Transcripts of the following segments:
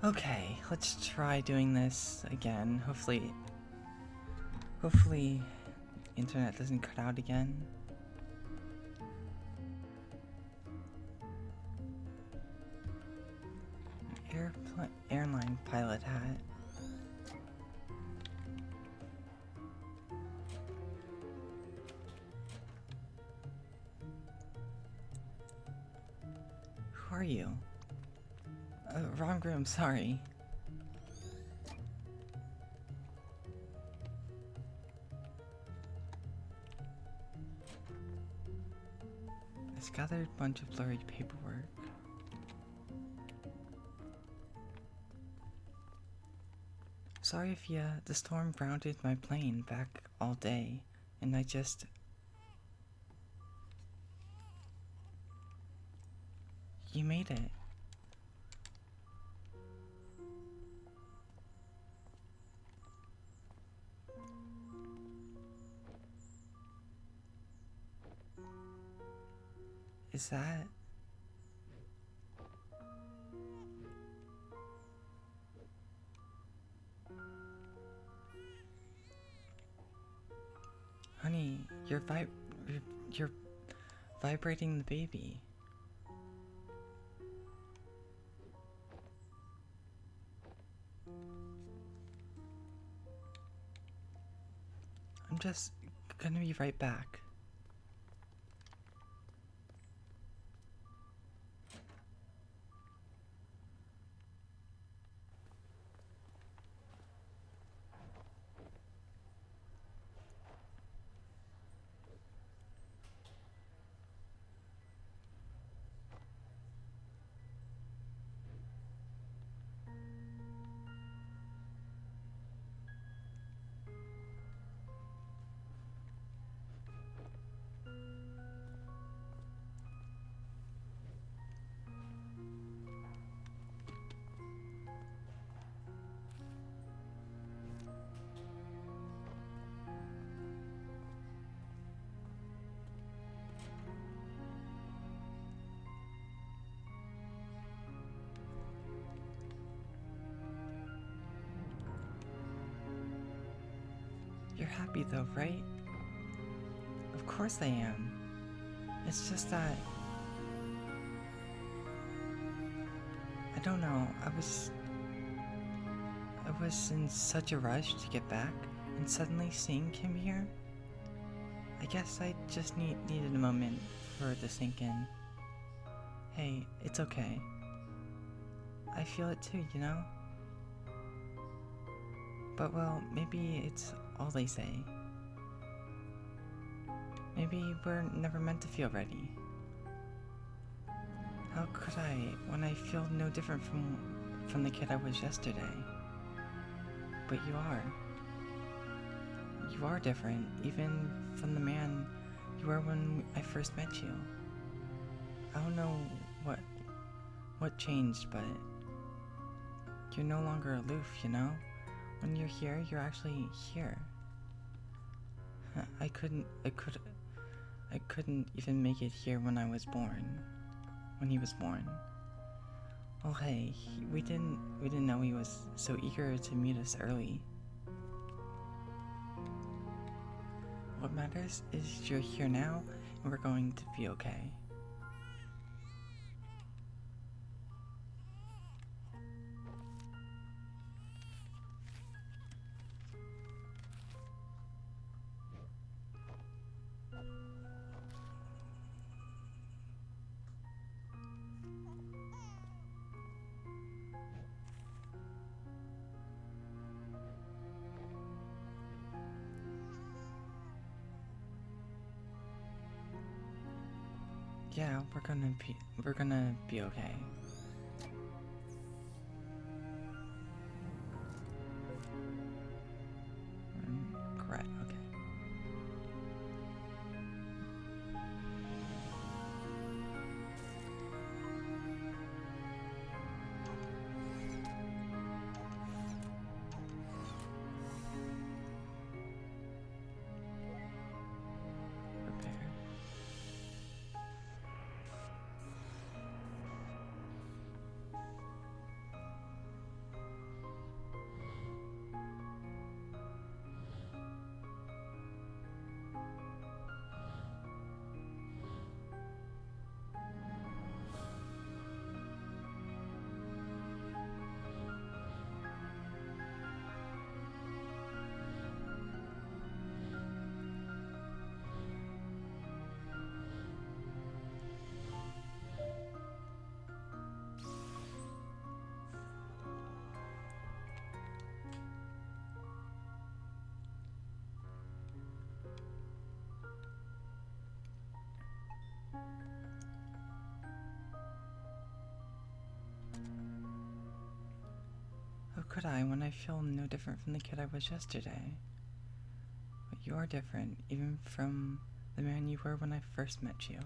Okay, let's try doing this again. Hopefully, internet doesn't cut out again. Airline pilot hat. Who are you? Wrong room, sorry. I gathered a bunch of blurry paperwork. Sorry if the storm grounded my plane back all day, and I just... You made it. Is that... Honey, you're vibrating the baby. I'm just gonna be right back. You're happy though, right? Of course I am. It's just that... I don't know, I was in such a rush to get back, and suddenly seeing him here, I guess I just needed a moment for it to sink in. Hey, it's okay. I feel it too, you know? But well, maybe it's all they say. Maybe we're never meant to feel ready. How could I, when I feel no different from the kid I was yesterday? But you are. You are different, even from the man you were when I first met you. I don't know what changed, but you're no longer aloof, you know? When you're here, you're actually here. I couldn't even make it here when I was born. When he was born. Oh hey, we didn't know he was so eager to meet us early. What matters is you're here now, and we're going to be okay. Yeah, we're gonna be okay. Correct, okay. Prepare. I when I feel no different from the kid I was yesterday. But you are different, even from the man you were when I first met you.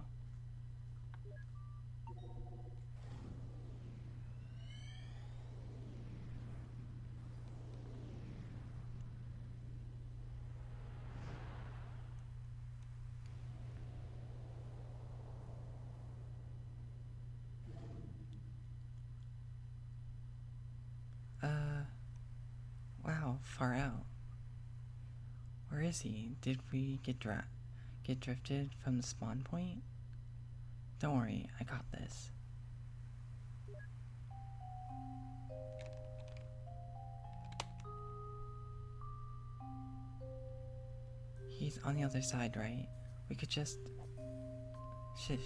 Wow, far out. Where is he? Did we get drifted from the spawn point? Don't worry, I got this. He's on the other side, right? We could just... Shish.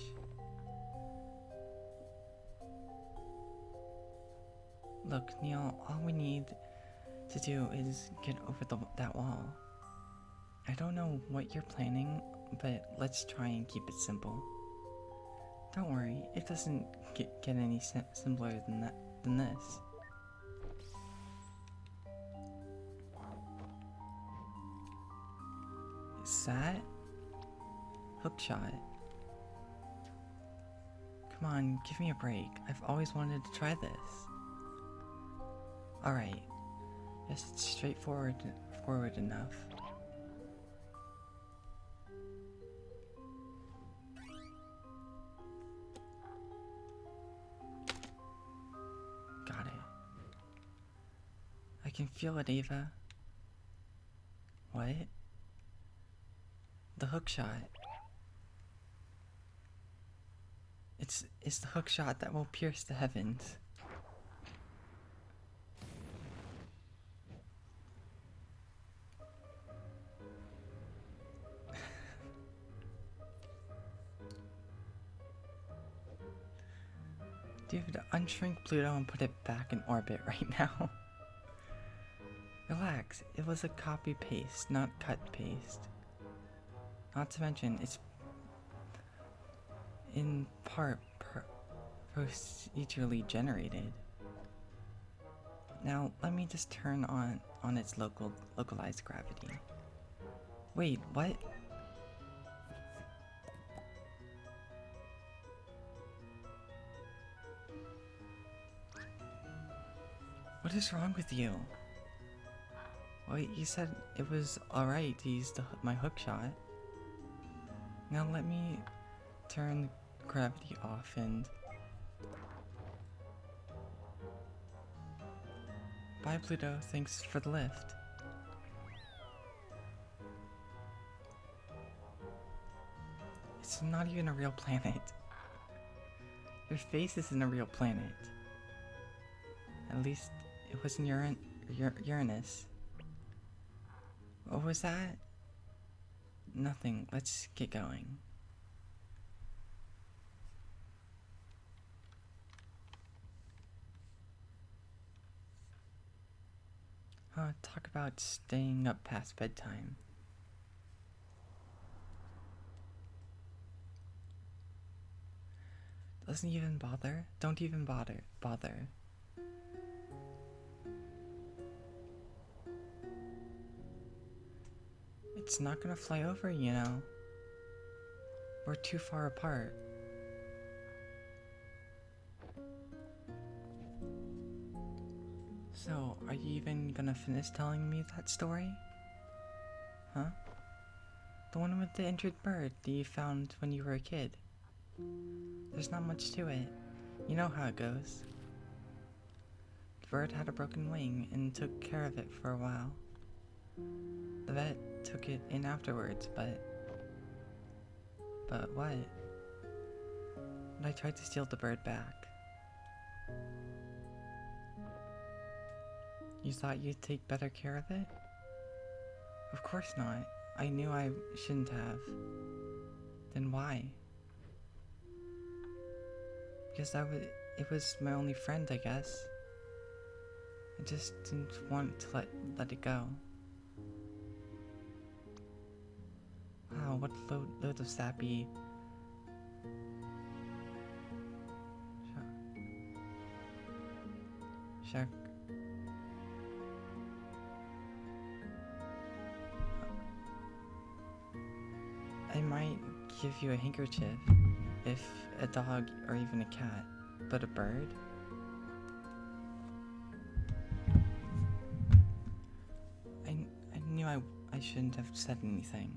Look, Neil, all we need to do is get over that wall. I don't know what you're planning, but let's try and keep it simple. Don't worry, it doesn't get any simpler than this. Is that? Hookshot. Come on, give me a break. I've always wanted to try this. Alright. Yes, it's straightforward enough. Got it. I can feel it, Ava. What? The hookshot. It's the hookshot that will pierce the heavens. Dude, unshrink Pluto and put it back in orbit right now. Relax, it was a copy-paste, not cut-paste. Not to mention, it's in part procedurally generated. Now, let me just turn on its localized gravity. Wait, what? What is wrong with you? Well, you said it was alright to use my hookshot. Now let me turn gravity off and... Bye, Pluto. Thanks for the lift. It's not even a real planet. Your face isn't a real planet. At least it wasn't Uranus. What was that? Nothing. Let's get going. Talk about staying up past bedtime. Doesn't even bother? Don't even bother. It's not gonna fly over, you know. We're too far apart. So, are you even gonna finish telling me that story? Huh? The one with the injured bird that you found when you were a kid. There's not much to it. You know how it goes. The bird had a broken wing and took care of it for a while. The vet took it in afterwards, but what? But I tried to steal the bird back. You thought you'd take better care of it? Of course not. I knew I shouldn't have. Then why? Because it was my only friend, I guess. I just didn't want to let it go. Wow, what load of sappy... might give you a handkerchief if a dog or even a cat, but a bird? I knew I shouldn't have said anything.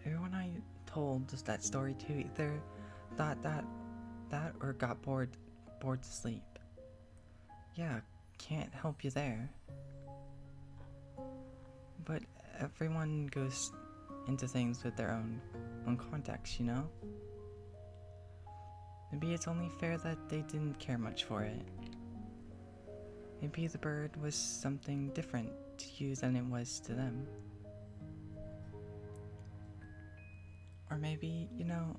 Everyone I told that story to either thought that or got bored to sleep. Yeah, can't help you there. But everyone goes into things with their own context, you know? Maybe it's only fair that they didn't care much for it. Maybe the bird was something different to you than it was to them. Or maybe, you know,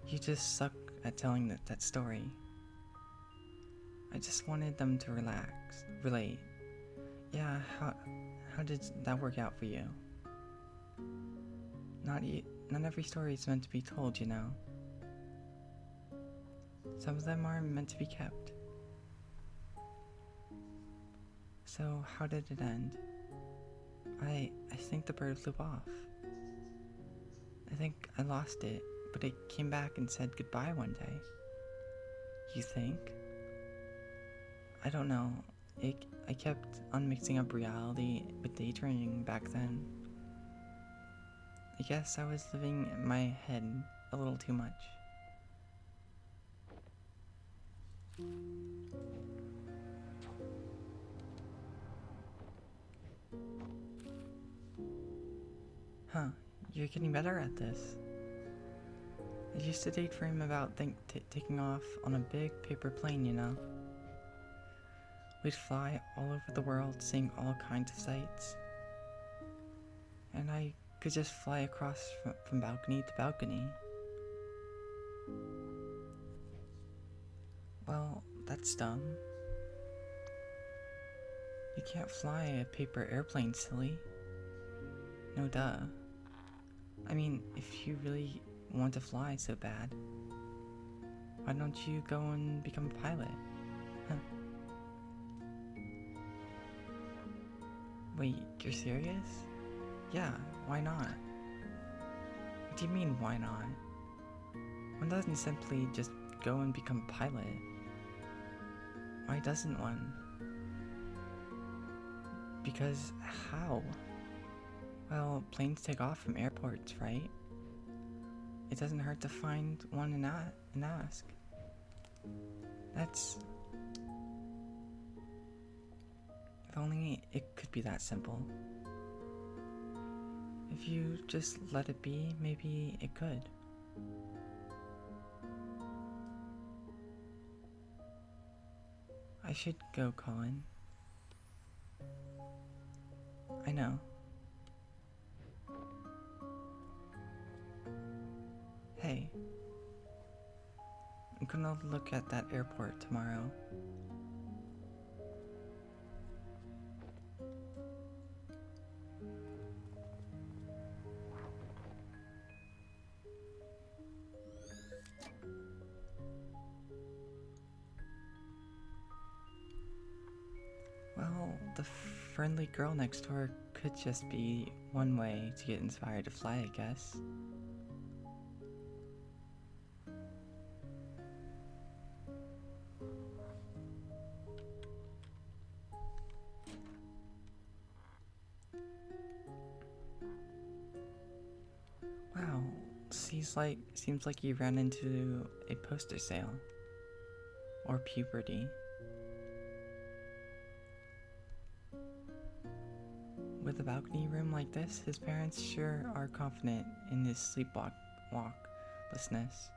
you just suck at telling that story. I just wanted them to relate. Yeah, how did that work out for you? Not every story is meant to be told, you know. Some of them are meant to be kept. So how did it end? I think the bird flew off. I think I lost it, but it came back and said goodbye one day. You think? I don't know. I kept on mixing up reality with daydreaming back then. I guess I was living in my head a little too much. Huh, you're getting better at this. I used to daydream about taking off on a big paper plane, you know. We'd fly all over the world, seeing all kinds of sights. And I could just fly across from balcony to balcony. Well, that's dumb. You can't fly a paper airplane, silly. No duh. I mean, if you really want to fly so bad, why don't you go and become a pilot? Huh. Wait, you're serious? Yeah, why not? What do you mean, why not? One doesn't simply just go and become a pilot. Why doesn't one? Because how? Well, planes take off from airports, right? It doesn't hurt to find one and ask. If only it could be that simple. If you just let it be, maybe it could. I should go, Colin. I know. Hey, I'm gonna look at that airport tomorrow. Well, the friendly girl next door could just be one way to get inspired to fly, I guess. Wow, seems like you ran into a poster sale. Or puberty. With a balcony room like this, his parents sure are confident in his sleepwalklessness.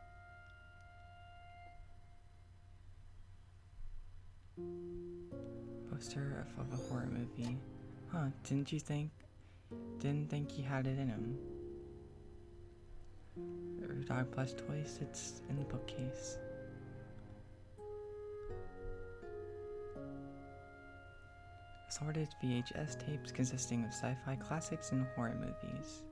Poster of a horror movie. Huh, didn't think he had it in him. Dog plush toy sits in the bookcase. Assorted VHS tapes consisting of sci-fi classics and horror movies.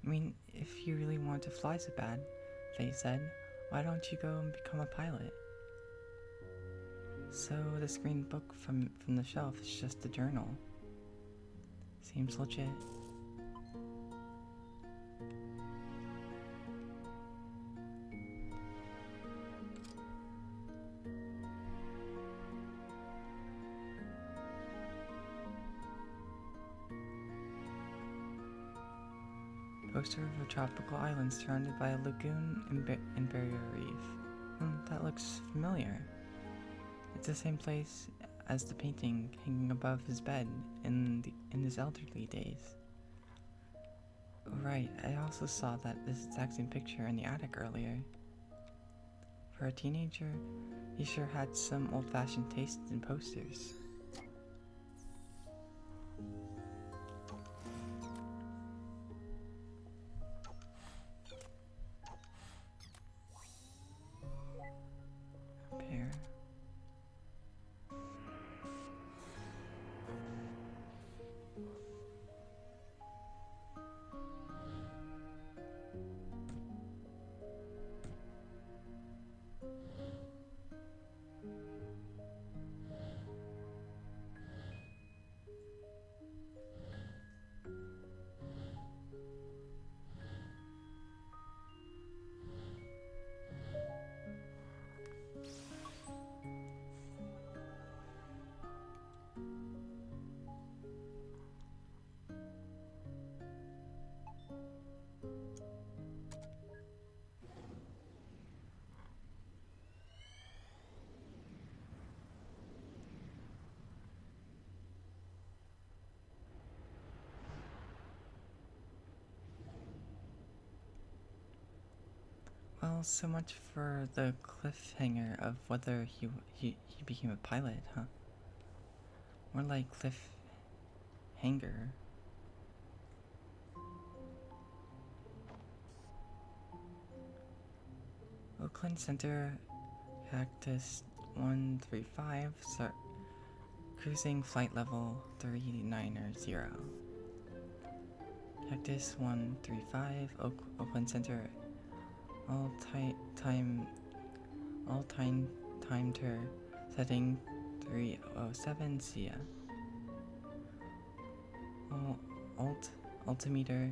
I mean, if you really want to fly so bad, Faye said, why don't you go and become a pilot? So this green book from the shelf is just a journal. Seems legit. Poster of a tropical island surrounded by a lagoon and barrier reef. That looks familiar. It's the same place as the painting hanging above his bed in his elderly days. Oh, right, I also saw this exact same picture in the attic earlier. For a teenager, he sure had some old-fashioned taste in posters. Pear. Well, so much for the cliffhanger of whether he became a pilot, huh? More like cliffhanger. Oakland Center, Cactus 135, cruising flight level 390. Cactus 135, Oakland Center, all timer setting 307 SIA. Altimeter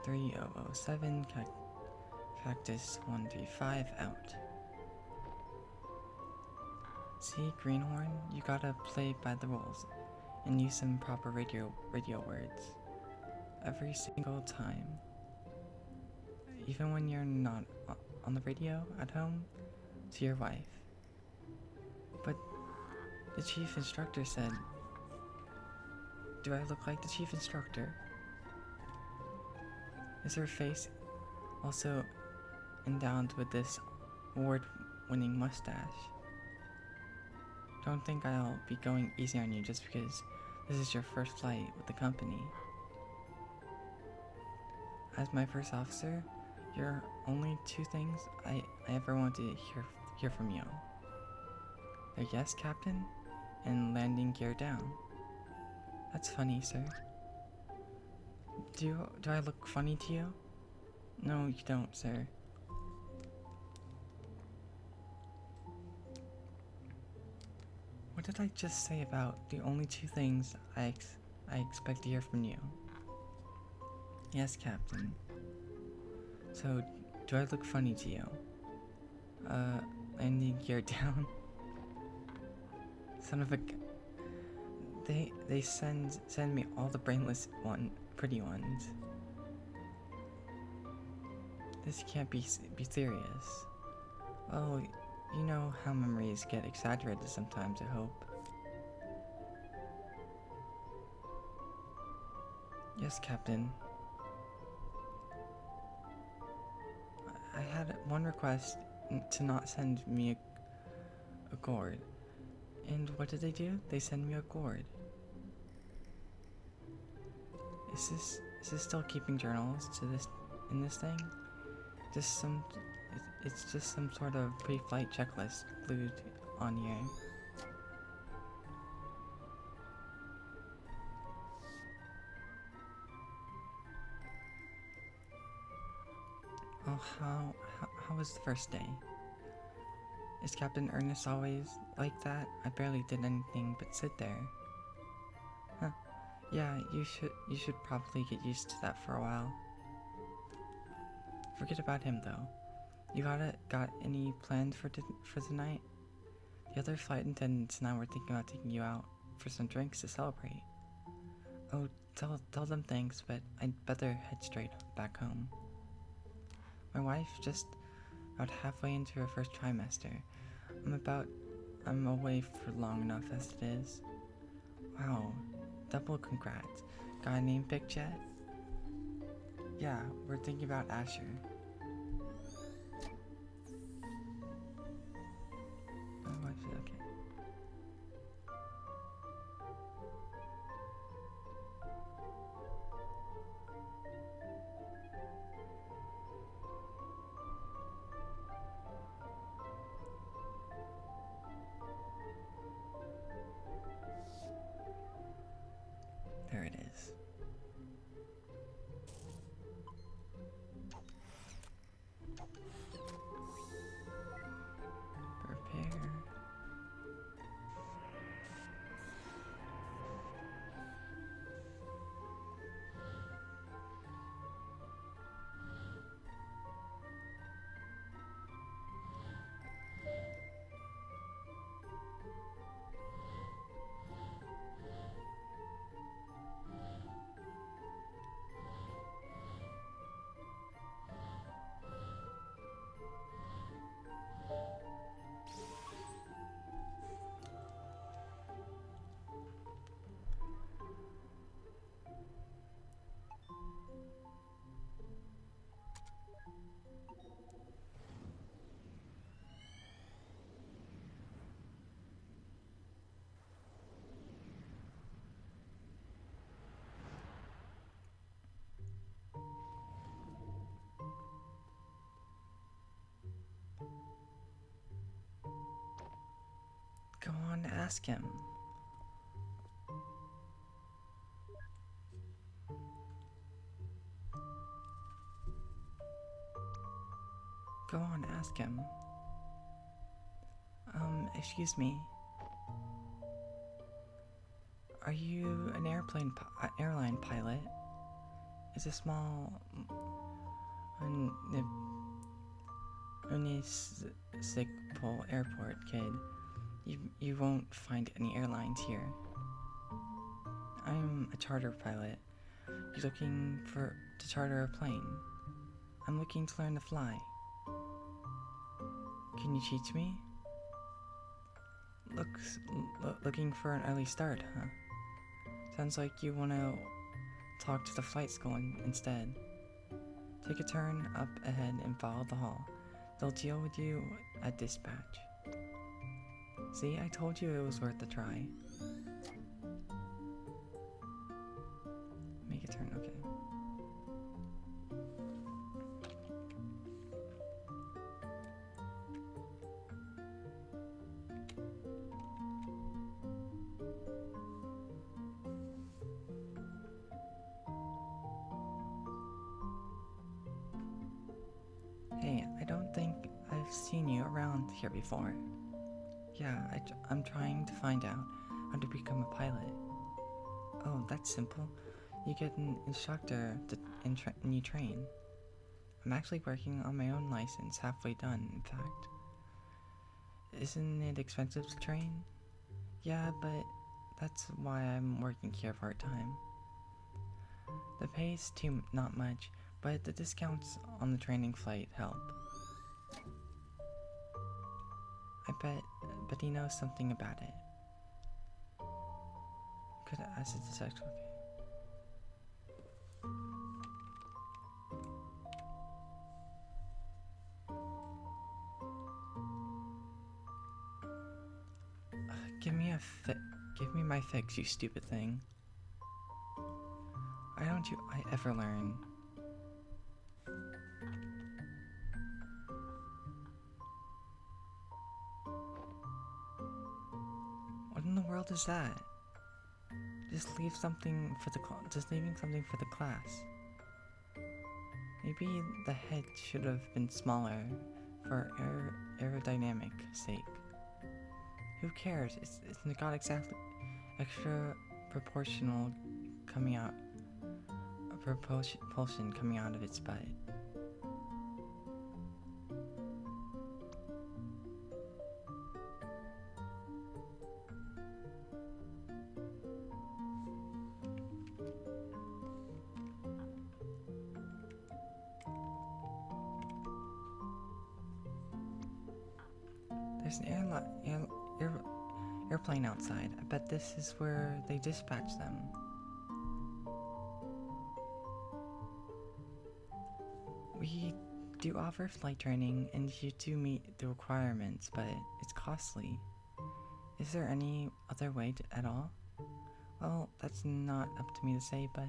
3007, Cactus 135 out. See, Greenhorn, you gotta play by the rules and use some proper radio words every single time. Even when you're not on the radio at home to your wife. But the chief instructor said, do I look like the chief instructor? Is her face also endowed with this award-winning mustache? Don't think I'll be going easy on you just because this is your first flight with the company. As my first officer, there are only two things I ever want to hear from you. A yes, Captain, and landing gear down. That's funny, sir. Do I look funny to you? No, you don't, sir. What did I just say about the only two things I expect to hear from you? Yes, Captain. So, do I look funny to you? Landing gear down? Son of a... They send me all the brainless pretty ones. This can't be serious. Oh, you know how memories get exaggerated sometimes, I hope. Yes, Captain. I had one request to not send me a gourd. And what did they do? They send me a gourd. Is this still keeping journals in this thing? It's just some sort of pre-flight checklist glued on here. Oh, how was the first day? Is Captain Ernest always like that? I barely did anything but sit there. Huh. Yeah, you should probably get used to that for a while. Forget about him though. You got any plans for the night? The other flight attendants and I were thinking about taking you out for some drinks to celebrate. Oh, tell them thanks, but I'd better head straight back home. My wife just about halfway into her first trimester. I'm away for long enough as it is. Wow, double congrats. Got a name picked yet? Yeah, we're thinking about Asher. My wife is okay. There it is. Prepare. Go on, ask him. Go on, ask him. Excuse me. Are you an airline pilot? It's a small, municipal airport, kid. You won't find any airlines here. I'm a charter pilot. You looking to charter a plane? I'm looking to learn to fly. Can you teach me? Looking for an early start, huh? Sounds like you want to talk to the flight school instead. Take a turn up ahead and follow the hall. They'll deal with you at dispatch. See, I told you it was worth a try. Make a turn, okay. Hey, I don't think I've seen you around here before. Yeah, I'm trying to find out how to become a pilot. Oh, that's simple. You get an instructor and you train. I'm actually working on my own license, halfway done, in fact. Isn't it expensive to train? Yeah, but that's why I'm working here part-time. The pay's not much, but the discounts on the training flight help. I bet he knows something about it. Could acid detect, okay. Give me my fix, you stupid thing. Why don't I ever learn? What in the world is that? Just leaving something for the class. Maybe the head should have been smaller for aerodynamic sake. Who cares? It's got exactly extra proportional coming out, propulsion coming out of its butt. There's an airplane outside. I bet this is where they dispatch them. We do offer flight training and you do meet the requirements, but it's costly. Is there any other way at all? Well, that's not up to me to say, but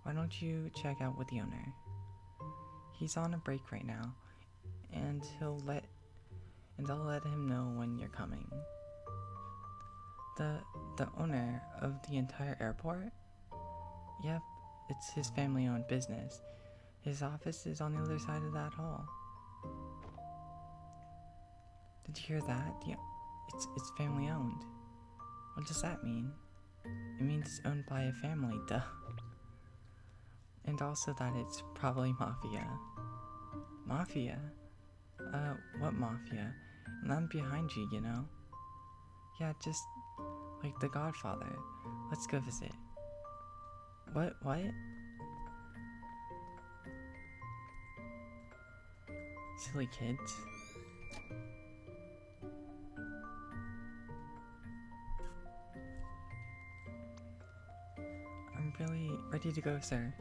why don't you check out with the owner? He's on a break right now, and I'll let him know when you're coming. The owner of the entire airport? Yep, it's his family-owned business. His office is on the other side of that hall. Did you hear that? Yeah, it's family-owned. What does that mean? It means it's owned by a family, duh. And also that it's probably mafia. Mafia? What mafia? And I'm behind you, you know? Yeah, just like The Godfather. Let's go visit. What? Silly kids. I'm really ready to go, sir.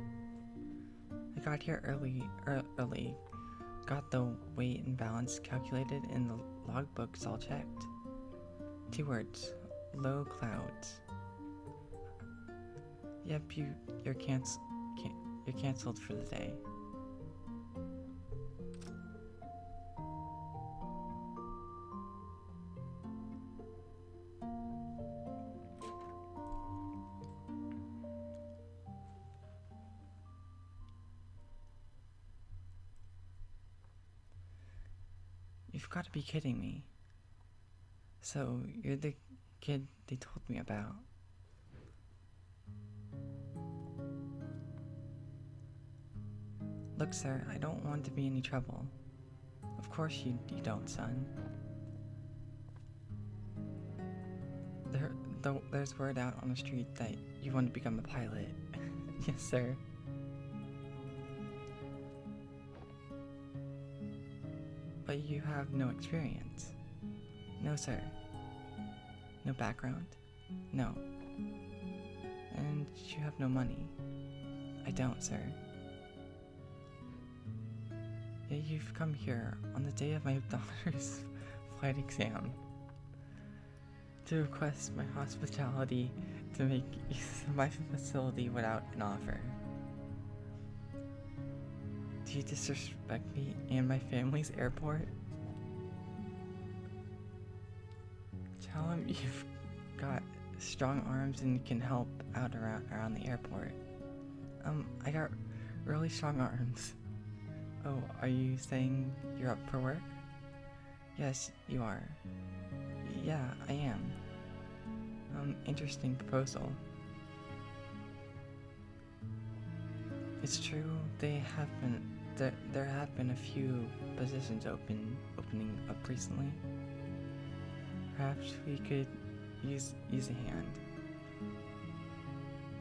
I got here early. Got the weight and balance calculated and the logbooks all checked. 2 words. Low clouds. Yep, you're canceled for the day. You've got to be kidding me. So, you're the kid they told me about. Look, sir, I don't want to be any trouble. Of course you don't, son. There's word out on the street that you want to become a pilot. Yes, sir. But you have no experience. No, sir. No background? No. And you have no money? I don't, sir. Yet you've come here on the day of my daughter's flight exam to request my hospitality to make use of my facility without an offer. Do you disrespect me and my family's airport? Tell him you've got strong arms and can help out around the airport. I got really strong arms. Oh, are you saying you're up for work? Yes, you are. Yeah, I am. Interesting proposal. It's true, there have been a few positions opening up recently. Perhaps we could use a hand.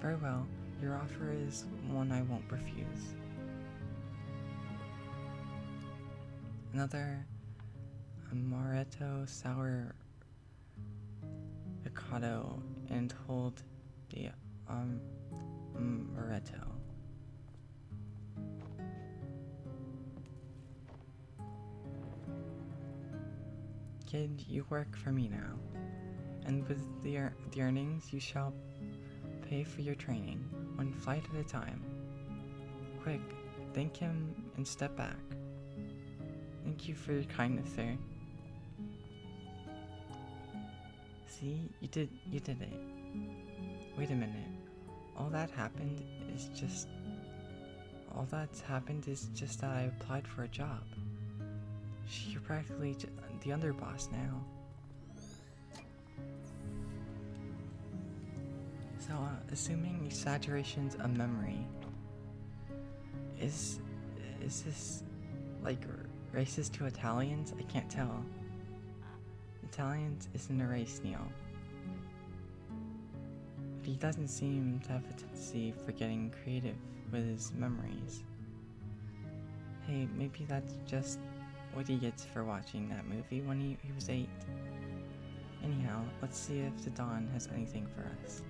Very well, your offer is one I won't refuse. Another amaretto sour avocado and hold the amaretto. Kid, you work for me now, and with the earnings you shall pay for your training, one flight at a time. Quick, thank him and step back. Thank you for your kindness, sir. See, you did it. Wait a minute. All that happened is just all that's happened is just that I applied for a job. You're practically the underboss now. So, assuming exaggeration's a memory, is this like racist to Italians? I can't tell. Italians isn't a race, Neil. But he doesn't seem to have a tendency for getting creative with his memories. Hey, maybe that's just what he gets for watching that movie when he was 8. Anyhow, let's see if the Dawn has anything for us.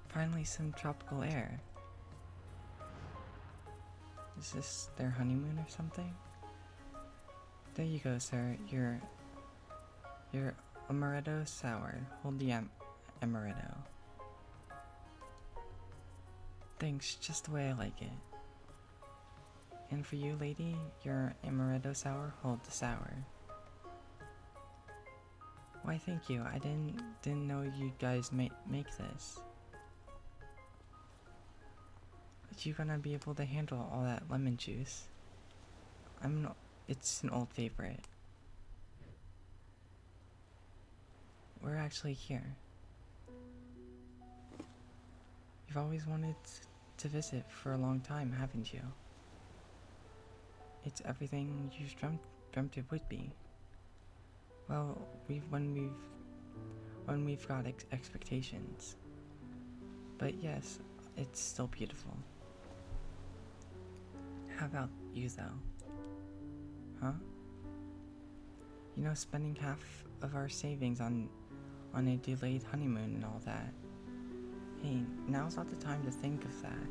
Finally, some tropical air. Is this their honeymoon or something? There you go, sir. Your amaretto sour. Hold the amaretto. Thanks, just the way I like it. And for you, lady, your amaretto sour. Hold the sour. Why, thank you. I didn't know you guys make this. But you gonna be able to handle all that lemon juice? It's an old favorite. We're actually here. You've always wanted to visit for a long time, haven't you? It's everything you've dreamt it would be. Well, when we've got expectations. But yes, it's still beautiful. How about you, though? Huh? You know, spending half of our savings on a delayed honeymoon and all that. Hey, now's not the time to think of that.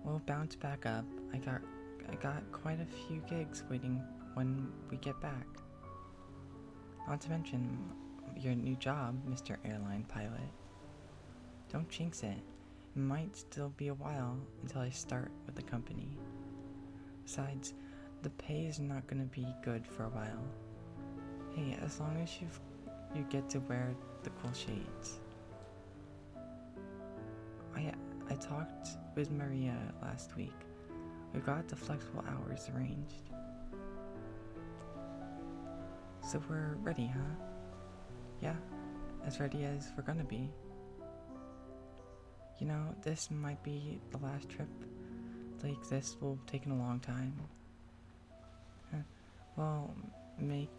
We'll bounce back up. I got quite a few gigs waiting when we get back. Not to mention your new job, Mr. Airline Pilot. Don't jinx it. It might still be a while until I start with the company. Besides, the pay is not gonna be good for a while. Hey, as long as you get to wear the cool shades. I talked with Maria last week. We got the flexible hours arranged. So we're ready, huh? Yeah, as ready as we're gonna be. You know, this might be the last trip like this will take a long time. We'll make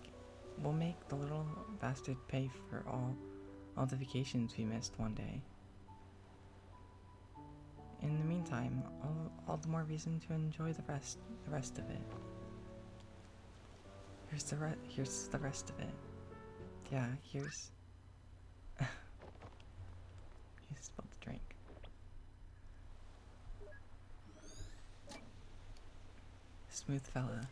the little bastard pay for all the vacations we missed one day. In the meantime, all the more reason to enjoy the rest of it. Here's the rest of it. Yeah, here's. You spilled the drink. Smooth fella.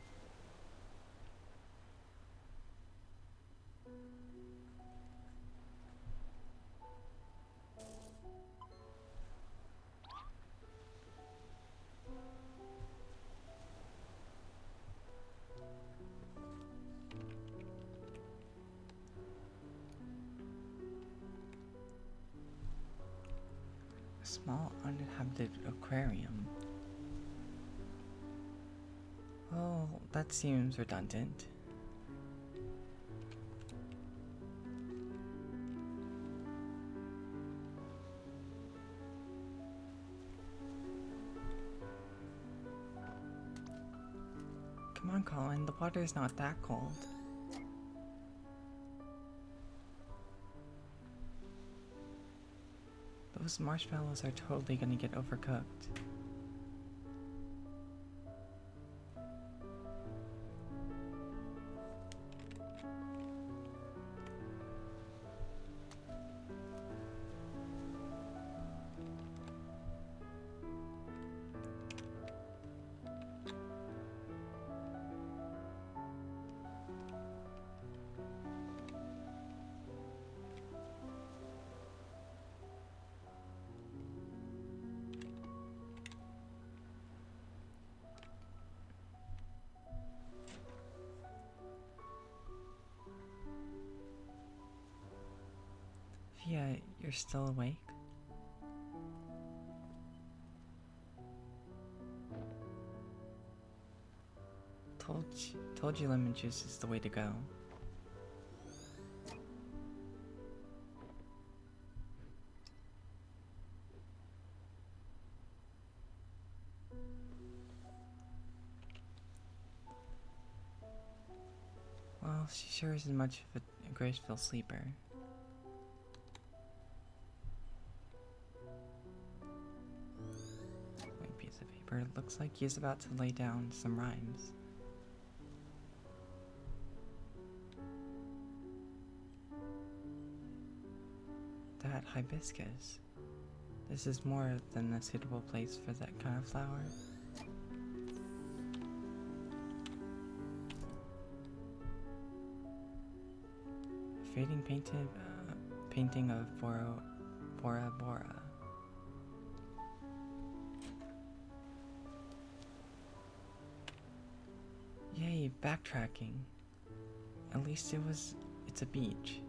A small uninhabited aquarium. Well, that seems redundant. Come on, Colin, the water is not that cold. Those marshmallows are totally gonna get overcooked. Fia, you're still awake? Told you lemon juice is the way to go. Well, she sure isn't much of a graceful sleeper. White piece of paper. Looks like he's about to lay down some rhymes. That hibiscus. This is more than a suitable place for that kind of flower. Fading painting of Bora Bora. Yay, backtracking. At least it's a beach.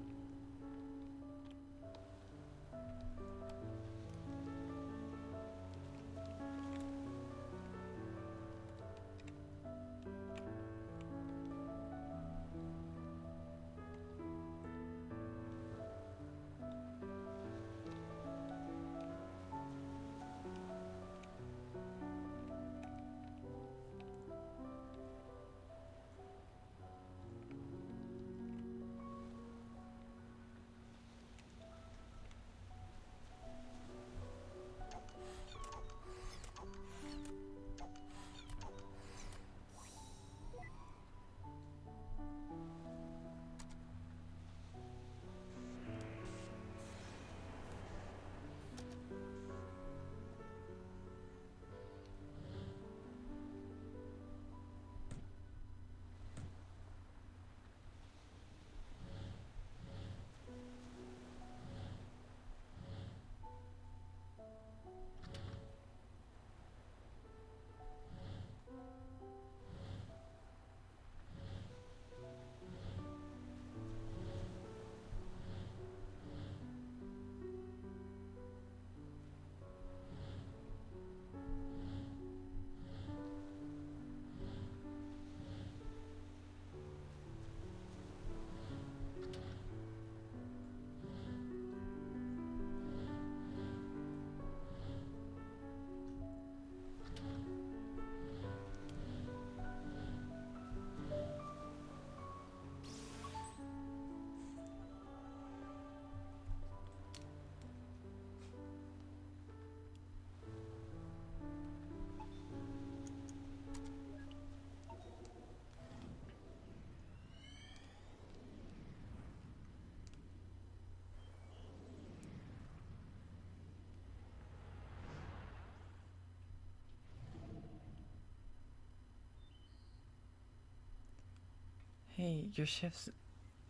Hey, your shift's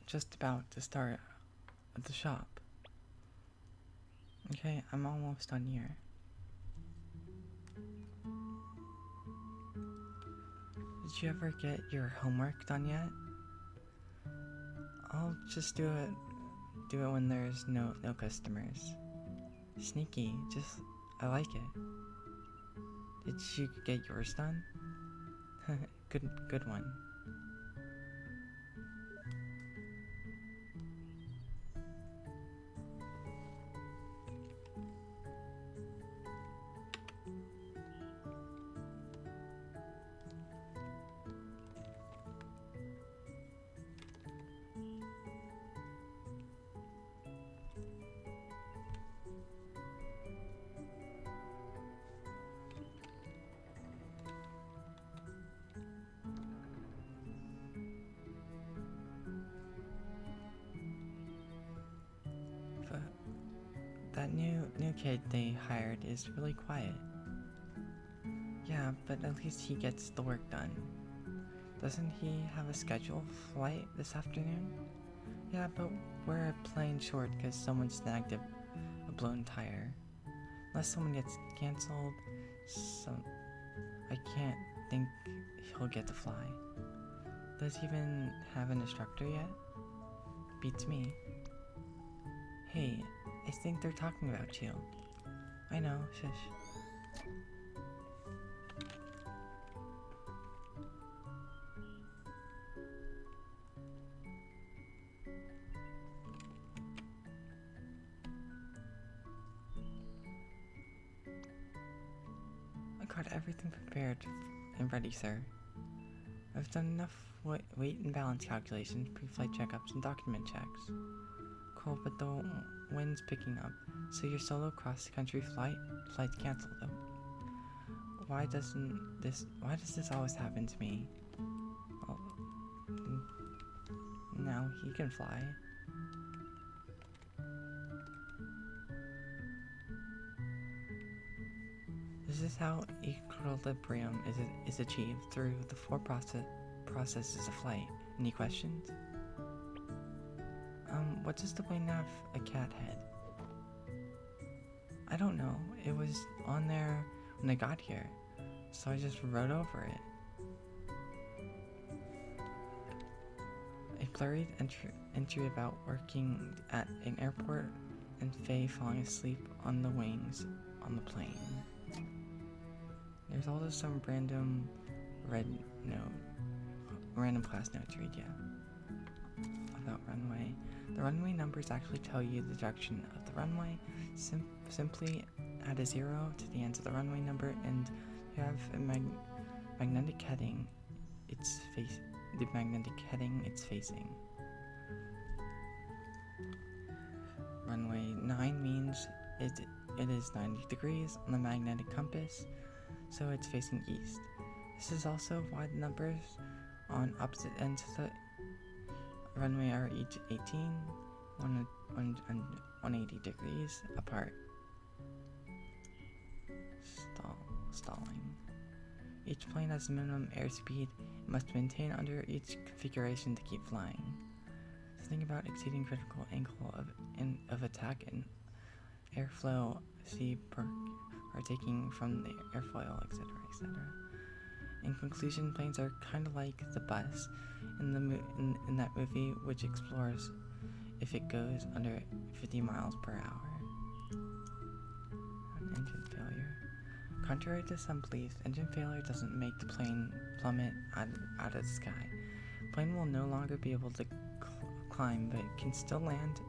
just about to start at the shop. Okay, I'm almost done here. Did you ever get your homework done yet? I'll just do it when there's no customers. Sneaky, I like it. Did you get yours done? Good one. But that new kid they hired is really quiet. Yeah, but at least he gets the work done. Doesn't he have a scheduled flight this afternoon? Yeah, but we're a plane short because someone snagged a blown tire. Unless someone gets cancelled, so I can't think he'll get to fly. Does he even have an instructor yet? Beats me. Hey, I think they're talking about you. I know, shush. I got everything prepared and ready, sir. I've done enough weight and balance calculations, pre-flight checkups, and document checks. Cool, but the wind's picking up, so your solo cross-country flight's canceled though. Why does this always happen to me? Well, now he can fly. This is how equilibrium is achieved through the four processes of flight. Any questions? What does the plane have a cat head? I don't know. It was on there when I got here, so I just wrote over it. A blurry entry about working at an airport and Faye falling asleep on the wings on the plane. There's also some random class note to read, yeah. About runway. The runway numbers actually tell you the direction of the runway. Simply add a 0 to the end of the runway number, and you have a magnetic heading. The magnetic heading it's facing. Runway 9 means it is 90 degrees on the magnetic compass, so it's facing east. This is also why the numbers on opposite ends of the runway are each 180 degrees apart. Stalling. Each plane has a minimum airspeed it must maintain under each configuration to keep flying. So think about exceeding critical angle of attack and airflow, partaking from the airfoil, etc., etc. In conclusion, planes are kind of like the bus in that movie, which explores if it goes under 50 miles per hour. Engine failure. Contrary to some beliefs, engine failure doesn't make the plane plummet out of the sky. The plane will no longer be able to climb, but can still land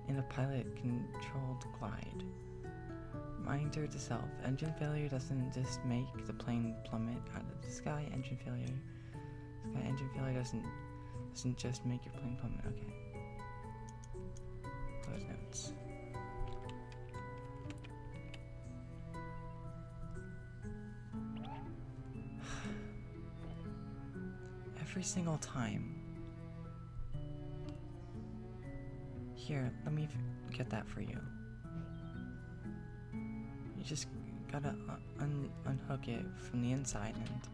in a pilot-controlled glide. Reminder to self, engine failure doesn't just make the plane plummet out of the sky. Engine failure doesn't just make your plane plummet. Okay. Close notes. Every single time. Here, let me get that for you. You just gotta unhook it from the inside and...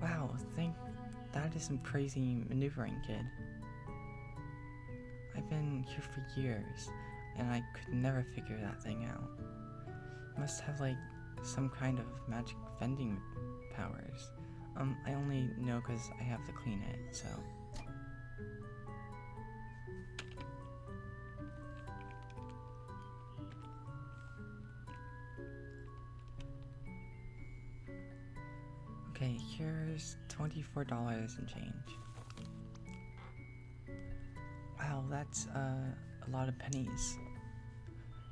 Wow, that is some crazy maneuvering, kid. I've been here for years, and I could never figure that thing out. It must have, like, some kind of magic vending powers. I only know because I have to clean it, so... $24 and change. Wow, that's a lot of pennies.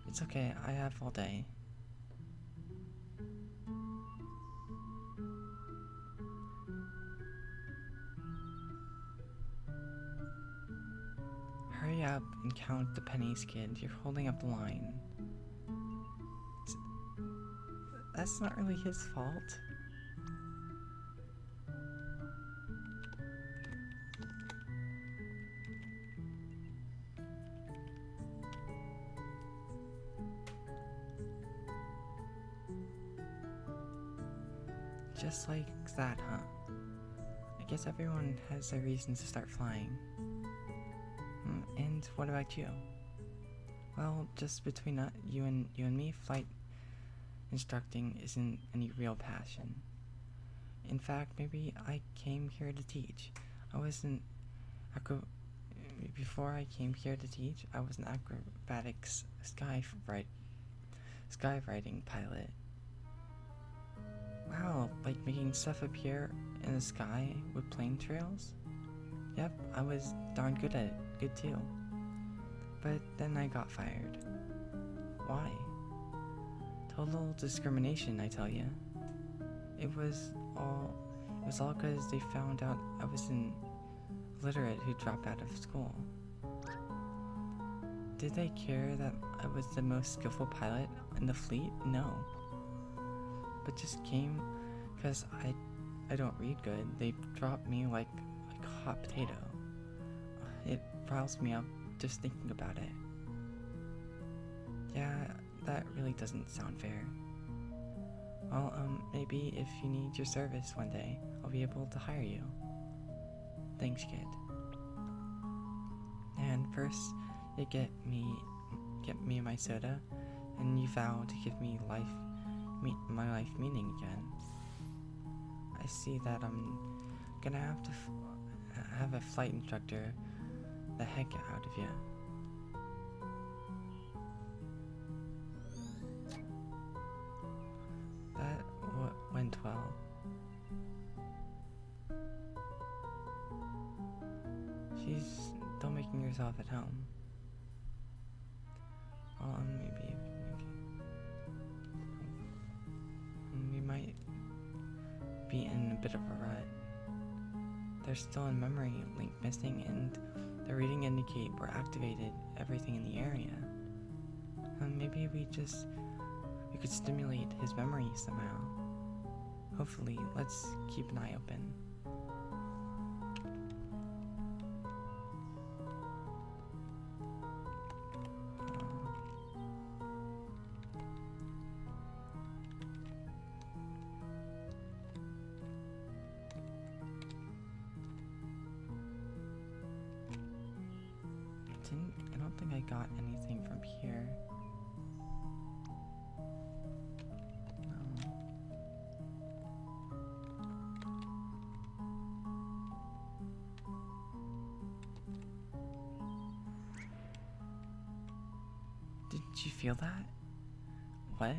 It's okay, I have all day. Hurry up and count the pennies, kid. You're holding up the line. That's not really his fault. Just like that, huh? I guess everyone has their reasons to start flying. And what about you? Well, just between you and me, flight instructing isn't any real passion. In fact, maybe I came here to teach. Before I came here to teach, I was an acrobatics skywriting pilot. Wow, like making stuff appear in the sky with plane trails? Yep, I was darn good at it. Good too. But then I got fired. Why? Total discrimination, I tell ya. It was all because they found out I was an illiterate who dropped out of school. Did they care that I was the most skillful pilot in the fleet? No. But just came because I don't read good. They dropped me like a hot potato. It riles me up just thinking about it. Yeah, that really doesn't sound fair. Well, maybe if you need your service one day, I'll be able to hire you. Thanks, kid. And first, you get me my soda, and you vow to give me my life meaning again. I see that I'm gonna have to have a flight instructor the heck out of you. That went well. She's still making herself at home. Maybe we might be in a bit of a rut. There's still a memory link missing, and the reading indicate we're activated everything in the area. Maybe we could stimulate his memory somehow. Hopefully, let's keep an eye open. I don't think I got anything from here. No. Did you feel that? What?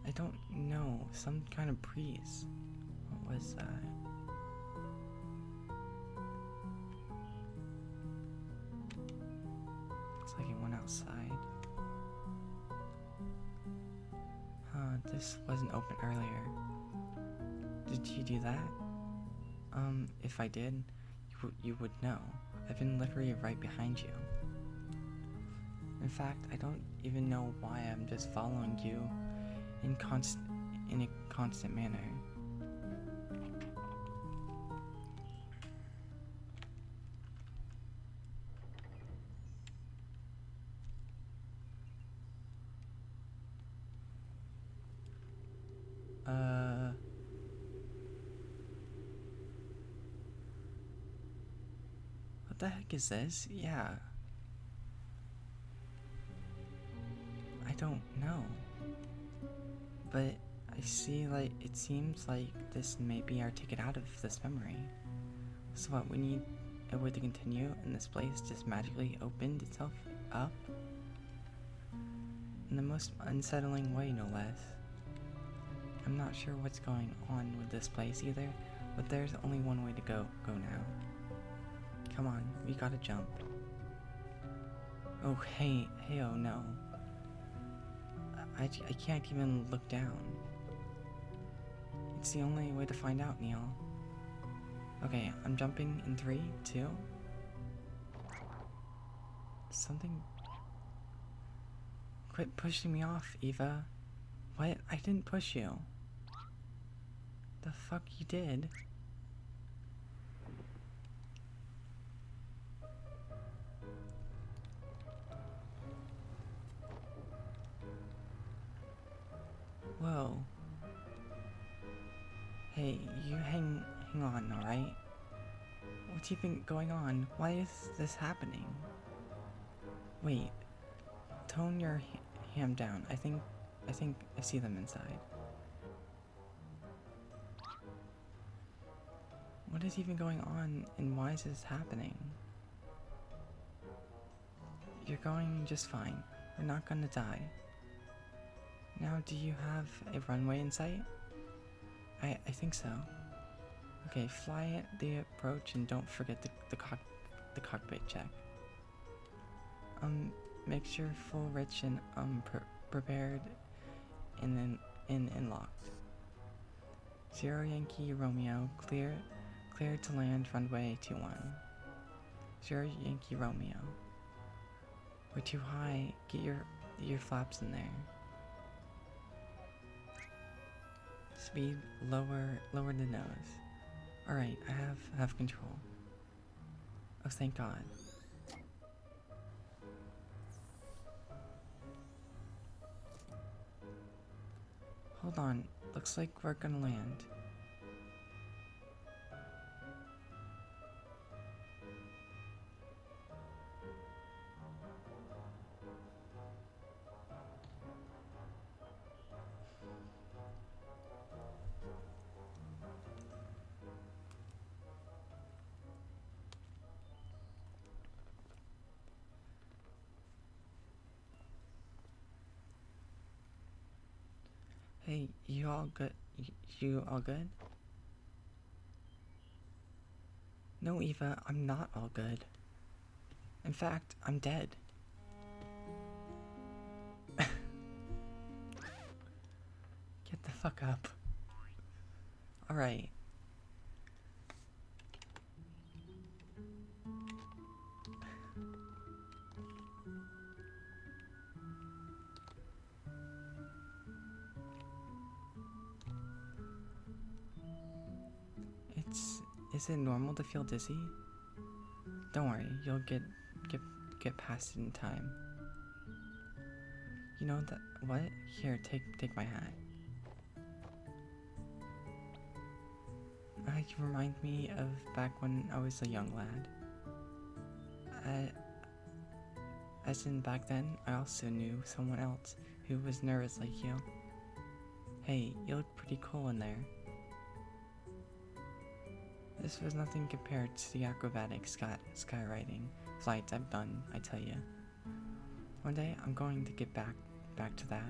I don't know. Some kind of breeze. What was that? Like it went outside. This wasn't open earlier. Did you do that? If I did, you would know. I've been literally right behind you. In fact, I don't even know why I'm just following you in a constant manner. What the heck is this? Yeah. I don't know. But I see, like, it seems like this may be our ticket out of this memory. So what, we need a way to continue, and this place just magically opened itself up? In the most unsettling way, no less. I'm not sure what's going on with this place either, But there's only one way to go now. Come on, we gotta jump. Oh, hey, oh no. I can't even look down. It's the only way to find out, Neil. Okay, I'm jumping in 3, 2. Something... Quit pushing me off, Eva. What? I didn't push you. The fuck you did? Whoa. Hey, you hang on, alright? What's even going on? Why is this happening? Wait. Tone your hand down. I think I see them inside. What is even going on and why is this happening? You're going just fine. We're not gonna die. Now, do you have a runway in sight? I think so. Okay, fly at the approach and don't forget the cockpit check. Make sure full rich and prepared and then locked. 0 Yankee Romeo, clear to land runway 21. 0 Yankee Romeo. We're too high. Get your flaps in there. Speed lower the nose. Alright, I have control. Oh, thank God. Hold on, looks like we're gonna land. Hey, you all good? You all good? No, Eva, I'm not all good. In fact, I'm dead. Get the fuck up. Alright. Is it normal to feel dizzy? Don't worry, you'll get past it in time. You know that what? Here, take my hat. You remind me of back when I was a young lad. As in back then, I also knew someone else who was nervous like you. Hey, you look pretty cool in there. This was nothing compared to the acrobatic skywriting flights I've done, I tell you. One day, I'm going to get back to that.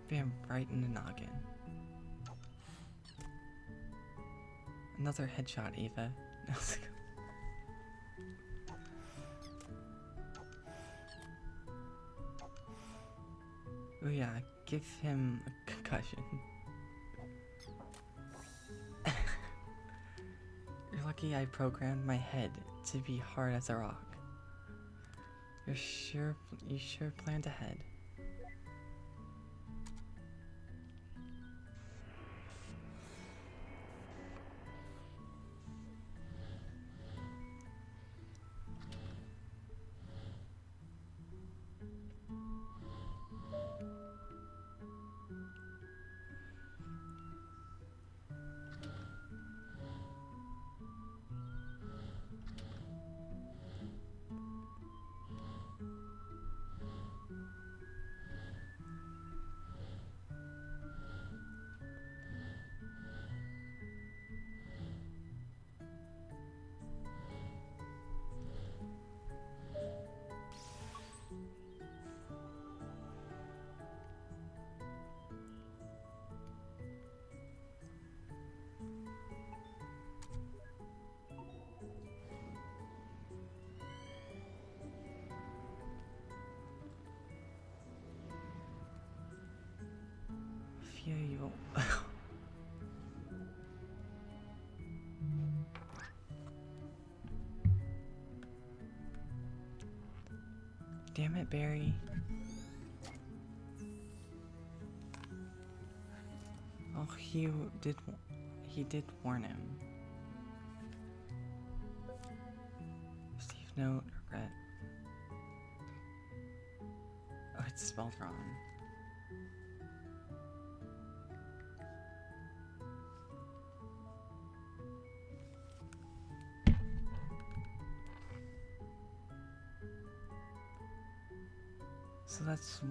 Bam, right in the noggin. Another headshot, Eva. Oh yeah, give him a concussion. You're lucky I programmed my head to be hard as a rock. You sure planned ahead. Tia, you... Damn it, Barry. Oh, he did warn him. Receive note, regret. Oh, it's spelled wrong. So that's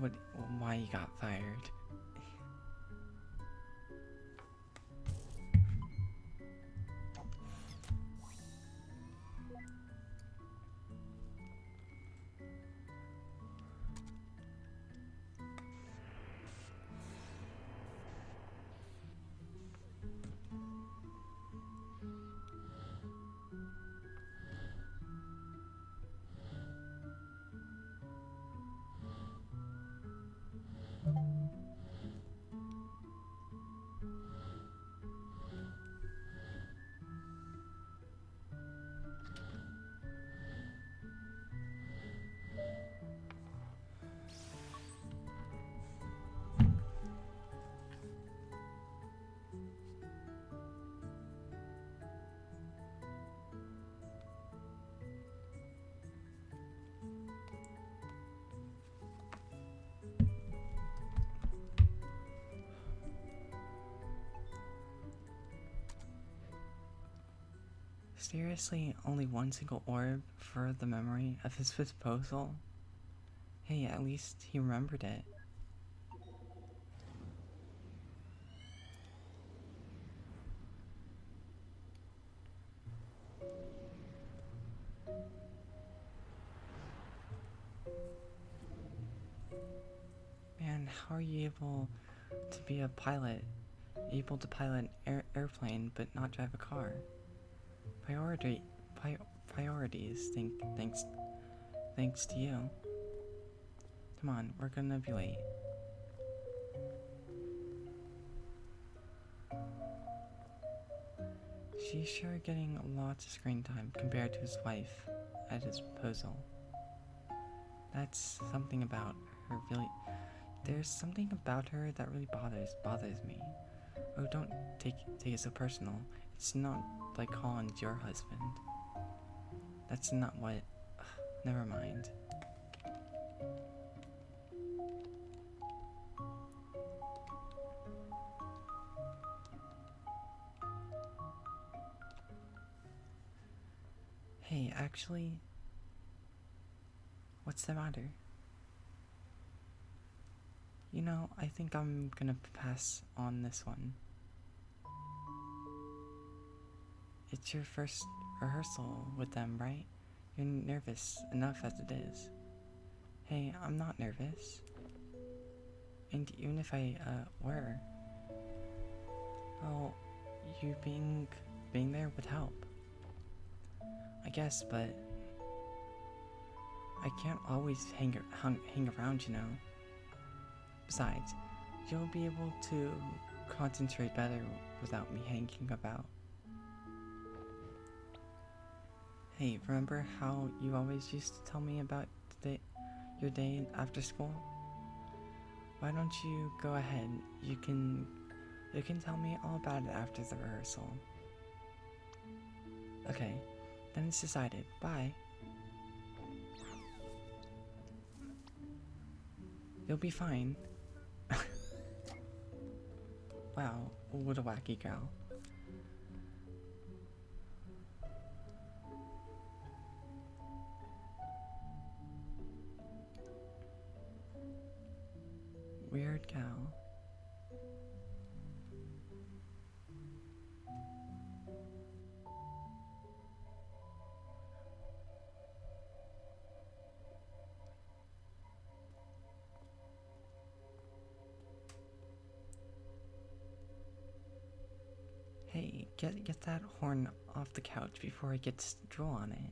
why he got fired. Seriously, only one single orb for the memory of his proposal? Hey, at least he remembered it. Man, how are you able to be a pilot? Able to pilot an airplane but not drive a car? Priorities, thanks to you. Come on, we're gonna be late. She's sure getting lots of screen time compared to his wife at his proposal. That's something about her really... There's something about her that really bothers me. Oh, don't take it so personal. It's not like Colin's your husband. That's not what... never mind. Hey, actually... What's the matter? You know, I think I'm gonna pass on this one. It's your first rehearsal with them, right? You're nervous enough as it is. Hey, I'm not nervous. And even if I, were... Well, you being there would help. I guess, but... I can't always hang around, you know. Besides, you'll be able to concentrate better without me hanging about. Hey, remember how you always used to tell me about your day after school? Why don't you go ahead? You can tell me all about it after the rehearsal. Okay, then it's decided. Bye. You'll be fine. Wow, what a wacky gal. Weird gal. Hey, get that horn off the couch before it gets drool on it.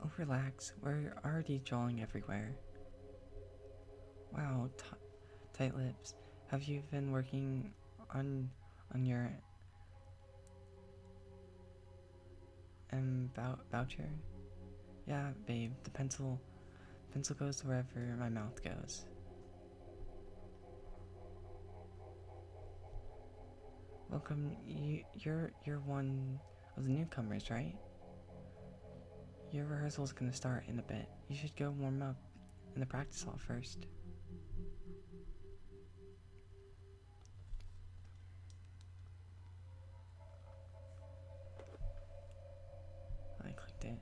Oh, relax. We're already drooling everywhere. Wow, tight lips. Have you been working on your voucher? Yeah, babe. The pencil goes wherever my mouth goes. Welcome. You're one of the newcomers, right? Your rehearsal's gonna start in a bit. You should go warm up in the practice hall first. I clicked it.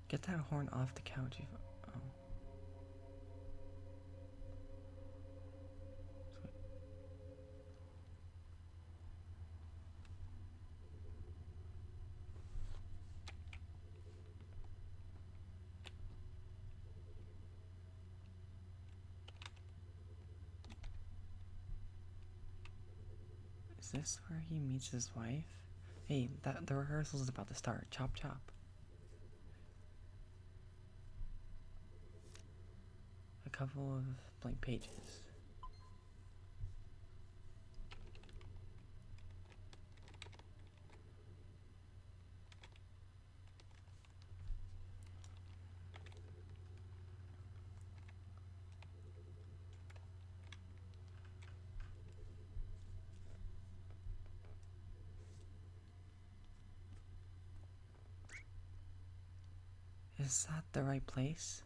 Get that horn off the couch. Oh. Is this where he meets his wife? Hey, the rehearsal's about to start. Chop chop. A couple of blank pages. Is that the right place?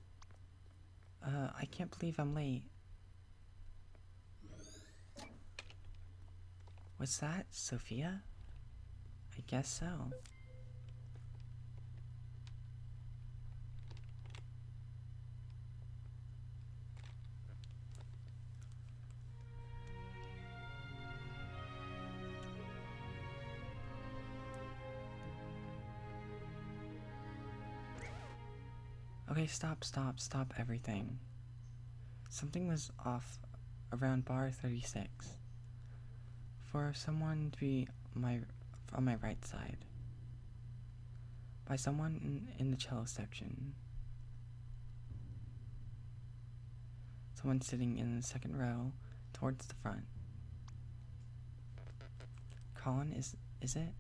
I can't believe I'm late. What's that, Sophia? I guess so. Okay, stop everything. Something was off around bar 36. For someone to be on my right side. By someone in the cello section. Someone sitting in the second row towards the front. Colin, is it?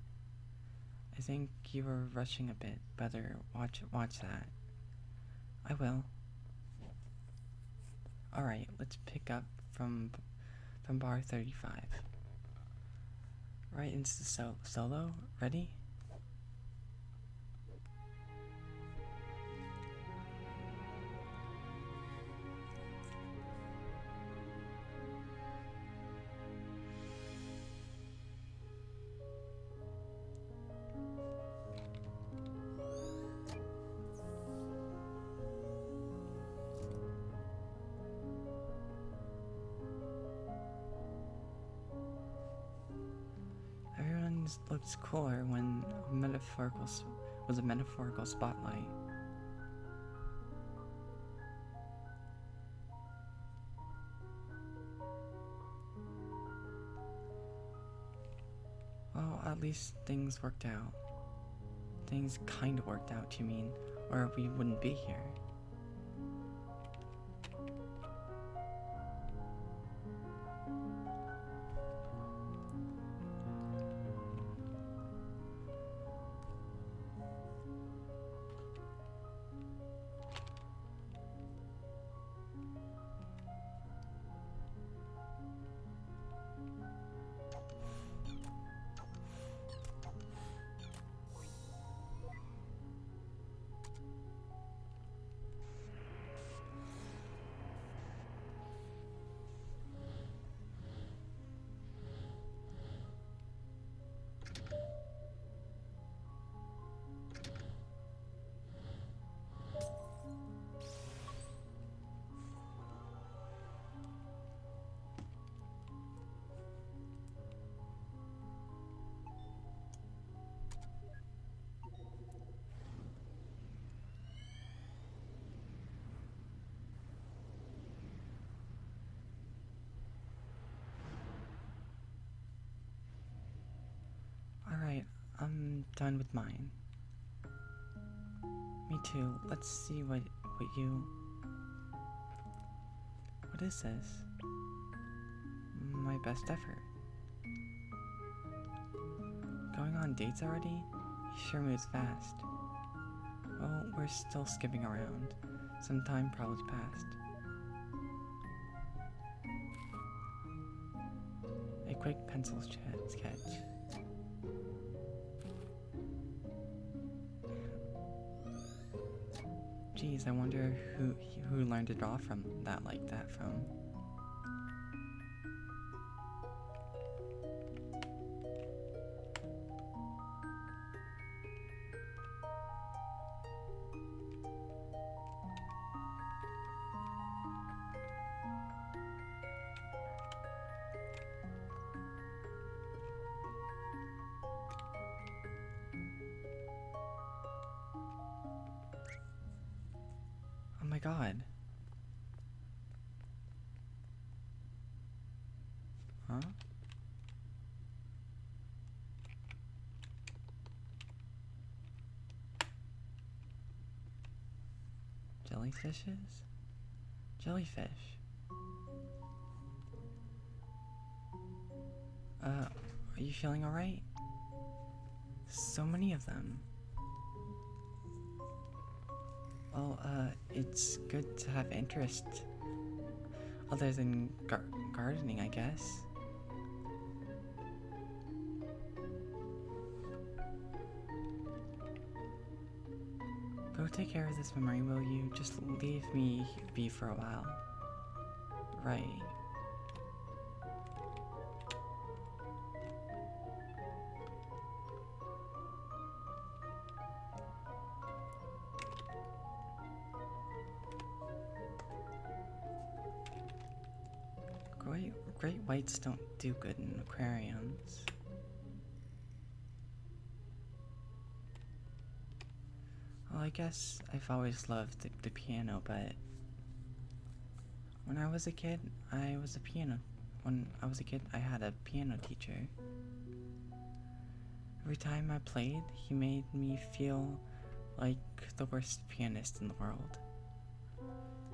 I think you were rushing a bit. Better watch that. I will. Alright, let's pick up from bar 35. Right into the solo. Ready? Everyone looks cooler when was a metaphorical spotlight. Well, at least things worked out. Things kinda worked out, you mean, or we wouldn't be here. Alright, I'm done with mine. Me too. Let's see what you... What is this? my best effort. Going on dates already? He sure moves fast. Well, we're still skipping around. Some time probably passed. A quick pencil sketch. Geez, I wonder who learned to draw from that like that from. Oh my god. Huh? Jellyfishes? Jellyfish. Are you feeling alright? So many of them. Well, it's good to have interest other than gardening, I guess. Go take care of this memory, will you? Just leave me be for a while. Right. Great whites don't do good in aquariums. Well, I guess I've always loved the piano, but when I was a kid, When I was a kid, I had a piano teacher. Every time I played, he made me feel like the worst pianist in the world.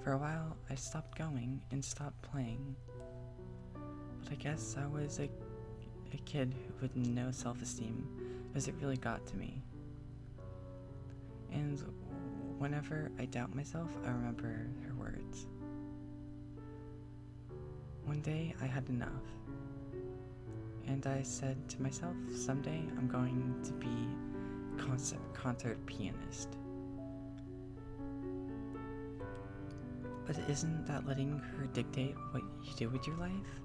For a while, I stopped going and stopped playing. But I guess I was a kid with no self-esteem, because it really got to me. And whenever I doubt myself, I remember her words. One day, I had enough. And I said to myself, someday I'm going to be a concert pianist. But isn't that letting her dictate what you do with your life?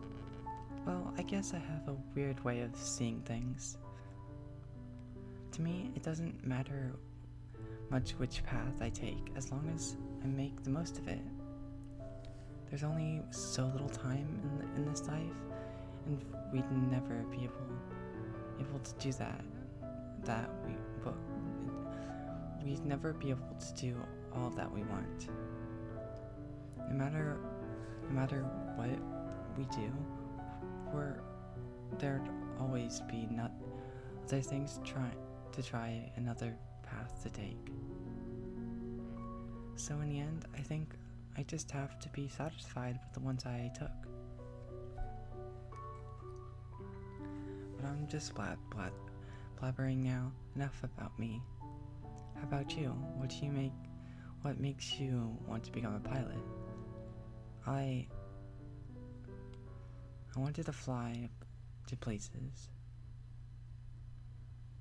Well, I guess I have a weird way of seeing things. To me, it doesn't matter much which path I take, as long as I make the most of it. There's only so little time in this life, and we'd never be able to do that. We'd never be able to do all that we want. No matter what we do, there'd always be other things to try another path to take. So in the end, I think I just have to be satisfied with the ones I took. But I'm just blabbering now. Enough about me. How about you? What makes you want to become a pilot? I wanted to fly to places.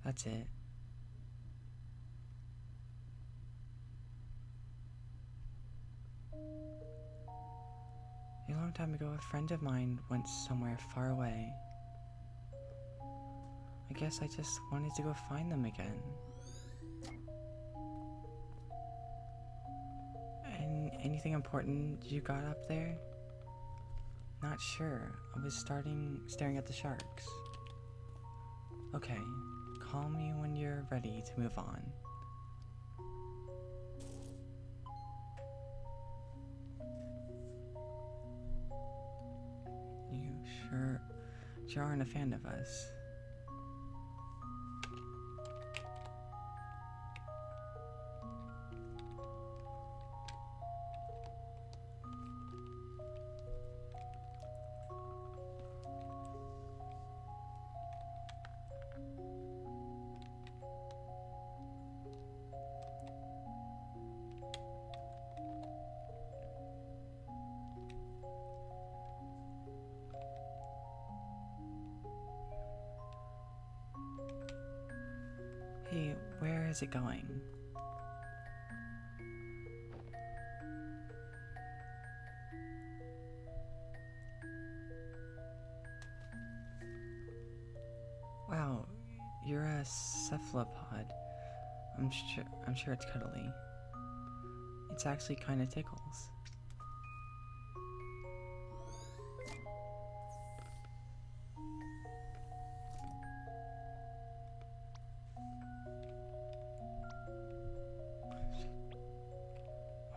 That's it. A long time ago, a friend of mine went somewhere far away. I guess I just wanted to go find them again. And anything important you got up there? Not sure. I was staring at the sharks. Okay, call me when you're ready to move on. You sure aren't a fan of us. Hey, where is it going? Wow, you're a cephalopod. I'm sure it's cuddly. It's actually kind of tickles.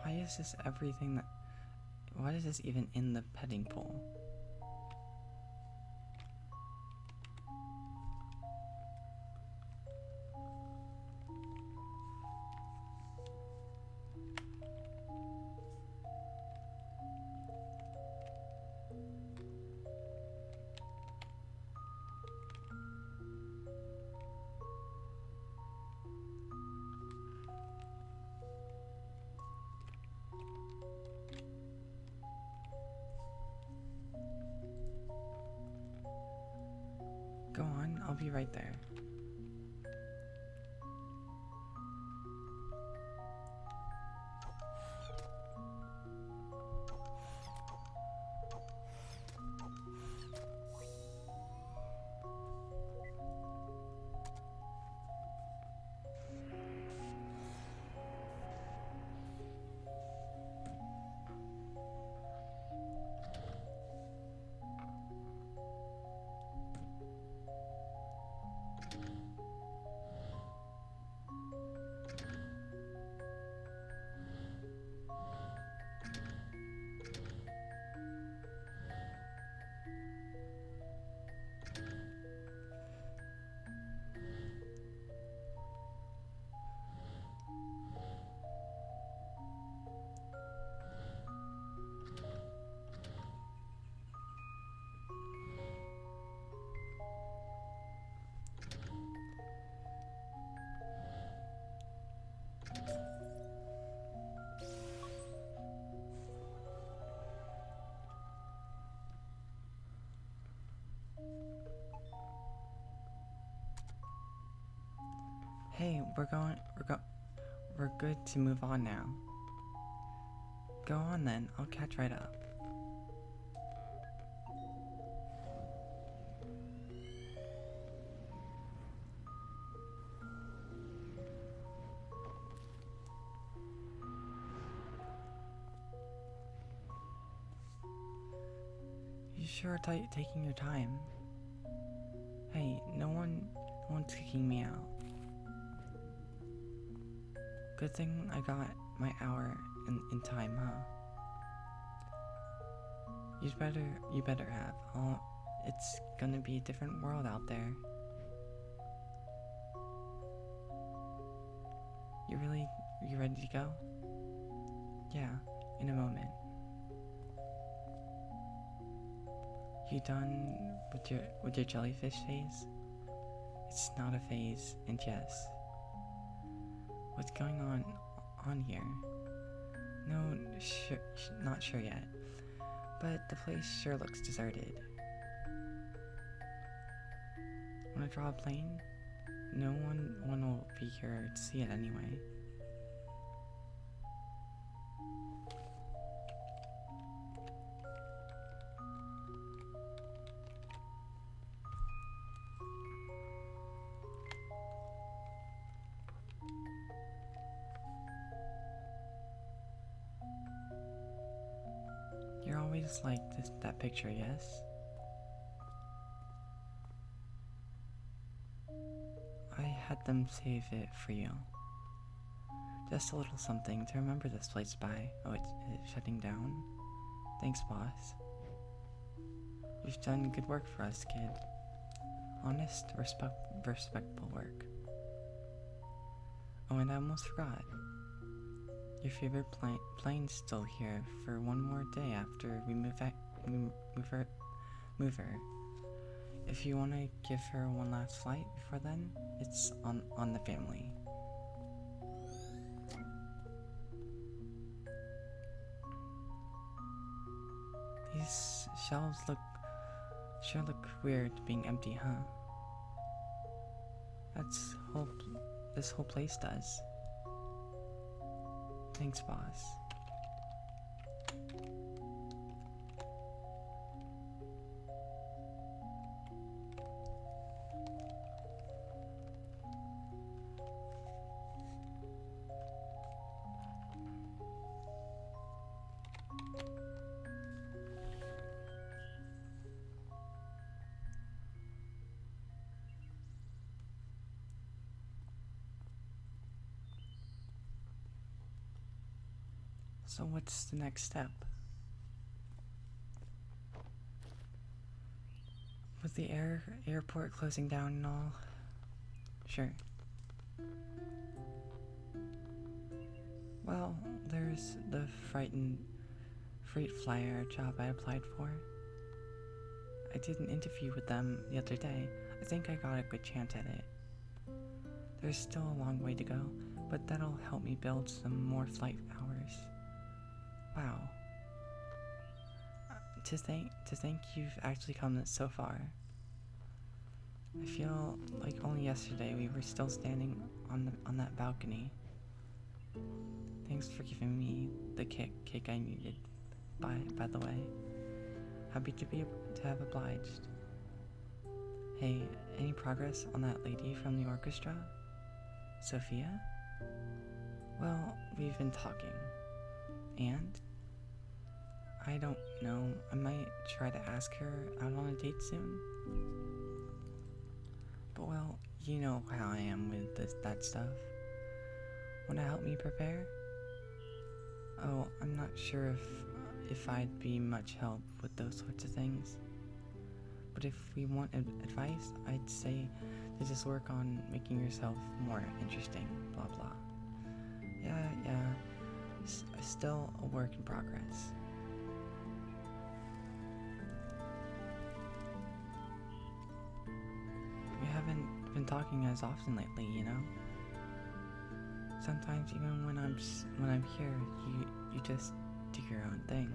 Why is this everything that... Why is this even in the petting pool? Go on, I'll be right there. Hey, we're good to move on now. Go on then, I'll catch right up. You sure are taking your time. Hey, no one's kicking me out. Good thing I got my hour in time, huh? You better have. It's gonna be a different world out there. You ready to go? Yeah, in a moment. You done with your jellyfish phase? It's not a phase, and yes. What's going on here? No, not sure yet. But the place sure looks deserted. Wanna draw a plane? No one will be here to see it anyway. You're always like that picture, yes? I had them save it for you. Just a little something to remember this place by. Oh, it's shutting down? Thanks, boss. You've done good work for us, kid. Honest, respectful work. Oh, and I almost forgot. Your favorite plane's still here for one more day after we move her. If you want to give her one last flight before then, it's on the family. These shelves sure look weird being empty, huh? this whole place does. Thanks, boss. So what's the next step? With the airport closing down and all? Sure. Well, there's the freight flyer job I applied for. I did an interview with them the other day. I think I got a good chance at it. There's still a long way to go, but that'll help me build some more flight hours. Wow. To think you've actually come so far. I feel like only yesterday we were still standing on that balcony. Thanks for giving me the kick I needed. By the way, happy to have obliged. Hey, any progress on that lady from the orchestra? Sophia? Well, we've been talking. And? I don't know, I might try to ask her out on a date soon. But well, you know how I am with that stuff. Wanna help me prepare? Oh, I'm not sure if I'd be much help with those sorts of things. But if we want advice, I'd say to just work on making yourself more interesting, blah blah. Yeah, still a work in progress. We haven't been talking as often lately, you know? Sometimes even when I'm here, you just do your own thing.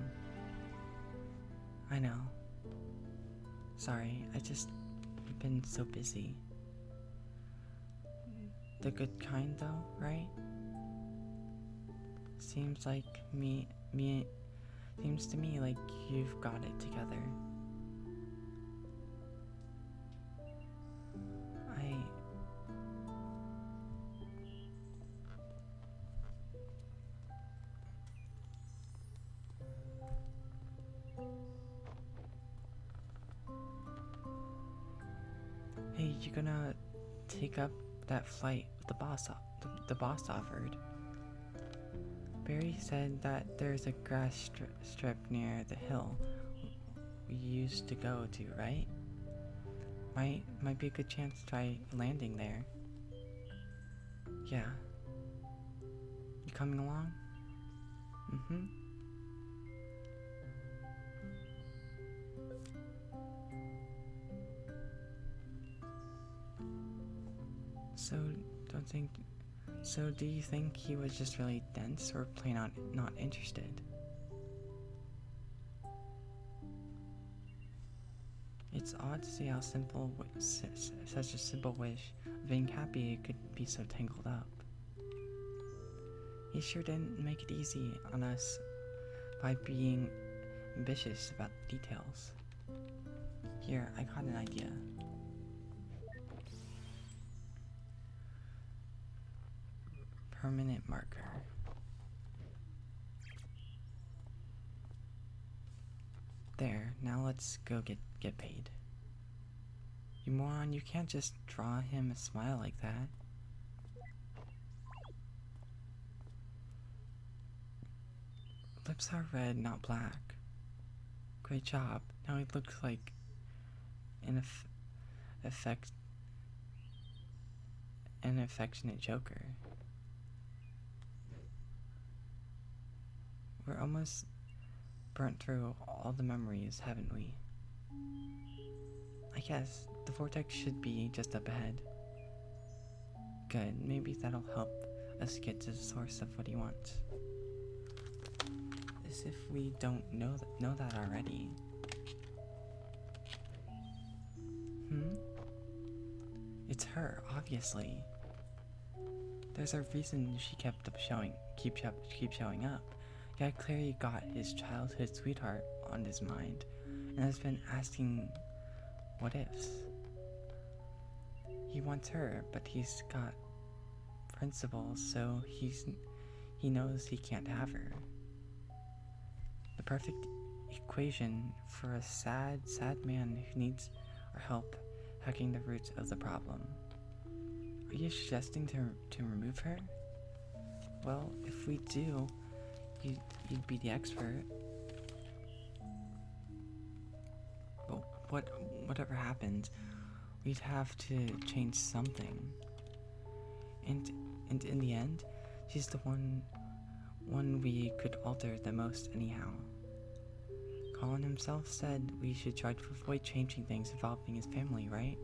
I know. Sorry, I've been so busy. The good kind though, right? Seems to me like you've got it together. Hey, you gonna take up that flight the boss offered? Barry said that there's a grass strip near the hill we used to go to, right? Might be a good chance to try landing there. Yeah. You coming along? Mm-hmm. So do you think he was just really dense or plain out not interested? It's odd to see how simple such a simple wish of being happy could be so tangled up. He sure didn't make it easy on us by being ambitious about the details. Here, I got an idea. Permanent marker. There, now let's go get paid. You moron, you can't just draw him a smile like that. Lips are red, not black. Great job. Now he looks like an affectionate joker. We're almost burnt through all the memories, haven't we? I guess the vortex should be just up ahead. Good, maybe that'll help us get to the source of what he wants. As if we don't know that already. It's her, obviously. There's a reason she keep showing up. Yeah, clearly got his childhood sweetheart on his mind, and has been asking what ifs. He wants her, but he's got principles, so he knows he can't have her. The perfect equation for a sad man who needs our help hacking the roots of the problem. Are you suggesting to remove her? Well, if we do, you'd be the expert. But whatever happens, we'd have to change something. And in the end, she's the one we could alter the most anyhow. Colin himself said we should try to avoid changing things involving his family, right?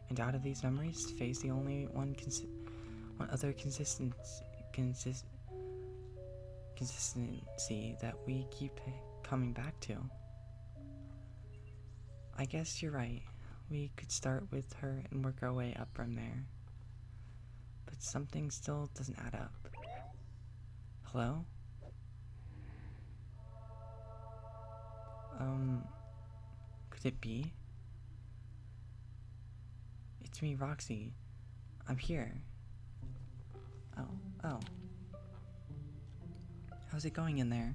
And out of these memories, Faye's the only one other consistency that we keep coming back to. I guess you're right. We could start with her and work our way up from there. But something still doesn't add up. Hello? Could it be? It's me, Roxy. I'm here. Oh. How's it going in there?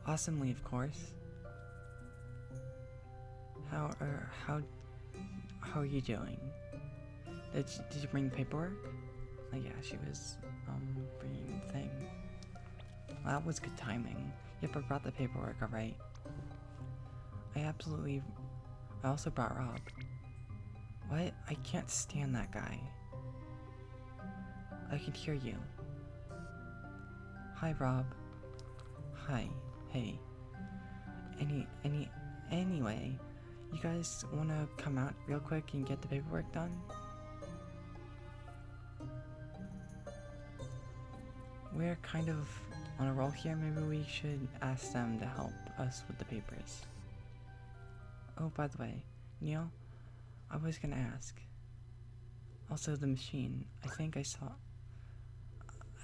Awesomely, of course. How are you doing? Did you bring paperwork? Oh yeah, she was, bringing the thing. Well, that was good timing. Yep, I brought the paperwork, alright. I also brought Rob. What? I can't stand that guy. I can hear you. Hi, Rob. Hi. Hey. Anyway, you guys wanna come out real quick and get the paperwork done? We're kind of on a roll here. Maybe we should ask them to help us with the papers. Oh, by the way, Neil, I was gonna ask. Also, the machine. I think I saw.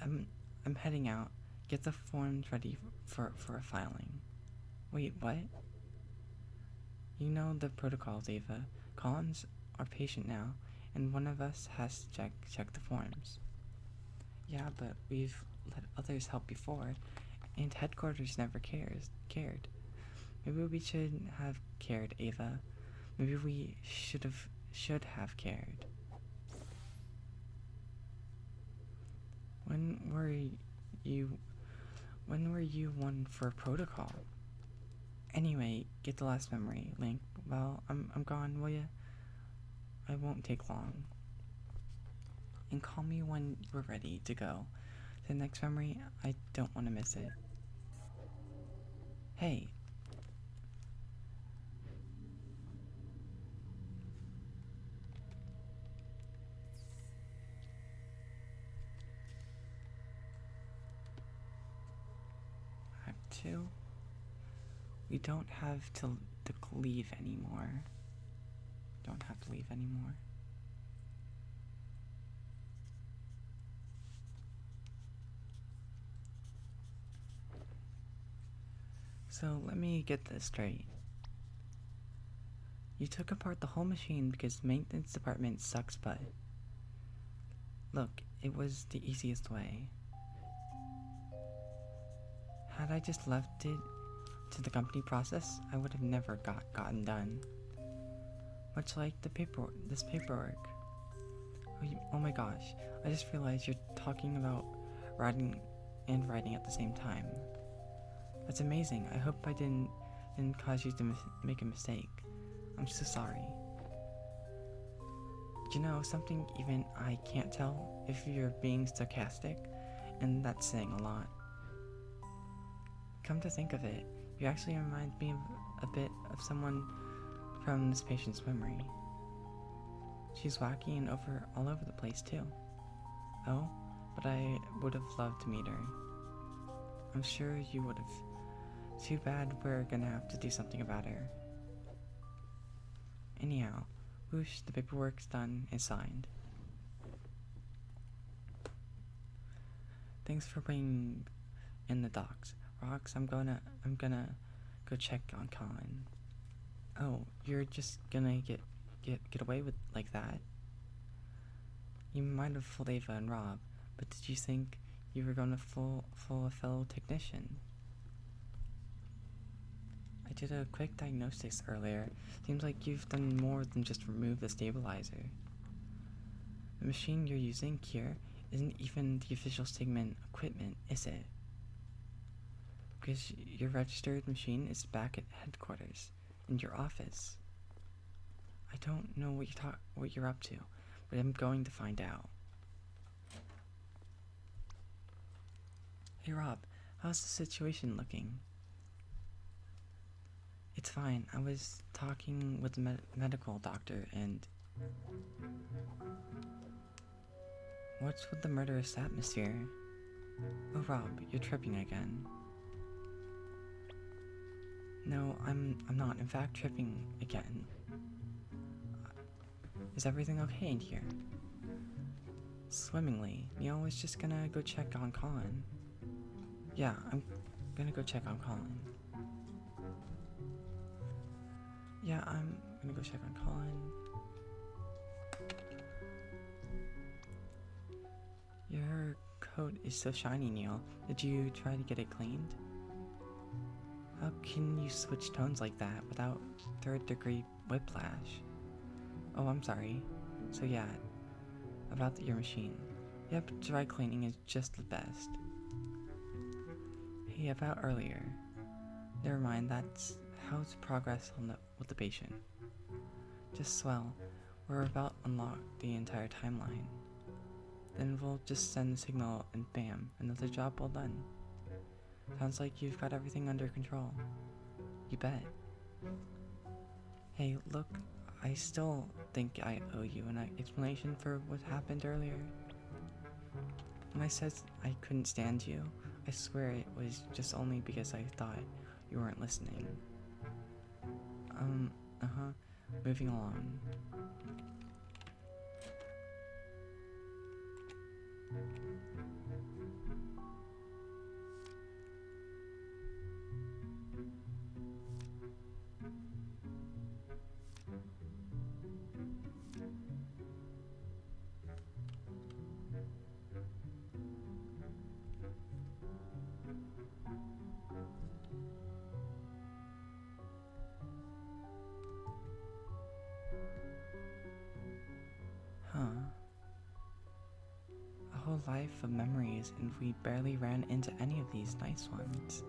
I'm heading out. Get the forms ready for a filing. Wait, what? You know the protocols, Ava. Colin's our patient now, and one of us has to check the forms. Yeah, but we've let others help before, and headquarters never cared. Maybe we should have cared, Ava. Maybe we should have cared. When were you one for protocol? Anyway, get the last memory link. Well, I'm gone, will ya? I won't take long. And call me when we're ready to go. The next memory, I don't want to miss it. Hey. Act 2. We don't have to leave anymore. Don't have to leave anymore. So let me get this straight. You took apart the whole machine because the maintenance department sucks butt. Look, it was the easiest way. Had I just left it to the company process, I would have never gotten done. Much like this paperwork. Oh my gosh, I just realized you're talking about writing at the same time. That's amazing. I hope I didn't cause you to make a mistake. I'm so sorry. You know, something even I can't tell if you're being sarcastic, and that's saying a lot. Come to think of it, you actually remind me of a bit of someone from this patient's memory. She's wacky and all over the place too. Oh, but I would have loved to meet her. I'm sure you would have. Too bad we're gonna have to do something about her. Anyhow, Whoosh, the paperwork's done and signed. Thanks for bringing in the docs. Rox, I'm gonna go check on Colin. Oh, you're just gonna get away with like that? You might have fooled Ava and Rob, but did you think you were gonna fool a fellow technician? I did a quick diagnostics earlier. Seems like you've done more than just remove the stabilizer. The machine you're using here isn't even the official Sigmund equipment, is it? Because your registered machine is back at headquarters, in your office. I don't know what you're up to, but I'm going to find out. Hey Rob, how's the situation looking? It's fine. I was talking with the medical doctor and... What's with the murderous atmosphere? Oh Rob, you're tripping again. No, I'm not in fact tripping again. Is everything okay in here? Swimmingly. Neil was just gonna go check on Colin. Yeah, I'm gonna go check on Colin. Yeah, I'm gonna go check on Colin. Your coat is so shiny, Neil. Did you try to get it cleaned? How can you switch tones like that without third-degree whiplash? Oh, I'm sorry. So yeah, about your machine. Yep, dry cleaning is just the best. Hey, about earlier. Never mind, that's how's progress with the patient. Just swell. We're about to unlock the entire timeline. Then we'll just send the signal and bam, another job well done. Sounds like you've got everything under control. You bet. Hey, look, I still think I owe you an explanation for what happened earlier. When I said I couldn't stand you, I swear it was just only because I thought you weren't listening. Moving along. Huh. A whole life of memories, and we barely ran into any of these nice ones.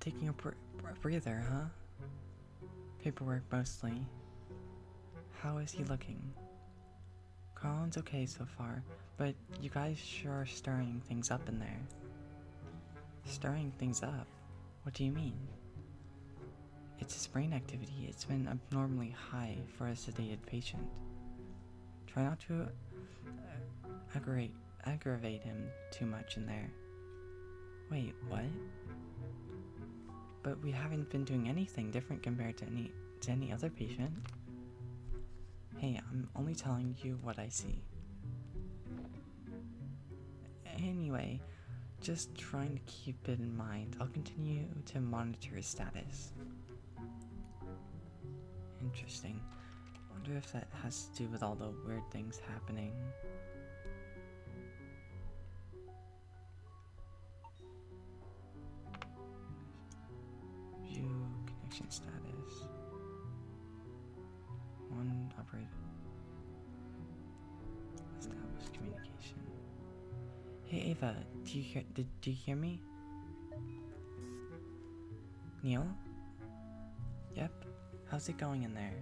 Taking a breather, huh? Paperwork mostly. How is he looking? Colin's okay so far, but you guys sure are stirring things up in there. Stirring things up? What do you mean? It's his brain activity. It's been abnormally high for a sedated patient. Try not to aggravate him too much in there. Wait, what? But we haven't been doing anything different compared to any other patient. Hey, I'm only telling you what I see. Anyway, just trying to keep it in mind. I'll continue to monitor his status. Interesting. Wonder if that has to do with all the weird things happening. View connection status. One operator. Establish communication. Hey Ava, do you hear me? Neil? Yep. How's it going in there?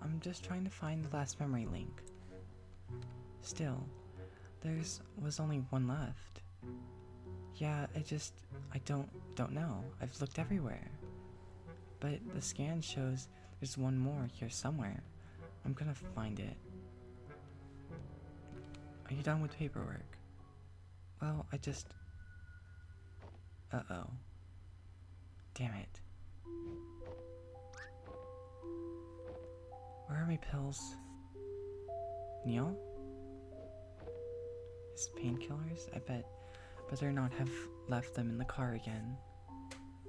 I'm just trying to find the last memory link. Still, Was only one left. Yeah, I don't know. I've looked everywhere. But the scan shows there's one more here somewhere. I'm gonna find it. Are you done with paperwork? Well, uh-oh. Damn it. Where are my pills? Neil? His painkillers? I better not have left them in the car again.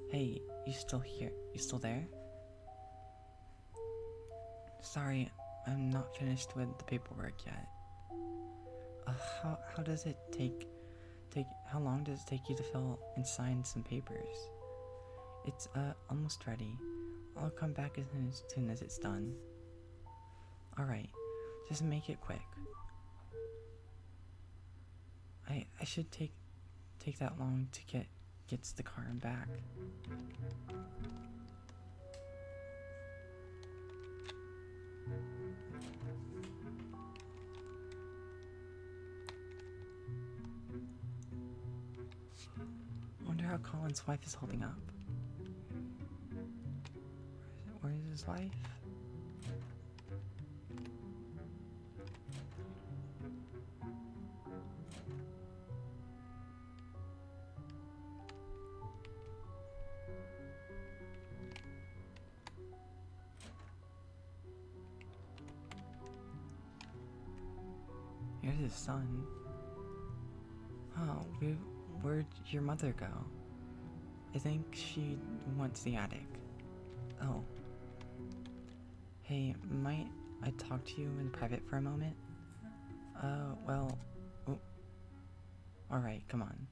Hey, you still here? You still there? Sorry, I'm not finished with the paperwork yet. How does it how long does it take you to fill and sign some papers? It's almost ready. I'll come back as soon as it's done. Alright, just make it quick. I should take that long to get to the car and back. Wonder how Colin's wife is holding up. Where is his wife? Here's his son. Oh, where'd your mother go? I think she went to the attic. Oh. Hey, might I talk to you in private for a moment? Well... Oh. Alright, come on.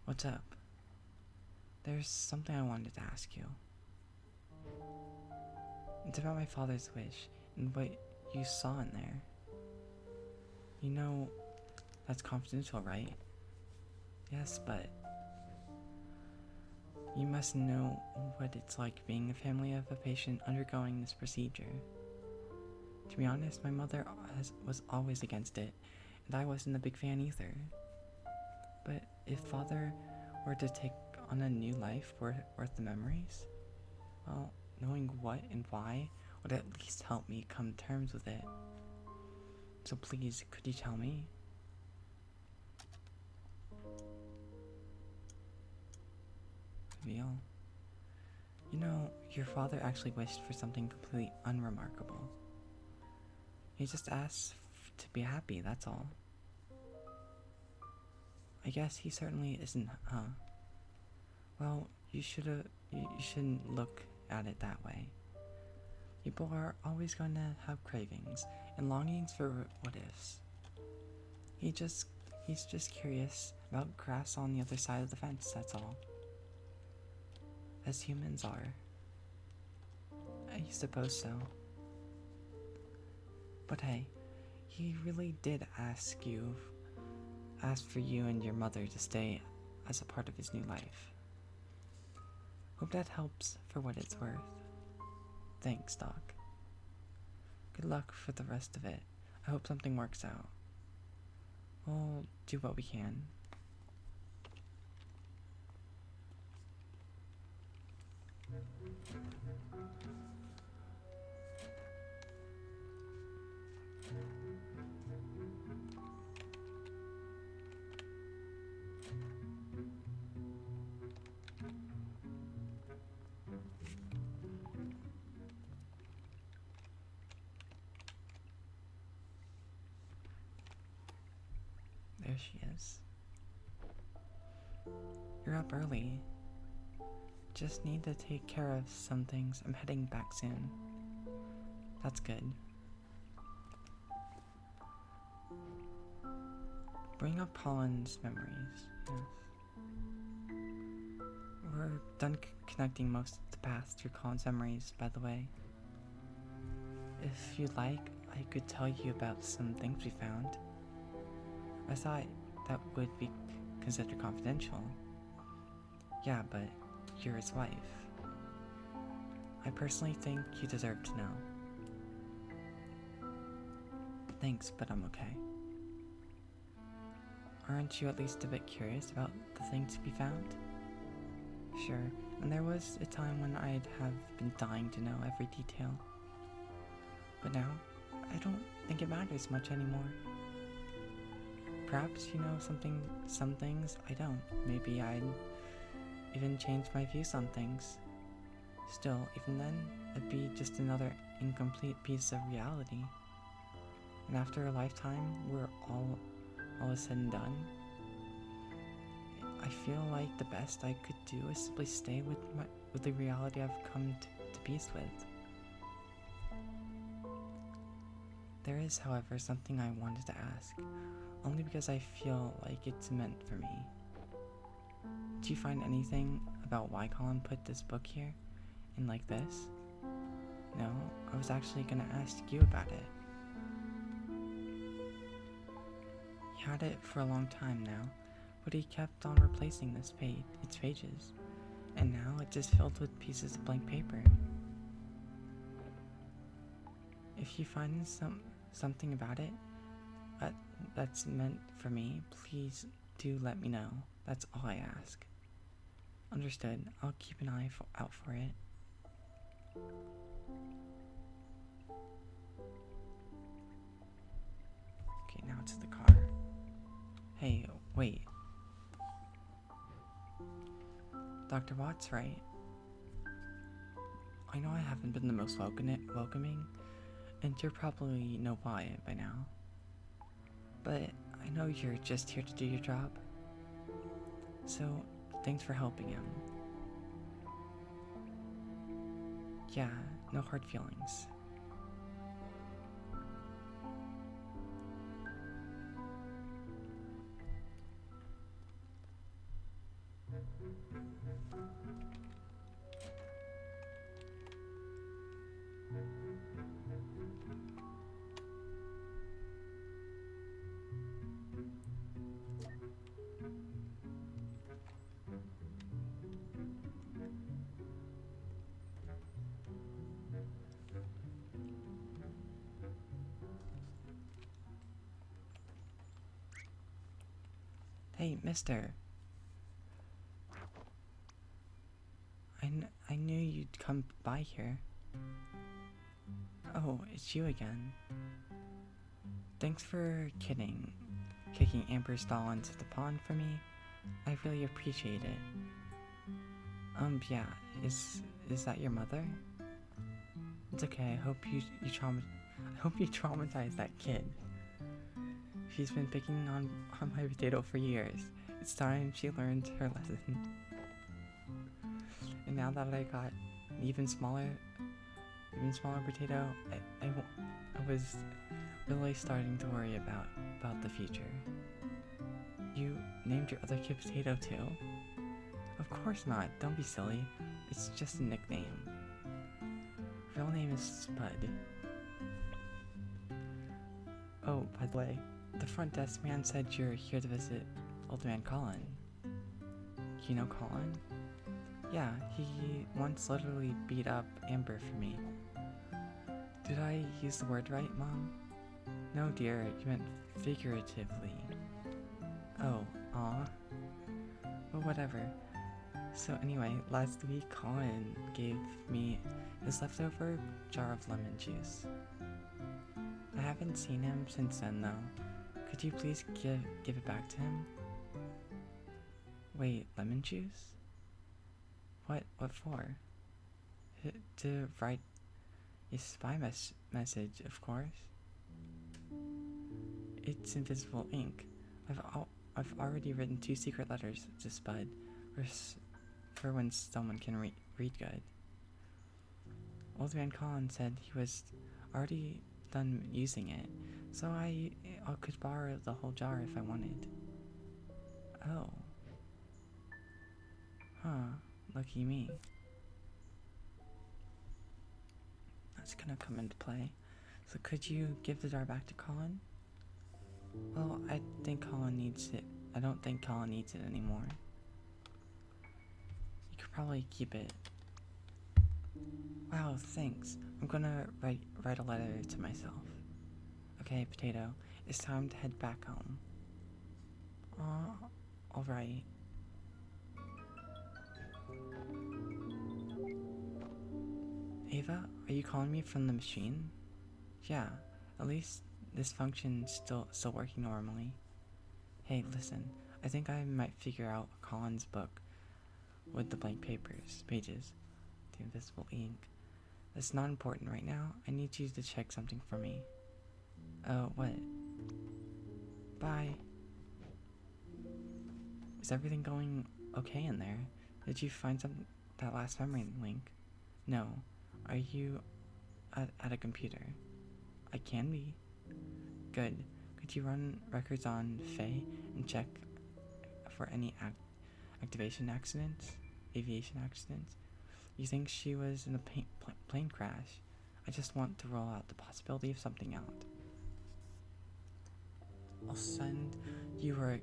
What's up? There's something I wanted to ask you. It's about my father's wish and what you saw in there. You know, that's confidential, right? Yes, but you must know what it's like being a family of a patient undergoing this procedure. To be honest, my mother was always against it, and I wasn't a big fan either. But if father were to take on a new life worth the memories, well, knowing what and why would at least help me come to terms with it. So please, could you tell me? Real. You know, your father actually wished for something completely unremarkable. He just asked to be happy, that's all. I guess he certainly isn't, huh? Well, you shouldn't look at it that way. People are always going to have cravings and longings for what ifs. He's just curious about grass on the other side of the fence, that's all. As humans are. I suppose so. But hey, he really did ask for you and your mother to stay as a part of his new life. Hope that helps for what it's worth. Thanks, Doc. Good luck for the rest of it. I hope something works out. We'll do what we can. There she is. You're up early. Just need to take care of some things. I'm heading back soon. That's good. Bring up Colin's memories. Yes. We're done connecting most of the past through Colin's memories, by the way. If you'd like, I could tell you about some things we found. I thought that would be considered confidential. Yeah, but you're his wife. I personally think you deserve to know. Thanks, but I'm okay. Aren't you at least a bit curious about the thing to be found? Sure, and there was a time when I'd have been dying to know every detail. But now, I don't think it matters much anymore. Perhaps you know some things I don't. Maybe I'd even change my views on things. Still, even then, it'd be just another incomplete piece of reality. And after a lifetime, we're all is said and done, I feel like the best I could do is simply stay with the reality I've come to peace with. There is, however, something I wanted to ask, only because I feel like it's meant for me. Did you find anything about why Colin put this book here, in like this? No, I was actually gonna ask you about it. He had it for a long time now, but he kept on replacing its pages, and now it's just filled with pieces of blank paper. If you find something about it that's meant for me, please do let me know. That's all I ask. Understood. I'll keep an eye out for it. Okay, now to the car. Hey, wait. Dr. Watt's right. I know I haven't been the most welcoming, and you probably know why by now. But I know you're just here to do your job. So, thanks for helping him. Yeah, no hard feelings. Hey, mister. I knew you'd come by here. Oh, it's you again. Thanks for kicking Amber's doll into the pond for me. I really appreciate it. Yeah, is that your mother? It's okay. I hope you traumatized that kid. She's been picking on my potato for years. It's time she learned her lesson. And now that I got an even smaller potato, I was really starting to worry about the future. You named your other kid Potato too? Of course not. Don't be silly. It's just a nickname. Real name is Spud. Oh, by the way, the front desk man said you're here to visit old man Colin. You know Colin? Yeah, he once literally beat up Amber for me. Did I use the word right, Mom? No, dear, you meant figuratively. Oh, aw. Well, whatever. So anyway, last week Colin gave me his leftover jar of lemon juice. I haven't seen him since then, though. Could you please give it back to him? Wait, lemon juice? What for? To write a spy message, of course. It's invisible ink. I've already written 2 secret letters to Spud for when someone can read good. Old man Colin said he was already done using it, so I could borrow the whole jar if I wanted. Oh. Huh. Lucky me. That's gonna come into play. So could you give the jar back to Colin? Well, I don't think Colin needs it anymore. You could probably keep it. Wow, thanks. I'm gonna write a letter to myself. Okay, Potato, it's time to head back home. Alright. Ava, are you calling me from the machine? Yeah, at least this function's still working normally. Hey, listen, I think I might figure out Colin's book with the blank pages, the invisible ink. That's not important right now. I need you to check something for me. What? Bye. Is everything going okay in there? Did you find that last memory link? No. Are you at a computer? I can be. Good. Could you run records on Faye and check for any activation accidents? Aviation accidents? You think she was in a plane crash? I just want to rule out the possibility of something out. I'll send you her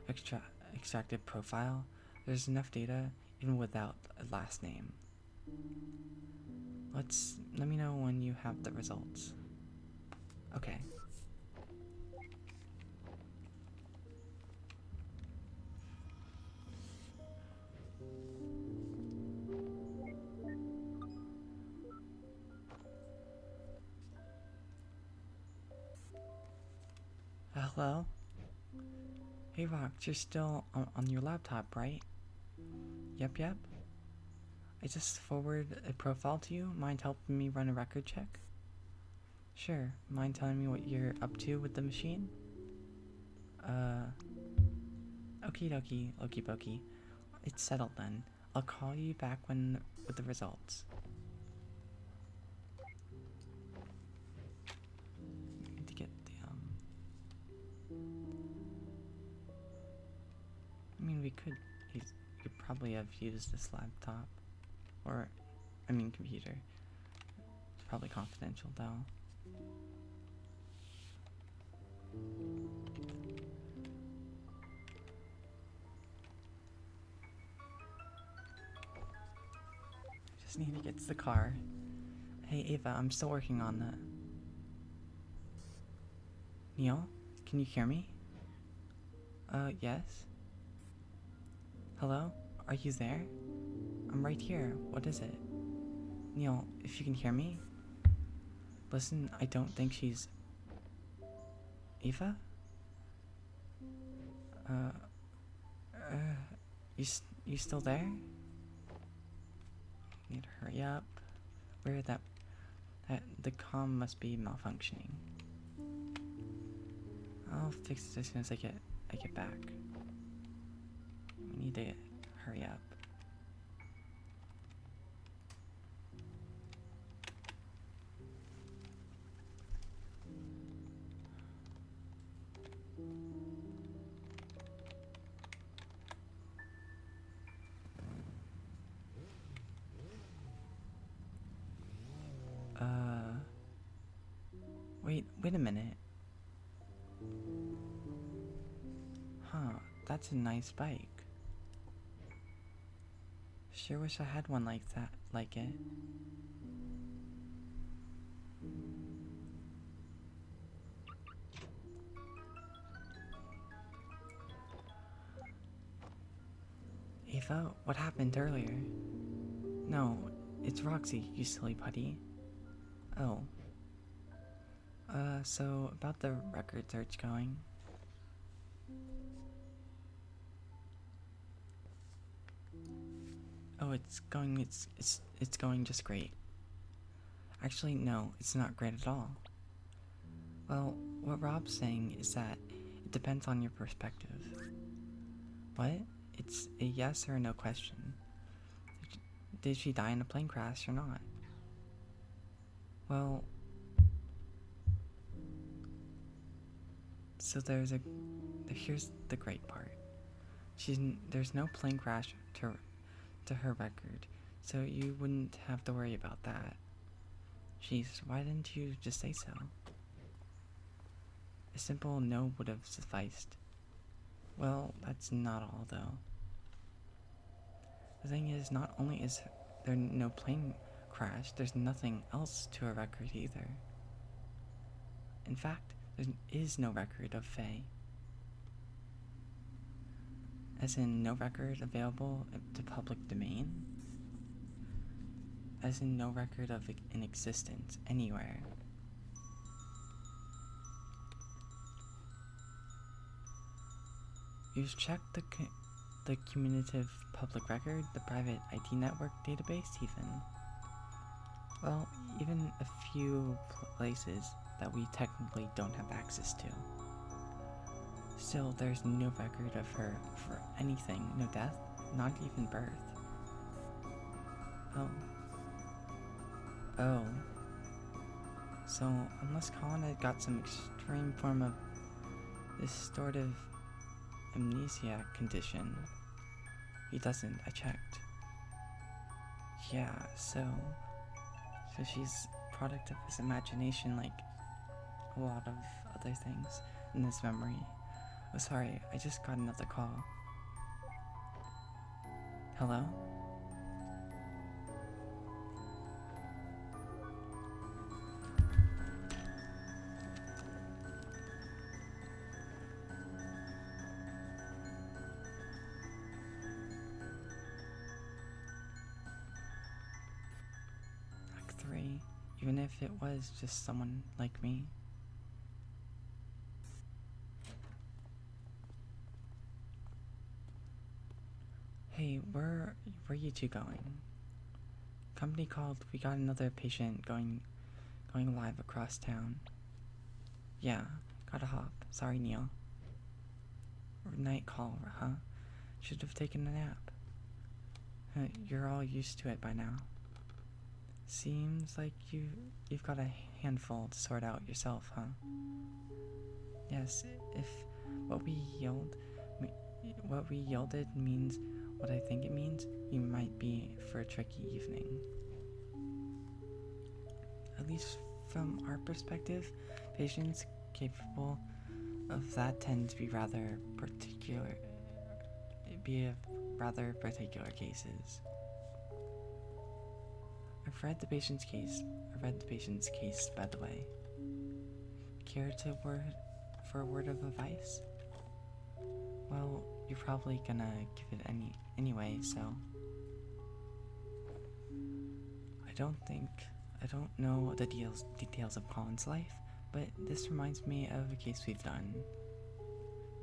extracted profile. There's enough data even without a last name. Let me know when you have the results. Okay. Hello? Hey Rox, you're still on your laptop, right? Yep. I just forwarded a profile to you. Mind helping me run a record check? Sure. Mind telling me what you're up to with the machine? Okie dokie, Loki Pokey. It's settled then. I'll call you back with the results. Need to get the I mean, we could probably have used this laptop, or computer. It's probably confidential though. Just need to get to the car. Hey Ava, I'm still working on that. Neil, can you hear me? Yes? Hello? Are you there? I'm right here. What is it? Neil, if you can hear me? Listen, I don't think she's... Ava? You still there? Need to hurry up. Where the comm must be malfunctioning. I'll fix it as soon as I get back. We need to hurry up. Wait a minute. Huh, that's a nice bike. Sure wish I had one like it. Ava, what happened earlier? No, it's Roxy, you silly putty. Oh. So about the record search going. Oh, it's going just great. Actually, no, it's not great at all. Well, what Rob's saying is that it depends on your perspective. What? It's a yes or a no question. Did she die in a plane crash or not? Well, so here's the great part. There's no plane crash to her record, so you wouldn't have to worry about that. Jeez, why didn't you just say so? A simple no would have sufficed. Well, that's not all though. The thing is, not only is there no plane crash, there's nothing else to her record either. In fact, there is no record of Faye. As in, no record available to public domain? As in, no record of it in existence anywhere. You've checked the cumulative public record, the private IT network database even. Well, even a few places that we technically don't have access to. Still, there's no record of her for anything, no death, not even birth. Oh. So, unless Colin had got some extreme form of distortive amnesia condition. He doesn't, I checked. Yeah, so she's product of his imagination like a lot of other things in his memory. Oh, sorry, I just got another call. Hello? Act 3, even if it was just someone like me. Hey, where you two going? Company called. We got another patient going live across town. Yeah, gotta hop. Sorry, Neil. Night call, huh? Should have taken a nap. You're all used to it by now. Seems like you've got a handful to sort out yourself, huh? Yes, if what we yielded means what I think it means, you might be for a tricky evening. At least from our perspective, patients capable of that tend to be rather particular cases. I've read the patient's case, by the way. Care for a word of advice? Well, you're probably gonna give it anyway, so I don't know the details of Colin's life, but this reminds me of a case we've done.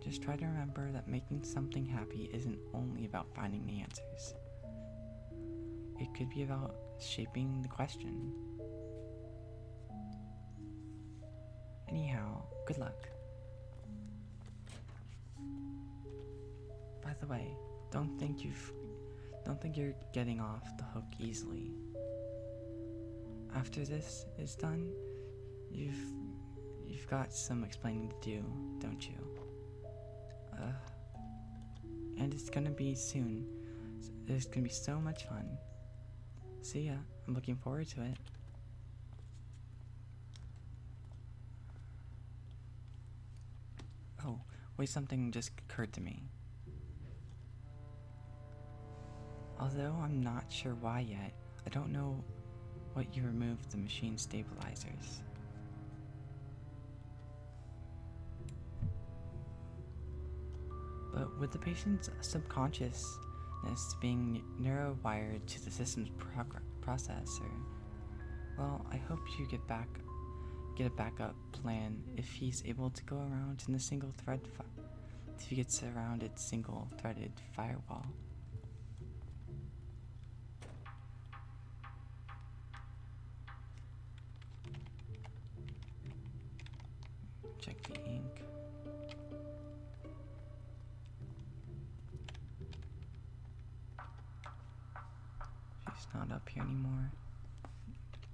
Just try to remember that making something happy isn't only about finding the answers. It could be about shaping the question. Anyhow, good luck. By the way, don't think you're getting off the hook easily. After this is done, you've got some explaining to do, don't you? And it's gonna be soon. There's gonna be so much fun. See ya. I'm looking forward to it. Oh, wait, something just occurred to me. Although I'm not sure why yet, I don't know what you removed the machine stabilizers. But with the patient's subconsciousness being neurowired to the system's processor, well, I hope you get a backup plan if he's able to go around in a if he gets around its single-threaded firewall. Check the ink. She's not up here anymore.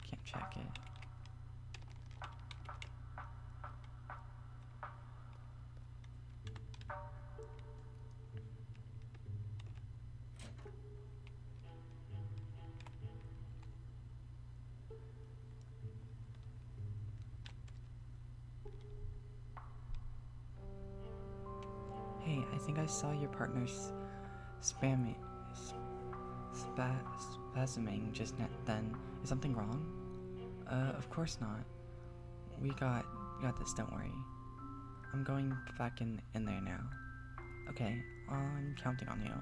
Can't check it. Hey, I think I saw your partner's spasming just then. Is something wrong? Of course not. We got You got this, don't worry. I'm going back in there now. Okay, I'm counting on you.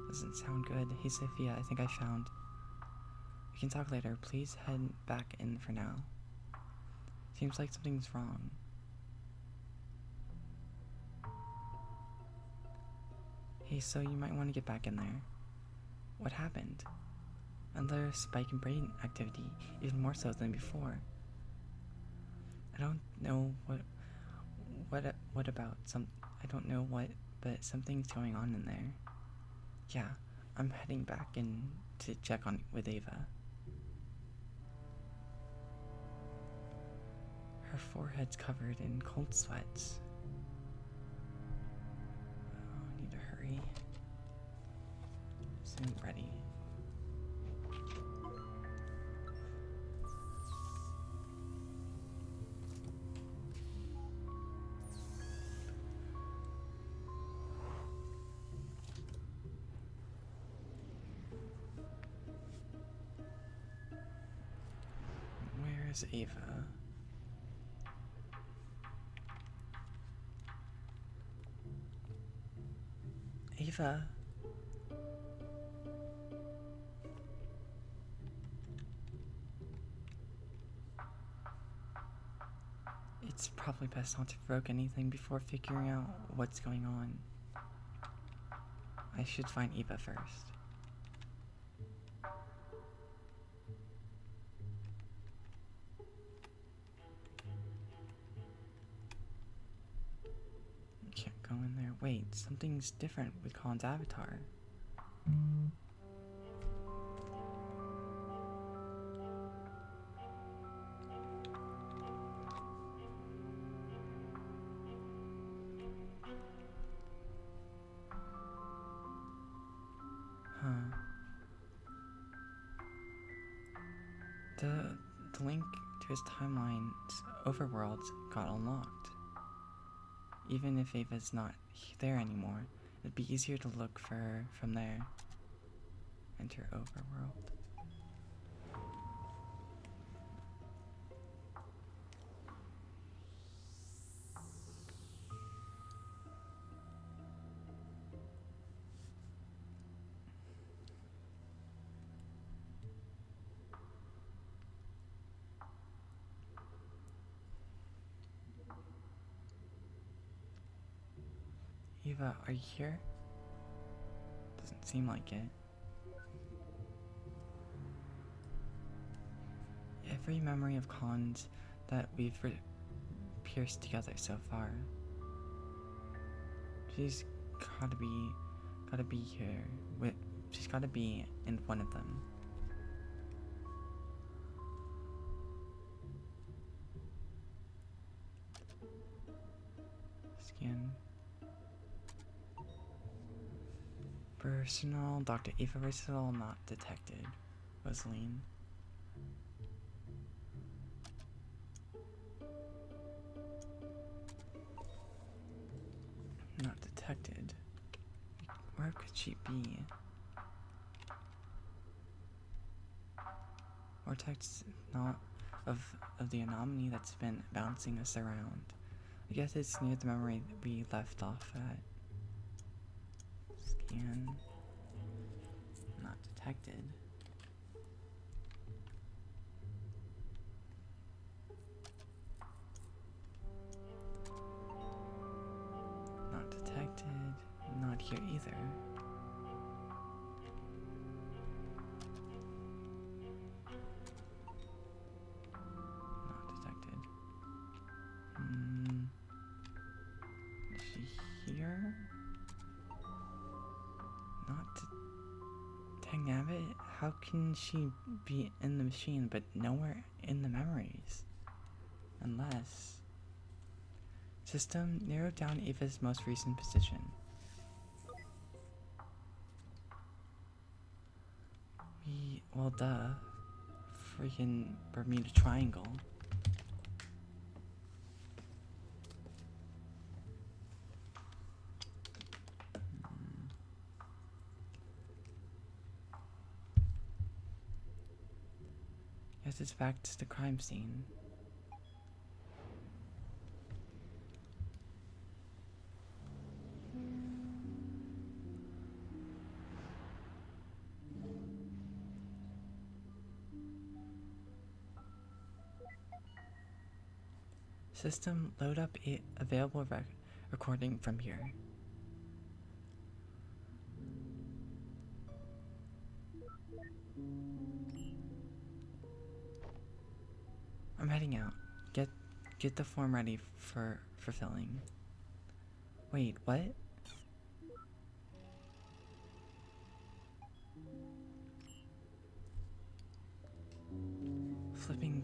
Doesn't sound good. Hey Sophia, I think I found. We can talk later. Please head back in for now. Seems like something's wrong. Hey, so you might want to get back in there. What happened? Another spike in brain activity, even more so than before. I don't know what about I don't know what, but something's going on in there. Yeah, I'm heading back in to check on with Ava. Her forehead's covered in cold sweats. Oh, I need to hurry. Soon ready. Where's Ava? Ava? It's probably best not to provoke anything before figuring out what's going on. I should find Eva first. Can't go in there. Wait, something's different with Colin's avatar. Huh. The link to his timeline's overworld got unlocked. Even if Ava's not there anymore, it'd be easier to look for her from there. Enter overworld. Eva, are you here? Doesn't seem like it. Every memory of Colin's that we've pierced together so far. She's gotta be here. She's gotta be in one of them. Scan. Personal, Dr. Eva Rosalene not detected. Rosalene. Not detected. Where could she be? Vortex not of the anomaly that's been bouncing us around. I guess it's near the memory that we left off at. Scan. Not detected. Not detected. Not here either. Not detected. Is she here? Not Dangnabbit? How can she be in the machine but nowhere in the memories? Unless... System, narrow down Ava's most recent position. Well, duh. Freaking Bermuda Triangle. Yes, it's back to the crime scene. System, load up a available recording from here. I'm heading out. Get the form ready for filling. Wait, what? Flipping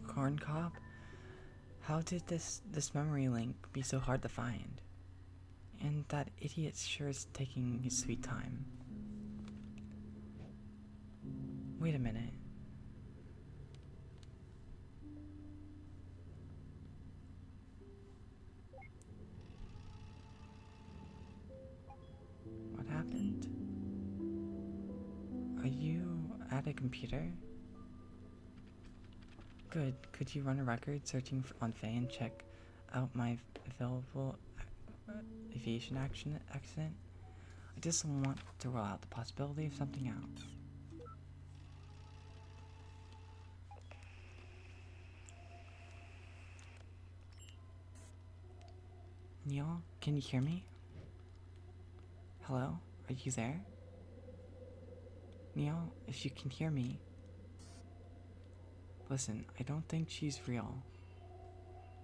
corn cob? How did this memory link be so hard to find? And that idiot sure is taking his sweet time. Wait a minute. What happened? Are you at a computer? Good. Could you run a record searching on Faye and check out my available aviation accident? I just want to rule out the possibility of something else. Neil, can you hear me? Hello? Are you there? Neil, if you can hear me. Listen, I don't think she's real.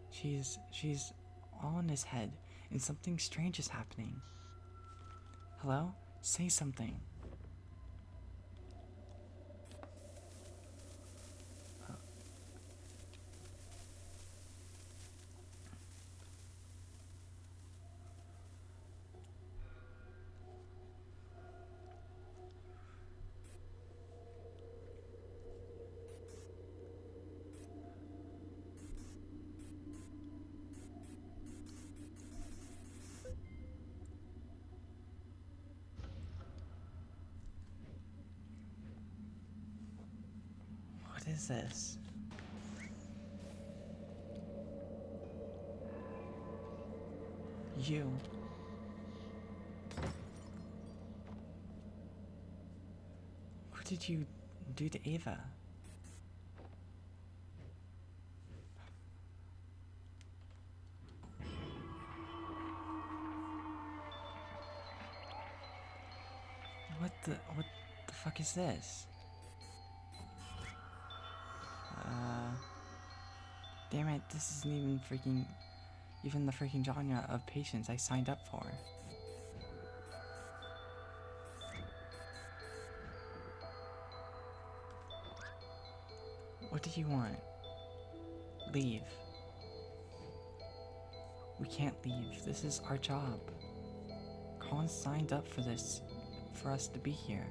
She's all in his head, and something strange is happening. Hello? Say something. What is this? You. What did you do to Ava? What the fuck is this? Damn it, this isn't even the freaking genre of patients I signed up for. What do you want? Leave. We can't leave. This is our job. Colin signed up for this, for us to be here.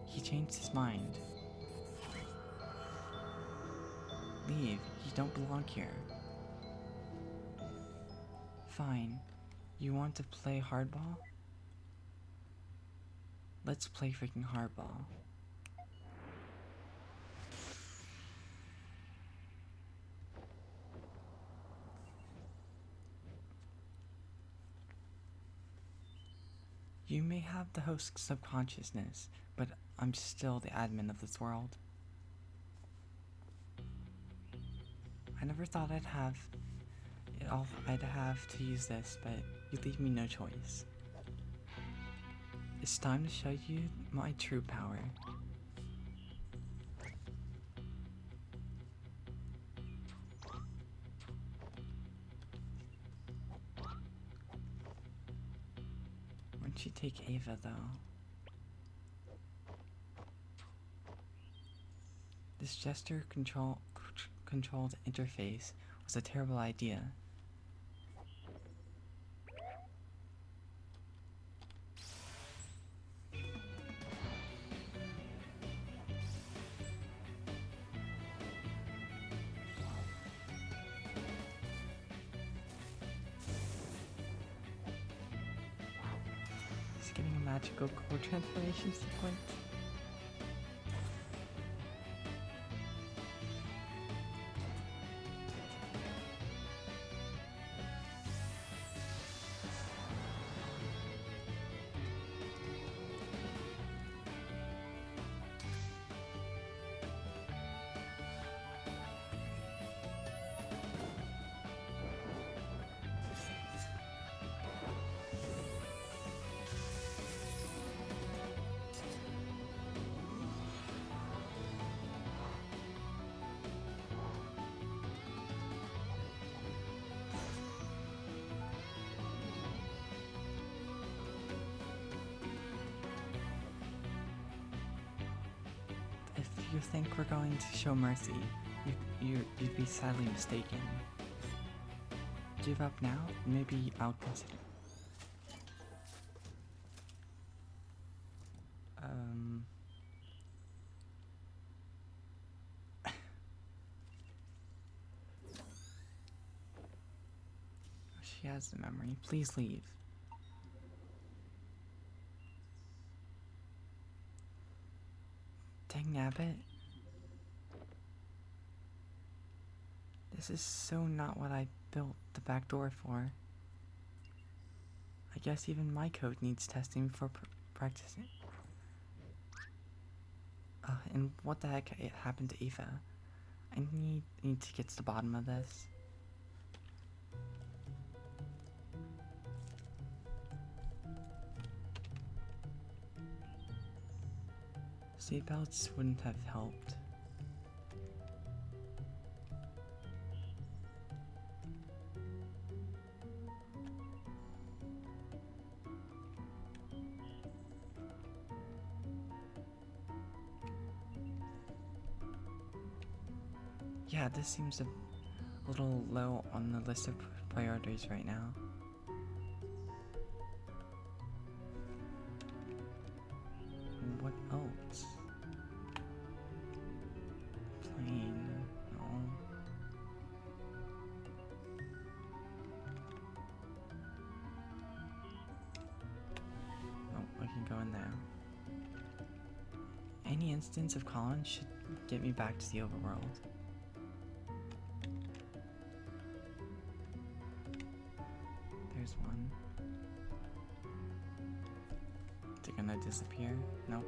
He changed his mind. Leave. You don't belong here. Fine. You want to play hardball? Let's play freaking hardball. You may have the host's subconsciousness, but I'm still the admin of this world. I never thought I'd have to use this, but you leave me no choice. It's time to show you my true power. Why'd you take Ava, though? This gesture-controlled interface was a terrible idea. Is getting a magical core transformation sequence? you think we're going to show mercy, you'd be sadly mistaken. Give up now? Maybe I'll consider. She has the memory. Please leave. Dang nabbit. This is so not what I built the back door for. I guess even my code needs testing before practicing. And what the heck happened to Eva? I need to get to the bottom of this. Seatbelts wouldn't have helped. Yeah, this seems a little low on the list of priorities right now. What else? Plane, no. Oh, I can go in there. Any instance of Colin should get me back to the overworld. There's one. Is it gonna disappear? Nope.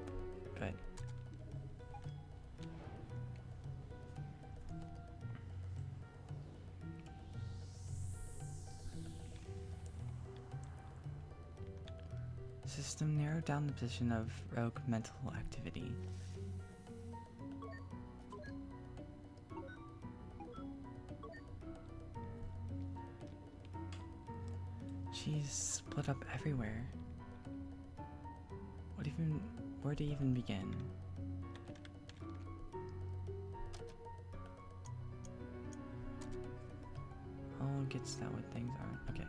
Good. System narrowed down the position of rogue mental activity. She's split up everywhere. Where to even begin? I'll get to that what things are. Okay.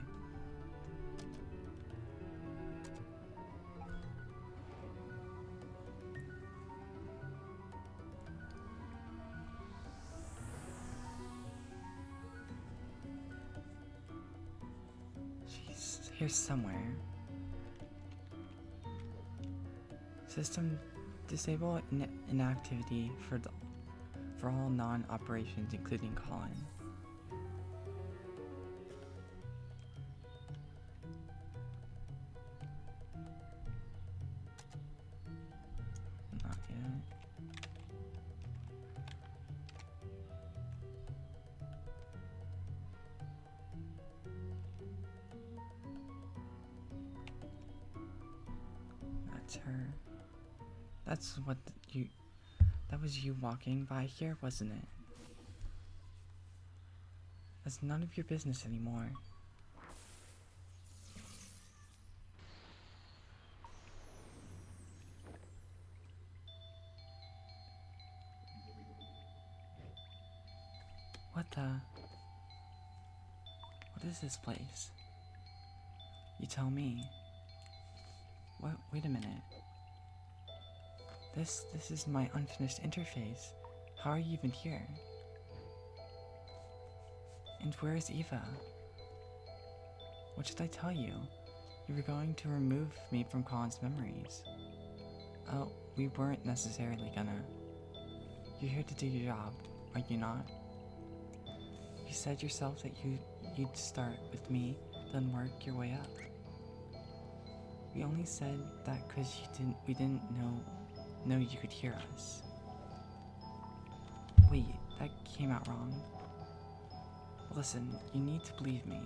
She's here somewhere. System disable inactivity for all non-operations, including Colin. Not yet. That's her. That was you walking by here, wasn't it? That's none of your business anymore. What is this place? You tell me. What? Wait a minute. This is my unfinished interface. How are you even here? And where is Eva? What should I tell you? You were going to remove me from Colin's memories. Oh, we weren't necessarily gonna. You're here to do your job, are you not? You said yourself that you'd start with me, then work your way up. We only said that because we didn't know you could hear us. Wait, that came out wrong. Listen, you need to believe me.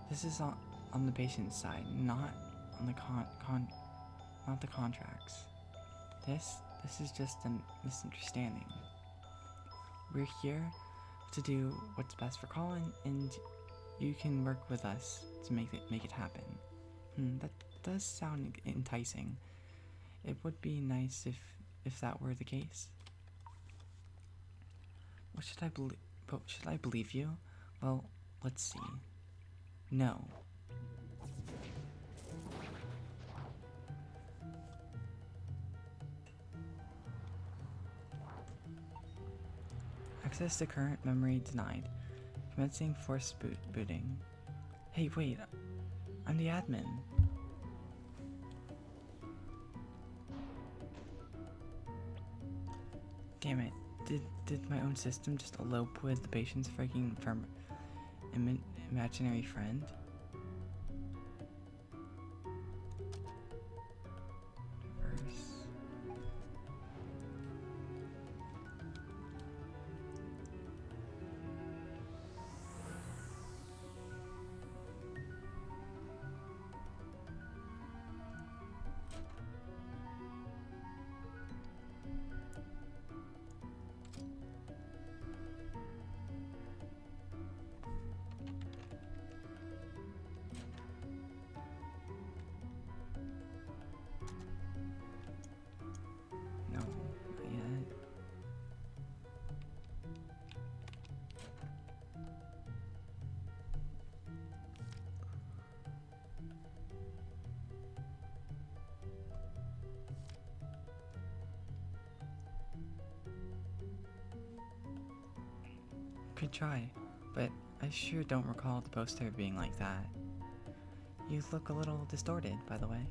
This is on the patient's side, not on the not the contracts. This is just a misunderstanding. We're here to do what's best for Colin, and you can work with us to make it happen. That does sound enticing. It would be nice if that were the case. What should I believe? But should I believe you? Well, let's see. No. Access to current memory denied. Commencing forced booting. Hey, wait. I'm the admin. Damn it. Did my own system just elope with the patient's freaking imaginary friend? Reverse. No, not yet. Good try, but I sure don't recall the poster being like that. You look a little distorted, by the way.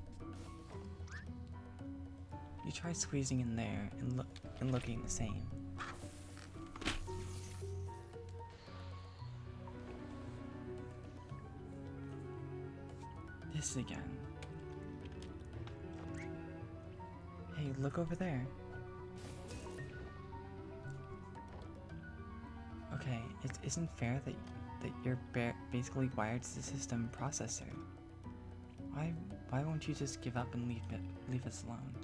You try squeezing in there and looking the same. This again. Hey, look over there. Okay, it isn't fair that you're basically wired to the system processor. Why won't you just give up and leave us alone?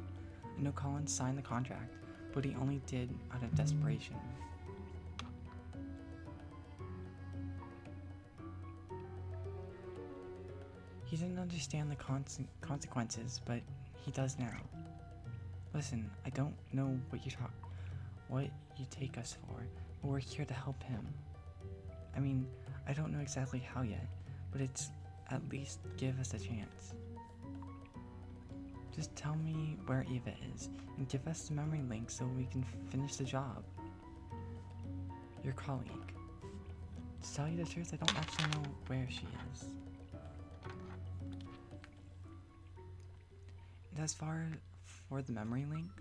I know Colin signed the contract, but he only did out of desperation. He didn't understand the consequences, but he does now. Listen, I don't know what you take us for, but we're here to help him. I mean, I don't know exactly how yet, but it's at least give us a chance. Just tell me where Eva is, and give us the memory link so we can finish the job. Your colleague. To tell you the truth, I don't actually know where she is. And as far for the memory link,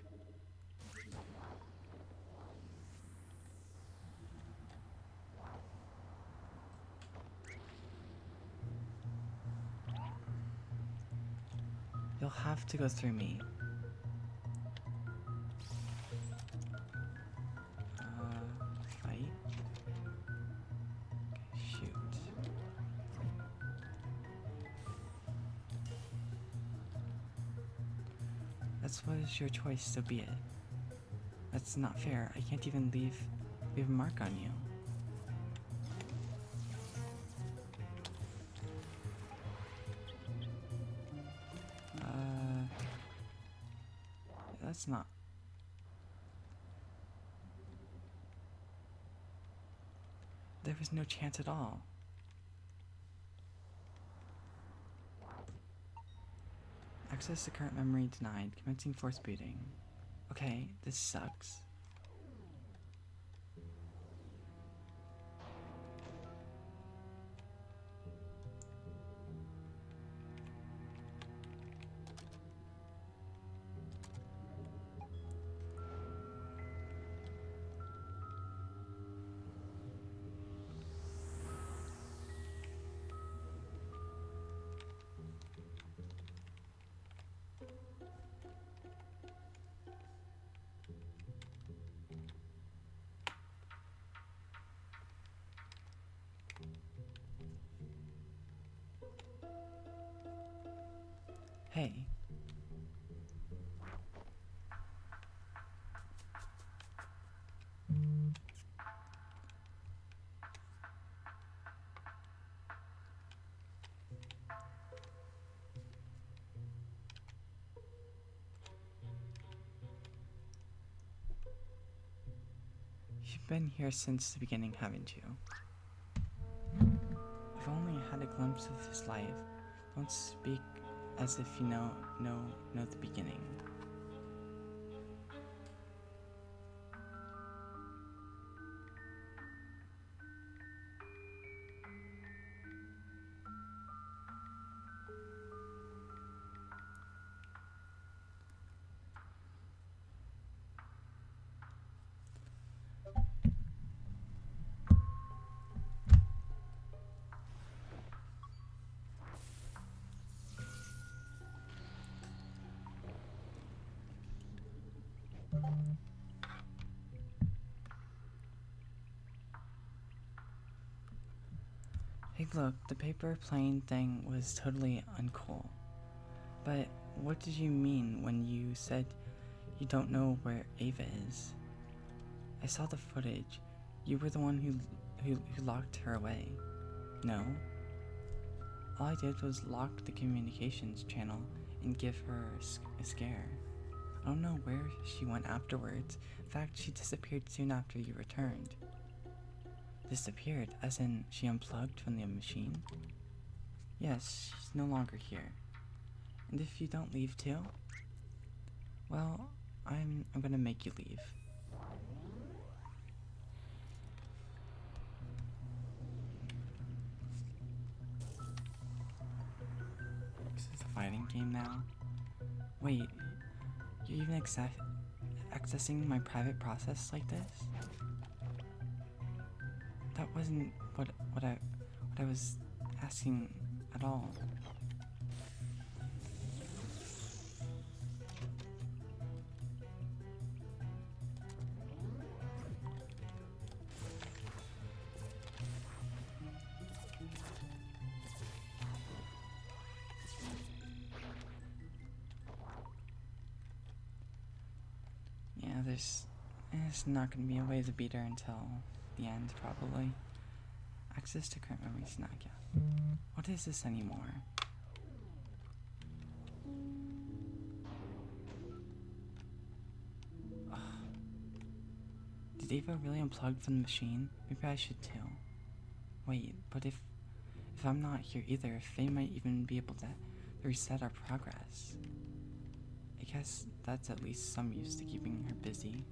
you'll have to go through me. Fight? Shoot. That was your choice, so be it. That's not fair. I can't even leave a mark on you. That's not. There was no chance at all. Access to current memory denied. Commencing force booting. Okay, this sucks. Hey. You've been here since the beginning, haven't you? You've only had a glimpse of his life. Don't speak as if you know the beginning. Hey, look, the paper plane thing was totally uncool. But what did you mean when you said you don't know where Ava is? I saw the footage. You were the one who locked her away. No? All I did was lock the communications channel and give her a scare. I don't know where she went afterwards. In fact, she disappeared soon after you returned. Disappeared, as in she unplugged from the machine? Yes, she's no longer here. And if you don't leave too? Well, I'm gonna make you leave. This is a fighting game now? Wait, you're even accessing my private process like this? That wasn't what I was asking at all. Yeah, there's not gonna be a way to beat her until the end, probably. Access to current memories, not yet. What is this anymore? Ugh. Did Ava really unplug from the machine? Maybe I should too. Wait, but if I'm not here either, Faye might even be able to reset our progress. I guess that's at least some use to keeping her busy.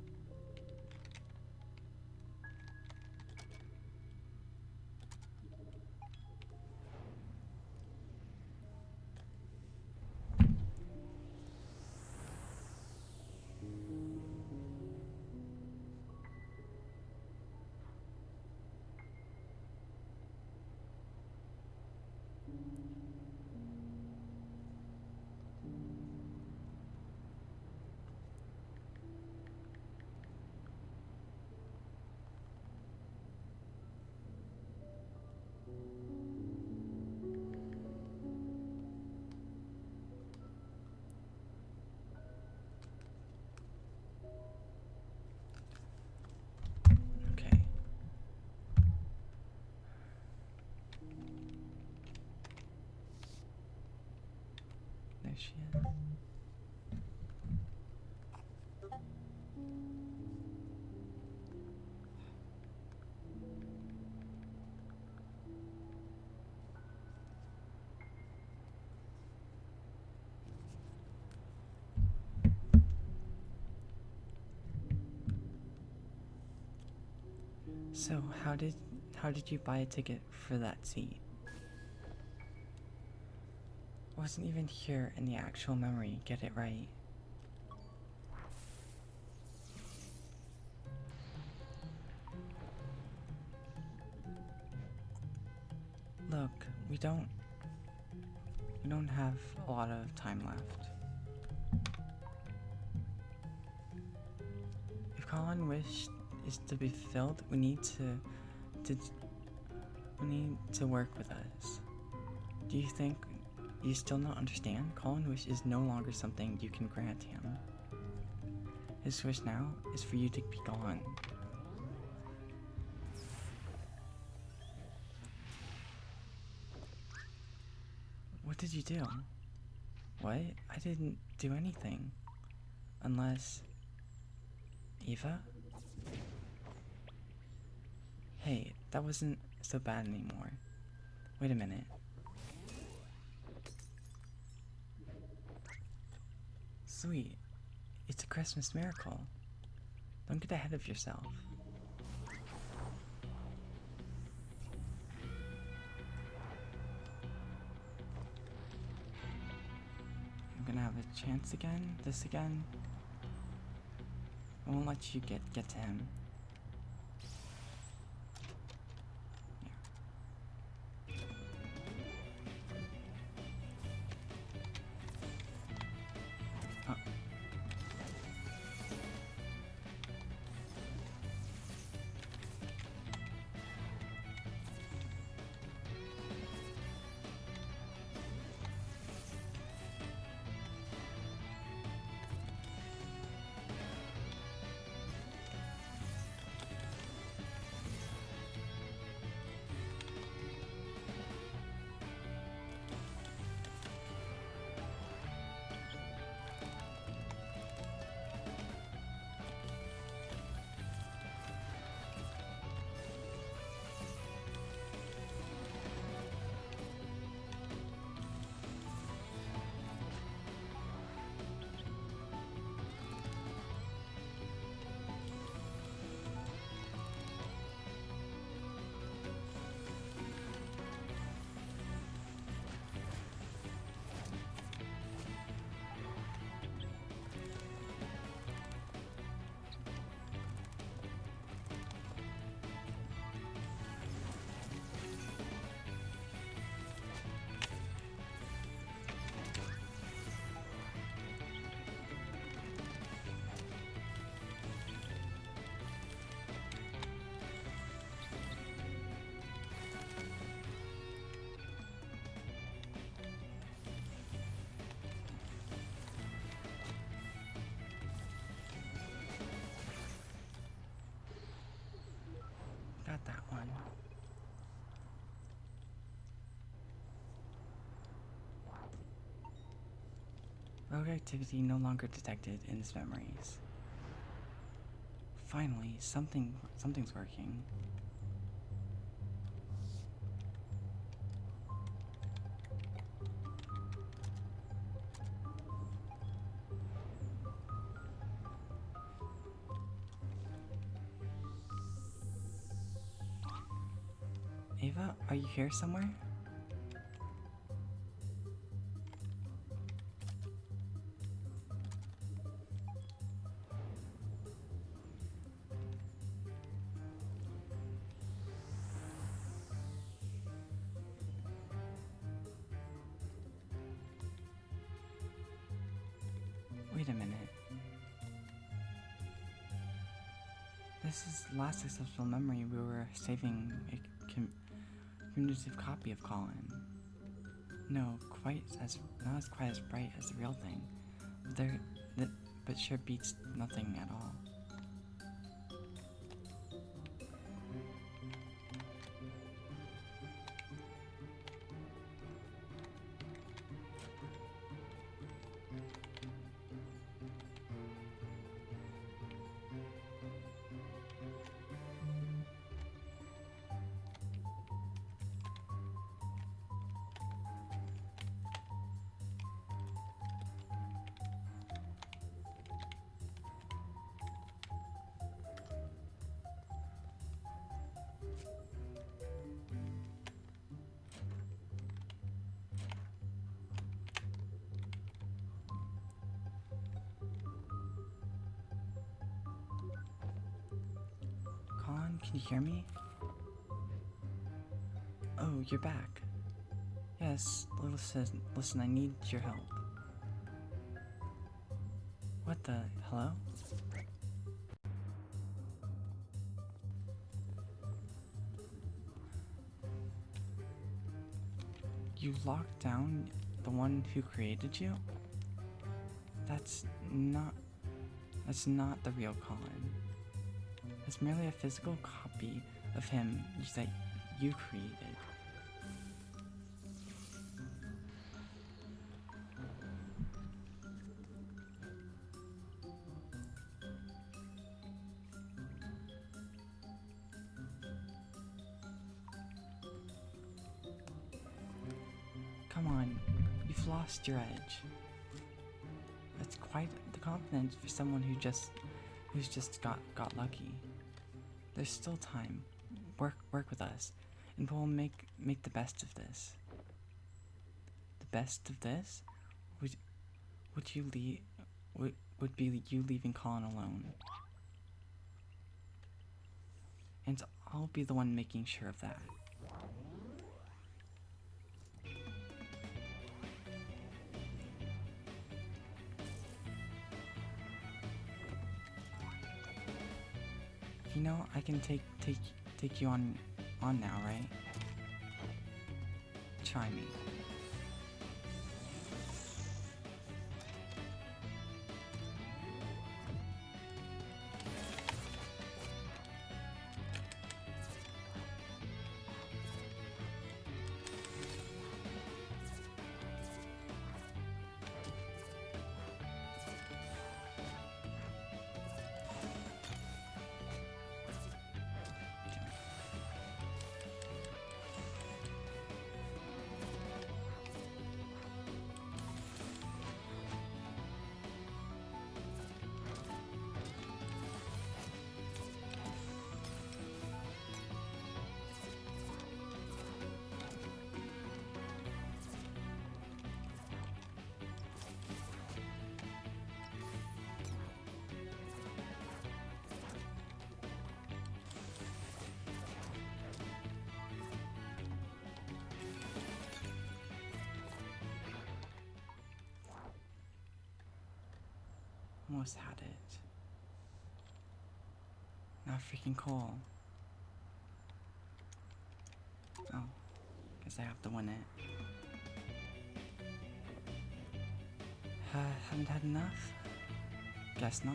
Okay. There she is. So how did you buy a ticket for that seat? I wasn't even here in the actual memory, get it right. Look, we don't have a lot of time left. If Colin wish is to be fulfilled, we need to work with us. Do you think you still not understand? Colin wish is no longer something you can grant him. His wish now is for you to be gone. What did you do? What? I didn't do anything. Unless... Eva? Hey, that wasn't so bad anymore. Wait a minute. Sweet. It's a Christmas miracle. Don't get ahead of yourself. I'm gonna have a chance again? This again? I won't let you get to him. Oh. Got that one. Rogue activity no longer detected in his memories. Finally, something's working. Ava, are you here somewhere? Wait a minute. This is the last accessible memory we were saving a cumulative copy of Colin. No, not as quite as bright as the real thing. But sure beats nothing at all. Colin, can you hear me? Oh, you're back. Yes, listen, I need your help. What the? Hello? You locked down the one who created you? That's not the real Colin. It's merely a physical copy of him that you created. You've lost your edge. That's quite the confidence for someone who's just got lucky. There's still time. Work with us, and we'll make the best of this. The best of this would you leave would be you leaving Colin alone. And I'll be the one making sure of that. You know, I can take you on now, right? Try me. Almost had it. Not freaking Cole. Oh, guess I have to win it. Haven't had enough? Guess not.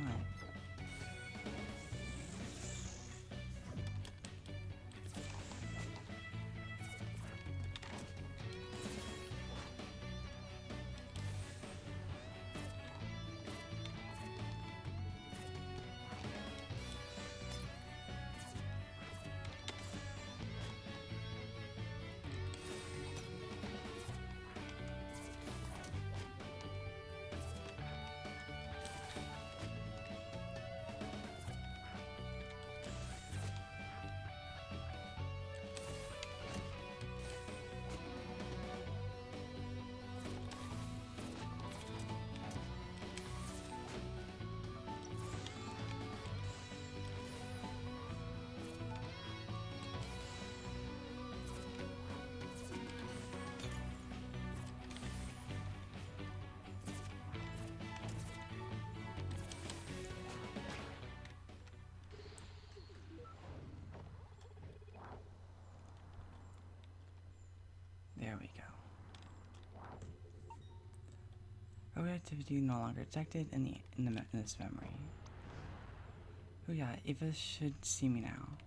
There we go. Road activity no longer detected in this memory. Oh yeah, Ava should see me now.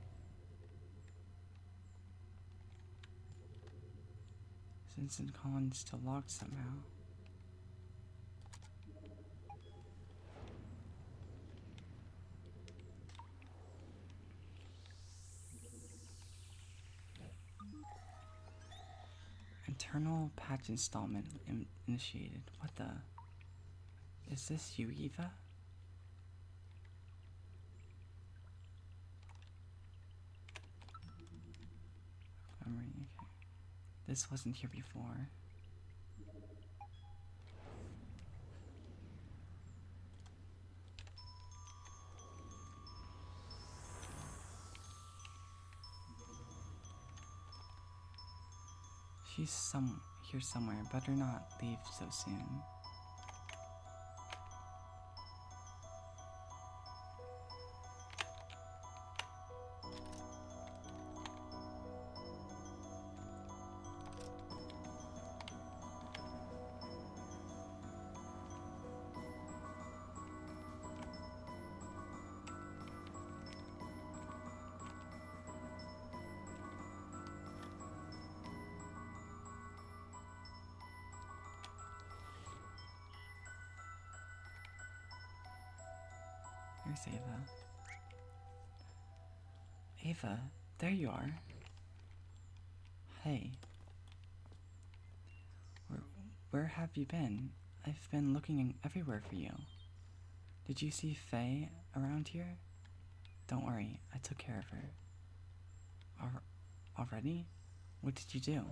Since Colin's still locked somehow. Internal patch installment initiated. What the? Is this you, Eva? Memory, okay. This wasn't here before. She's here somewhere. Better not leave so soon. There's Ava. Ava, there you are. Hey. Where have you been? I've been looking everywhere for you. Did you see Faye around here? Don't worry, I took care of her. Already? What did you do?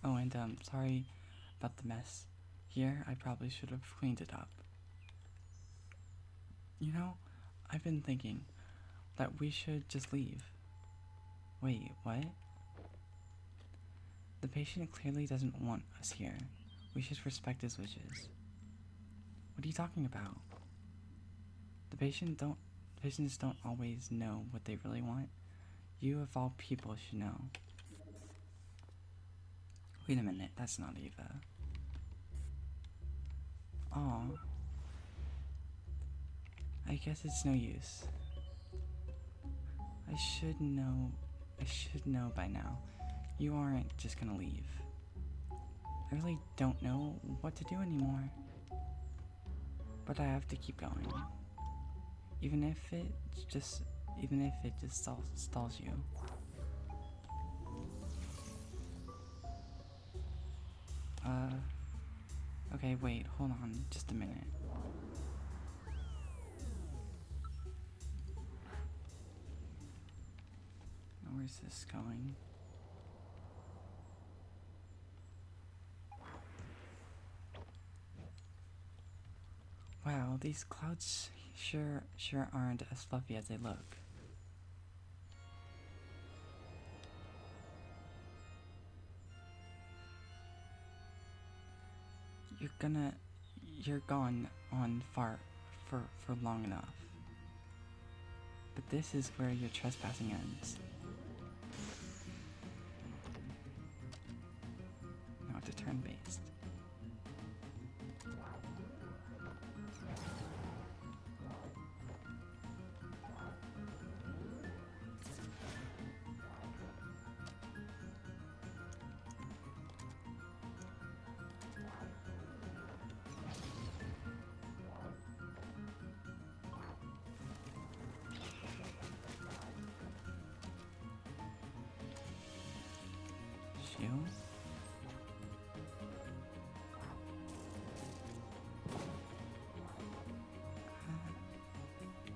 Oh, and sorry about the mess. Here, I probably should have cleaned it up. You know, I've been thinking that we should just leave. Wait, what? The patient clearly doesn't want us here. We should respect his wishes. What are you talking about? Patients don't always know what they really want. You of all people should know. Wait a minute, that's not Eva. Aw. I guess it's no use. I should know by now. You aren't just gonna leave. I really don't know what to do anymore. But I have to keep going. Even if it just stalls you. Okay, wait, hold on just a minute. Where's this going? Wow, these clouds sure aren't as fluffy as they look. You're gone on for long enough. But this is where your trespassing ends. Now to turn-based.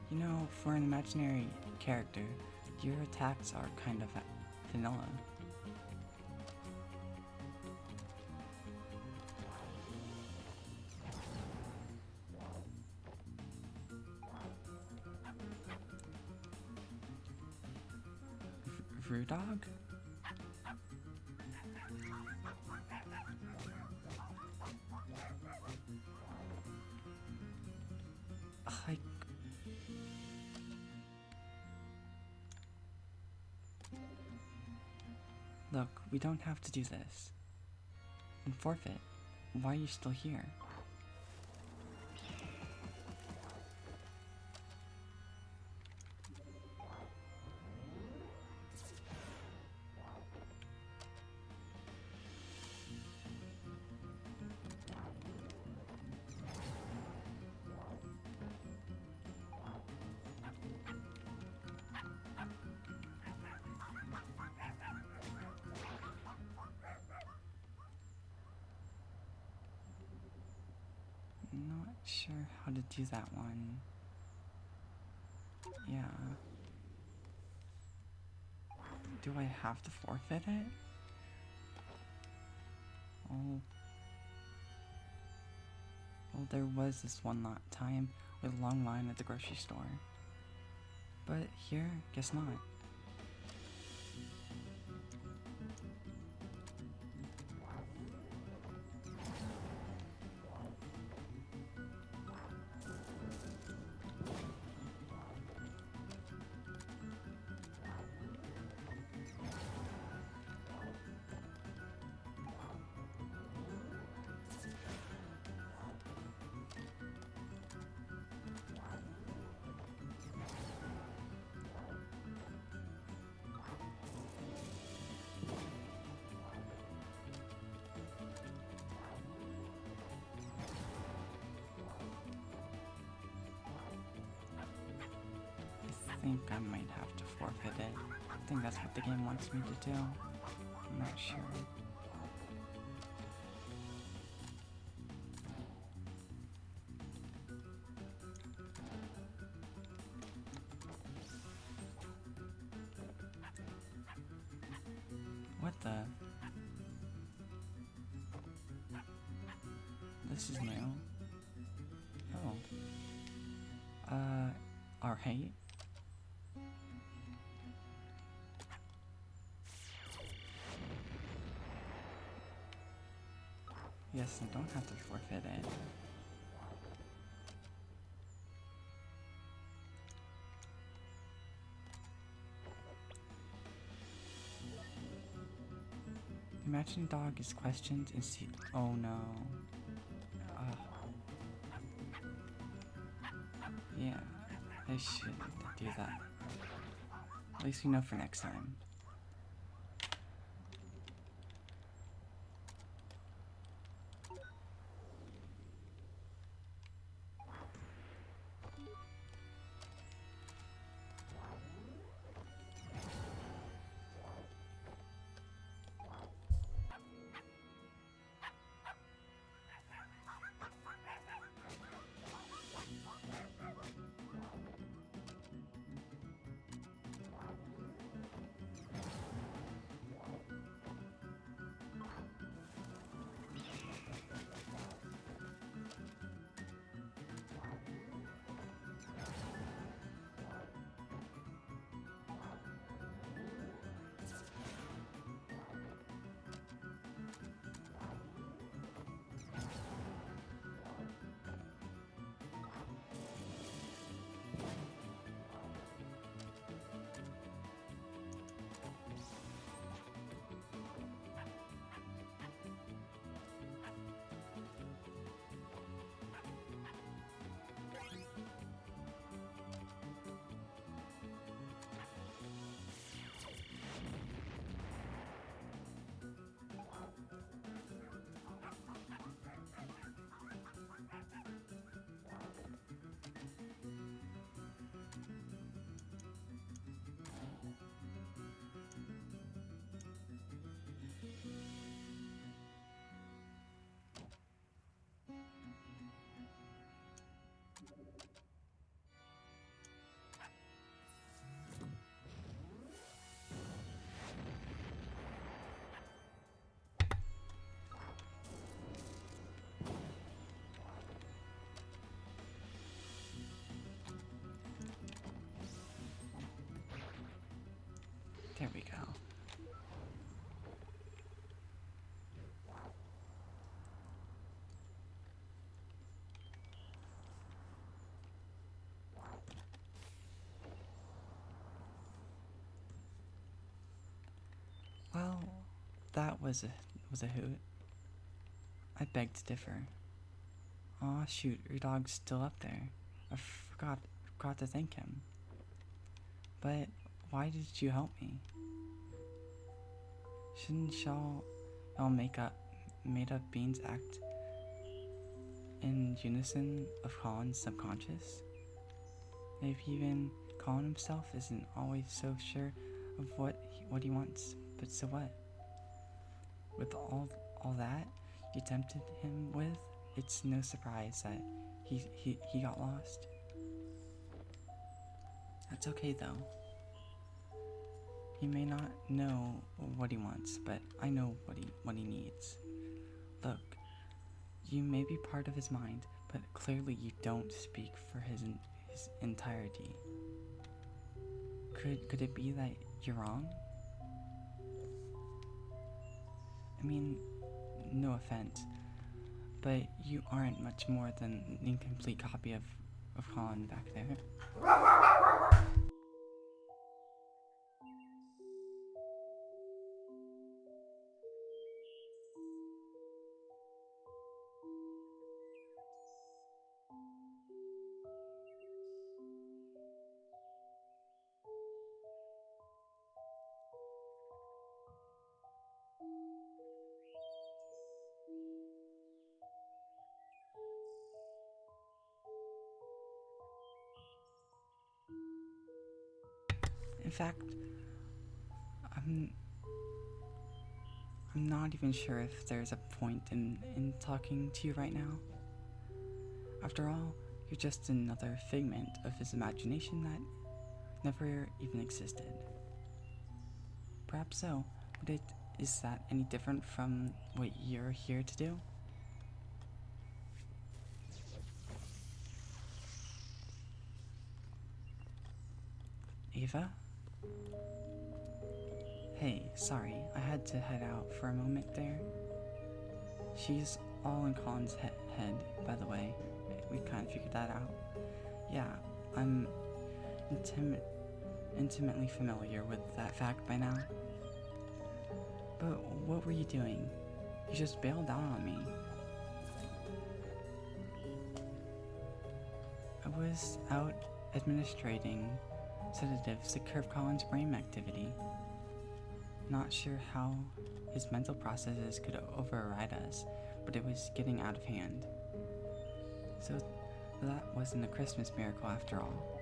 You know, for an imaginary character, your attacks are kind of vanilla. Rudog? Look, we don't have to do this. And forfeit. Why are you still here? Not sure how to do that one. Yeah. Do I have to forfeit it? Oh. Well, there was this one time with a long line at the grocery store. But here, guess not. I think I might have to forfeit it. I think that's what the game wants me to do. I'm not sure. This is new. Oh. Alright. Yes, I don't have to forfeit it. Imagine a dog is questioned and see. Oh no. Yeah, I shouldn't do that. At least we know for next time. There we go. Well, that was a hoot. I beg to differ. Aw, shoot, your dog's still up there. I forgot to thank him. But why did you help me? Shouldn't y'all made up beings act in unison of Colin's subconscious? Maybe even Colin himself isn't always so sure of what he wants, but so what? With all that you tempted him with, it's no surprise that he got lost. That's okay though. He may not know what he wants, but I know what he needs. Look, you may be part of his mind, but clearly you don't speak for his entirety. Could it be that you're wrong? I mean, no offense, but you aren't much more than an incomplete copy of Colin back there. In fact, I'm not even sure if there's a point in talking to you right now. After all, you're just another figment of his imagination that never even existed. Perhaps so, but Is that any different from what you're here to do? Ava? Hey, sorry, I had to head out for a moment there. She's all in Colin's head, by the way. We kind of figured that out. Yeah, I'm intimately familiar with that fact by now. But what were you doing? You just bailed out on me. I was out administrating sedatives to curb Colin's brain activity. Not sure how his mental processes could override us, but it was getting out of hand. So that wasn't a Christmas miracle after all.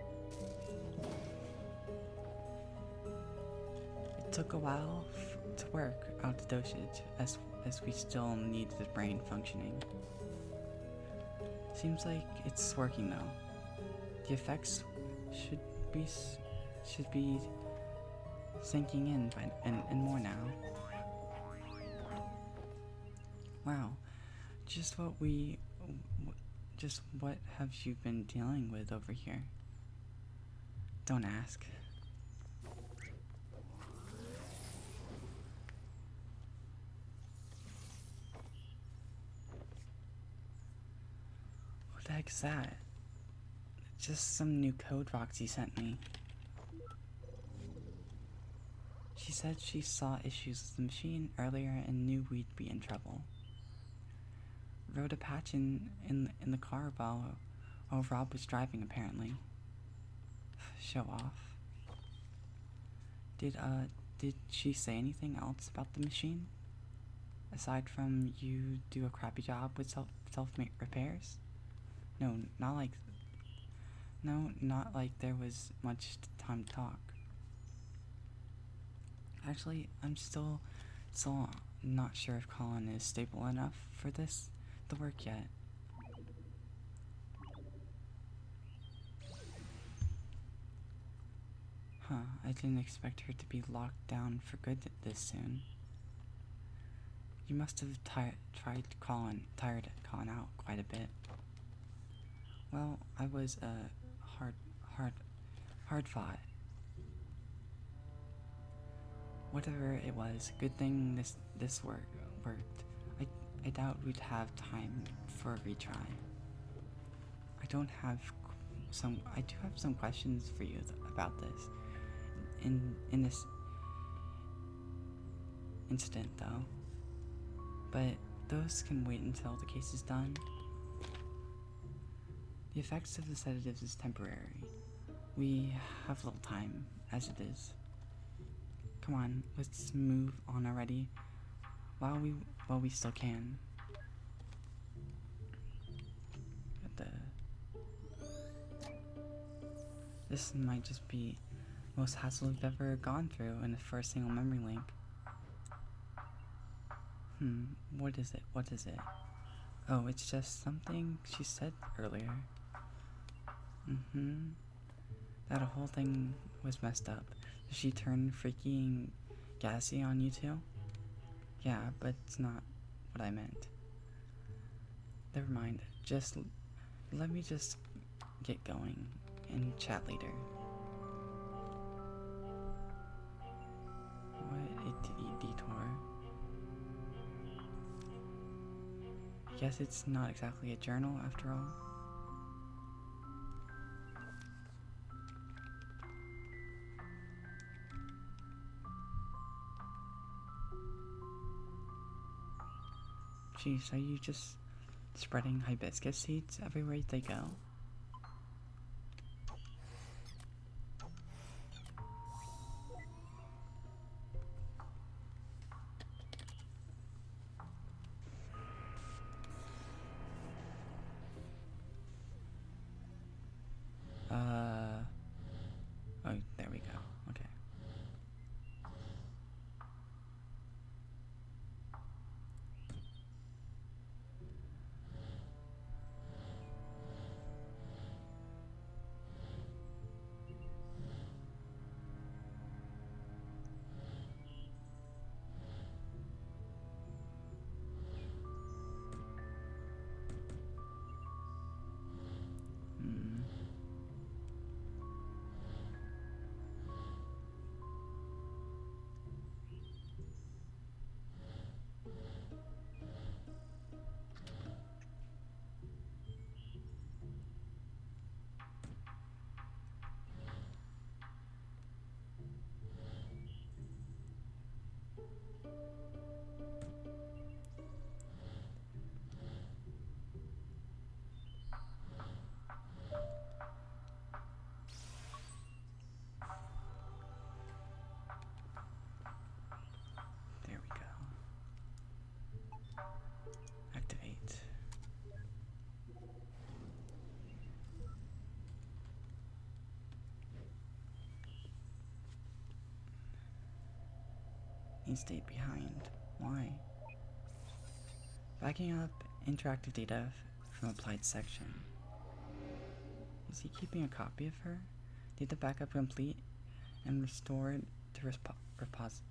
It took a while to work out the dosage as we still needed the brain functioning. Seems like it's working though. The effects should be sinking in and more now. Wow, just what have you been dealing with over here? Don't ask. What the heck's that? Just some new code Roxy sent me. She said she saw issues with the machine earlier and knew we'd be in trouble. Wrote a patch in the car while Rob was driving, apparently. Show off. Did she say anything else about the machine? Aside from you do a crappy job with self-made repairs? No, not like there was much time to talk. Actually, I'm still not sure if Colin is stable enough for this to work yet. Huh, I didn't expect her to be locked down for good this soon. You must have tired Colin out quite a bit. Well, I was hard fought. Whatever it was, good thing this worked. I doubt we'd have time for a retry. I do have some questions for you about this. In this incident though. But those can wait until the case is done. The effects of the sedatives is temporary. We have little time, as it is. Come on, let's move on already, while we still can. This might just be the most hassle we've ever gone through in the first single memory link. What is it? Oh, it's just something she said earlier. That whole thing was messed up. Did she turn freaking gassy on you too? Yeah, but it's not what I meant. Never mind. Just let me just get going and chat later. What a detour. Guess it's not exactly a journal after all. Jeez, are you just spreading hibiscus seeds everywhere they go? Oh, there we go. Okay. you stayed behind. Why? Backing up interactive data from applied section. Is he keeping a copy of her? Data backup complete and restored to repository.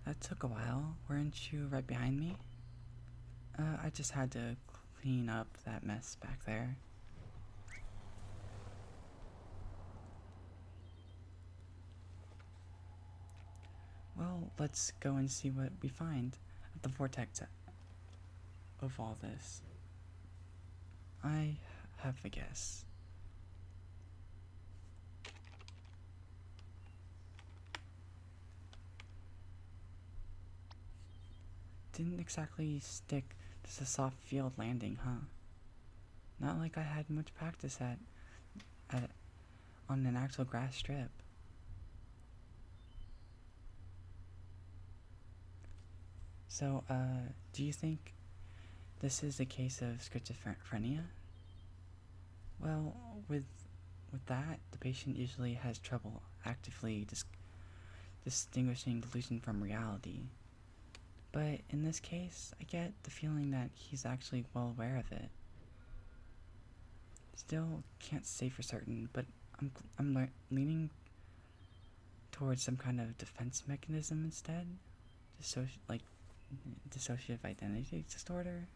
That took a while. Weren't you right behind me? I just had to clean up that mess back there. Well, let's go and see what we find at the vortex of all this. I have a guess. Didn't exactly stick to the soft field landing, huh? Not like I had much practice on an actual grass strip. So, do you think this is a case of schizophrenia? Well, with that, the patient usually has trouble actively distinguishing delusion from reality. But in this case, I get the feeling that he's actually well aware of it. Still can't say for certain, but I'm leaning towards some kind of defense mechanism instead, dissociative identity disorder.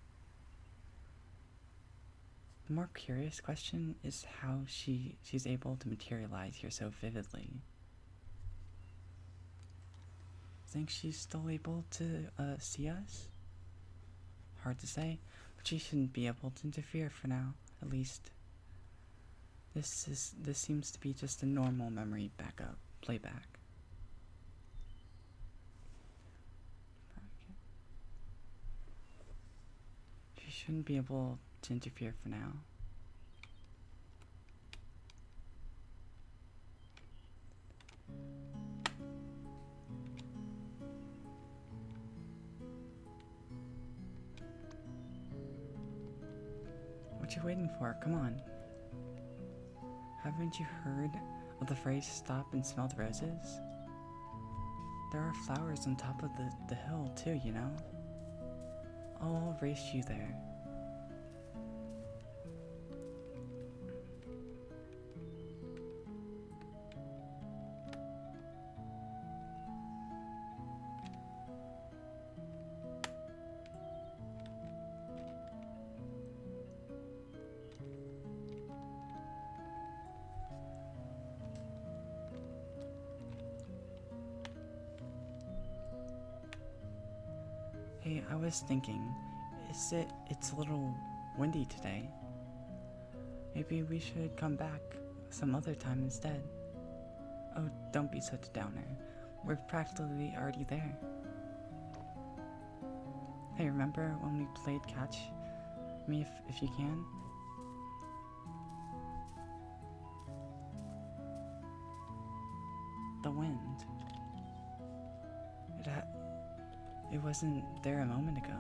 The more curious question is how she's able to materialize here so vividly. Think she's still able to see us? Hard to say, but she shouldn't be able to interfere for now, at least. This seems to be just a normal memory playback. She shouldn't be able to interfere for now. What you waiting for? Come on. Haven't you heard of the phrase stop and smell the roses? There are flowers on top of the hill too, you know? I'll race you there. Hey, I was thinking, it's a little windy today. Maybe we should come back some other time instead. Oh, don't be such a downer. We're practically already there. Hey, remember when we played catch me if you can? The wind. It wasn't there a moment ago.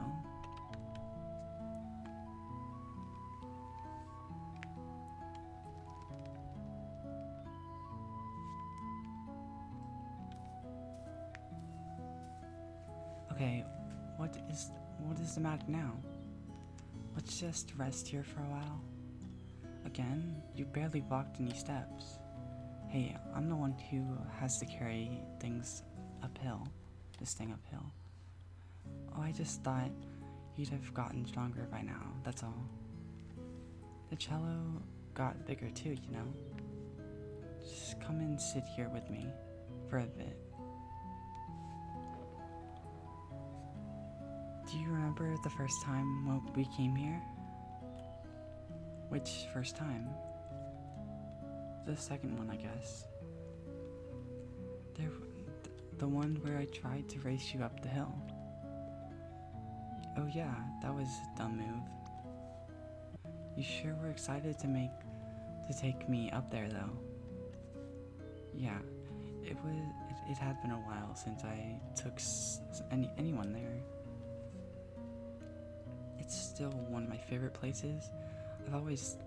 Okay, what is the matter now? Let's just rest here for a while. Again, you barely walked any steps. Hey, I'm the one who has to carry this thing uphill. Oh, I just thought you'd have gotten stronger by now, that's all. The cello got bigger too, you know? Just come and sit here with me for a bit. Do you remember the first time when we came here? Which first time? The second one, I guess. The one where I tried to race you up the hill. Oh yeah, that was a dumb move. You sure were excited to make to take me up there, though. Yeah, it had been a while since I took anyone there. It's still one of my favorite places. I've always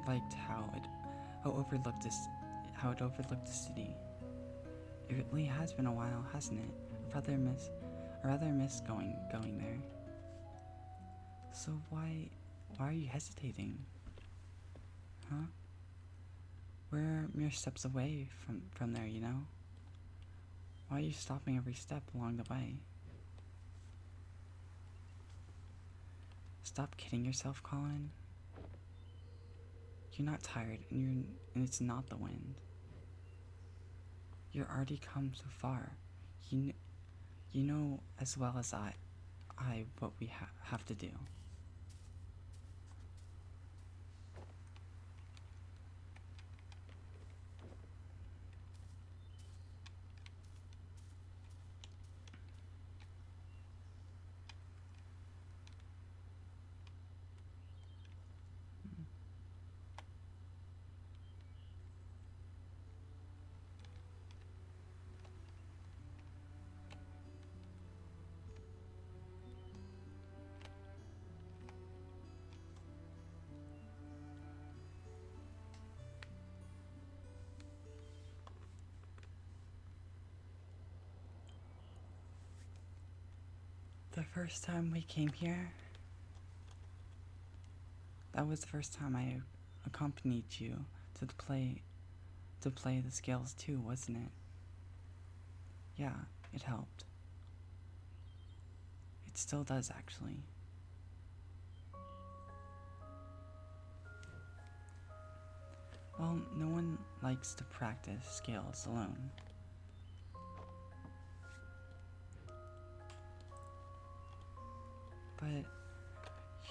liked how it overlooked the city. It really has been a while, hasn't it? I rather miss going there. So why are you hesitating? Huh? We're mere steps away from there, you know? Why are you stopping every step along the way? Stop kidding yourself, Colin. You're not tired, and it's not the wind. You're already come so far. You know as well as I what we have to do. The first time we came here, that was the first time I accompanied you to play the scales too, wasn't it? Yeah, it helped. It still does, actually. Well, no one likes to practice scales alone. But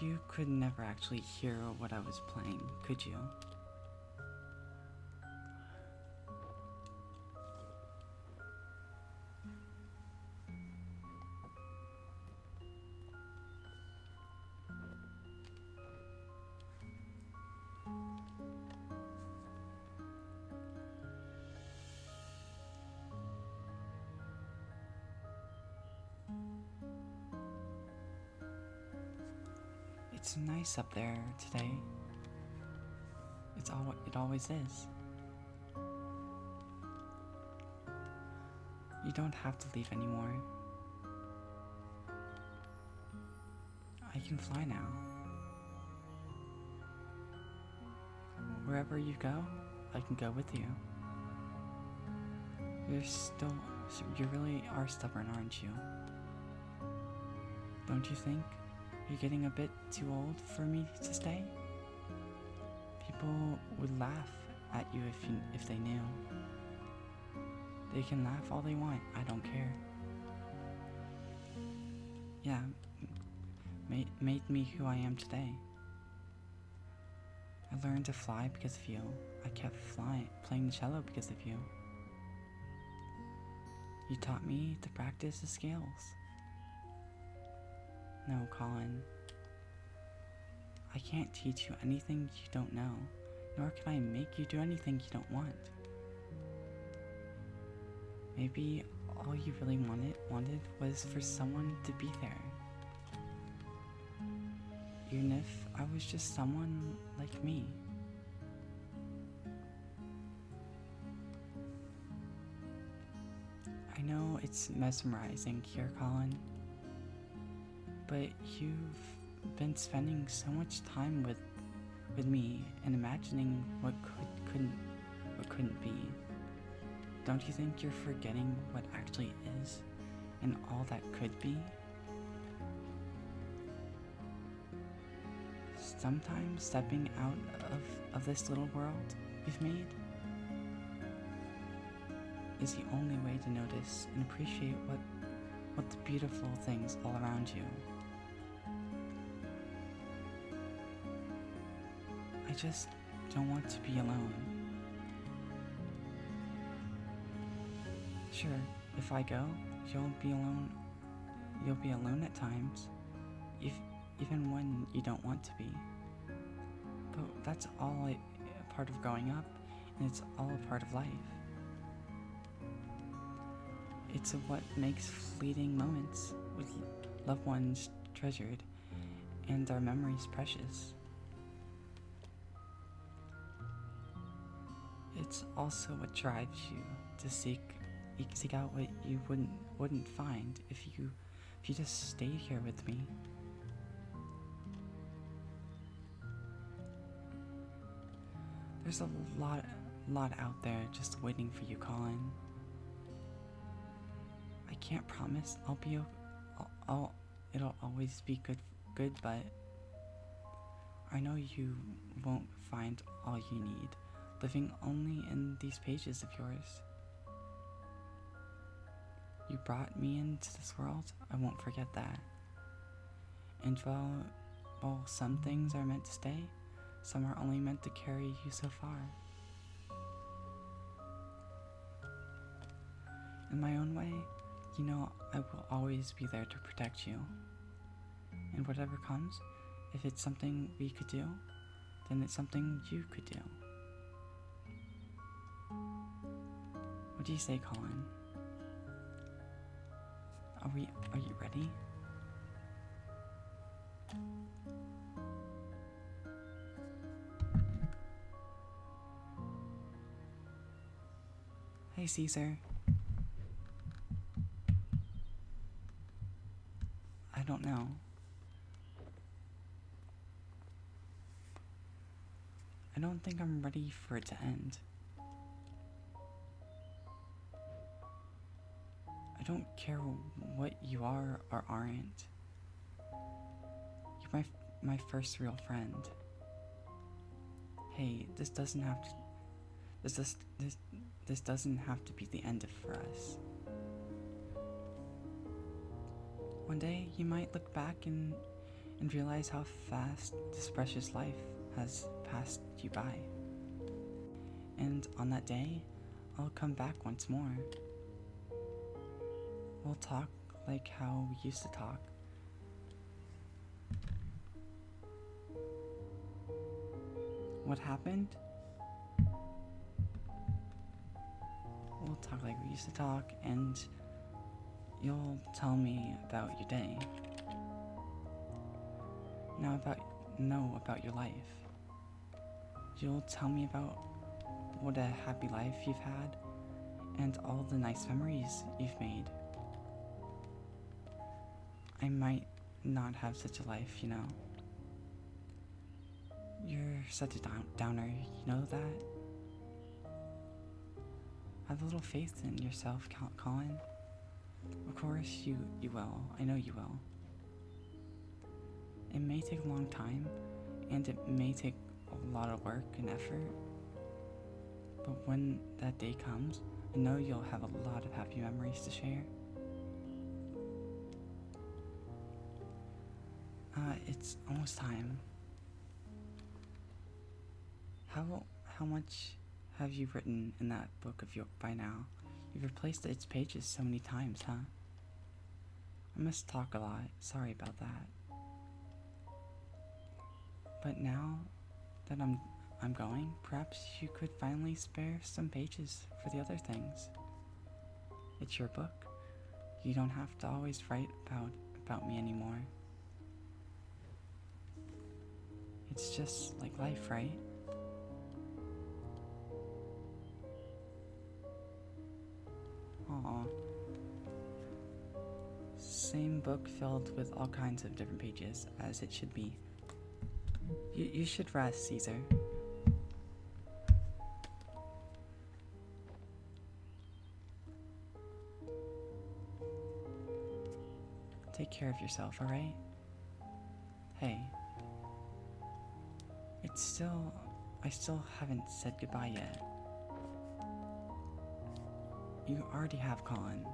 you could never actually hear what I was playing, could you? It's nice up there today. It always is. You don't have to leave anymore. I can fly now. Wherever you go, I can go with you. You really are stubborn, aren't you? Don't you think you're getting a bit too old for me to stay? People would laugh at you if they knew. They can laugh all they want, I don't care. Yeah, made me who I am today. I learned to fly because of you. I kept playing the cello because of you. You taught me to practice the scales. No, Colin. I can't teach you anything you don't know, nor can I make you do anything you don't want. Maybe all you really wanted was for someone to be there. Even if I was just someone like me. I know it's mesmerizing here, Colin, but you've been spending so much time with me and imagining what couldn't be. Don't you think you're forgetting what actually is and all that could be? Sometimes stepping out of this little world we've made is the only way to notice and appreciate what the beautiful things all around you. I just don't want to be alone. Sure, if I go, you'll be alone. You'll be alone at times, even when you don't want to be. But part of growing up, and it's all a part of life. It's what makes fleeting moments with loved ones treasured and our memories precious. It's also what drives you to seek out what you wouldn't find if you just stayed here with me. There's a lot out there just waiting for you, Colin. I can't promise it'll always be good, but I know you won't find all you need living only in these pages of yours. You brought me into this world, I won't forget that. And while some things are meant to stay, some are only meant to carry you so far. In my own way, you know I will always be there to protect you. And whatever comes, if it's something we could do, then it's something you could do. What do you say, Colin? Are you ready? Hey, Caesar. I don't know. I don't think I'm ready for it to end. I don't care what you are or aren't. You're my first real friend. Hey, this doesn't have to be the end for us. One day you might look back and realize how fast this precious life has passed you by. And on that day, I'll come back once more. We'll talk like how we used to talk. What happened? We'll talk like we used to talk, and you'll tell me about your day. Now about your life. You'll tell me about what a happy life you've had and all the nice memories you've made. I might not have such a life, you know. You're such a downer, you know that? Have a little faith in yourself, Colin. Of course you will. I know you will. It may take a long time, and it may take a lot of work and effort, but when that day comes, I know you'll have a lot of happy memories to share. It's almost time. How much have you written in that book of yours by now? You've replaced its pages so many times, huh? I must talk a lot. Sorry about that. But now that I'm going, perhaps you could finally spare some pages for the other things. It's your book. You don't have to always write about me anymore. It's just like life, right? Aww. Same book filled with all kinds of different pages, as it should be. You should rest, Caesar. Take care of yourself, alright? Hey. I still haven't said goodbye yet. You already have, Colin.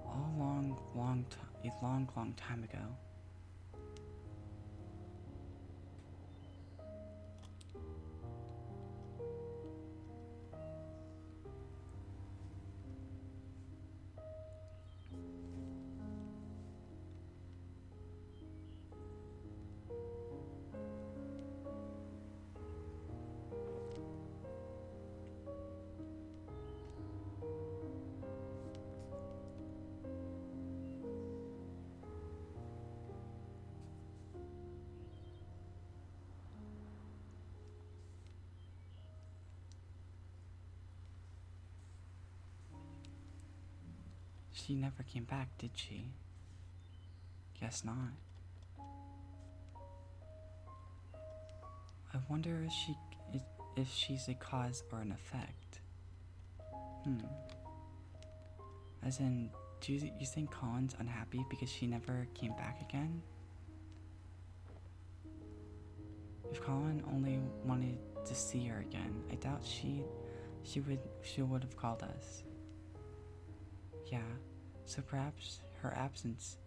A long time ago. She never came back, did she? Guess not. I wonder if she's a cause or an effect. As in, do you think Colin's unhappy because she never came back again? If Colin only wanted to see her again, I doubt she would have called us. Yeah, so perhaps her absence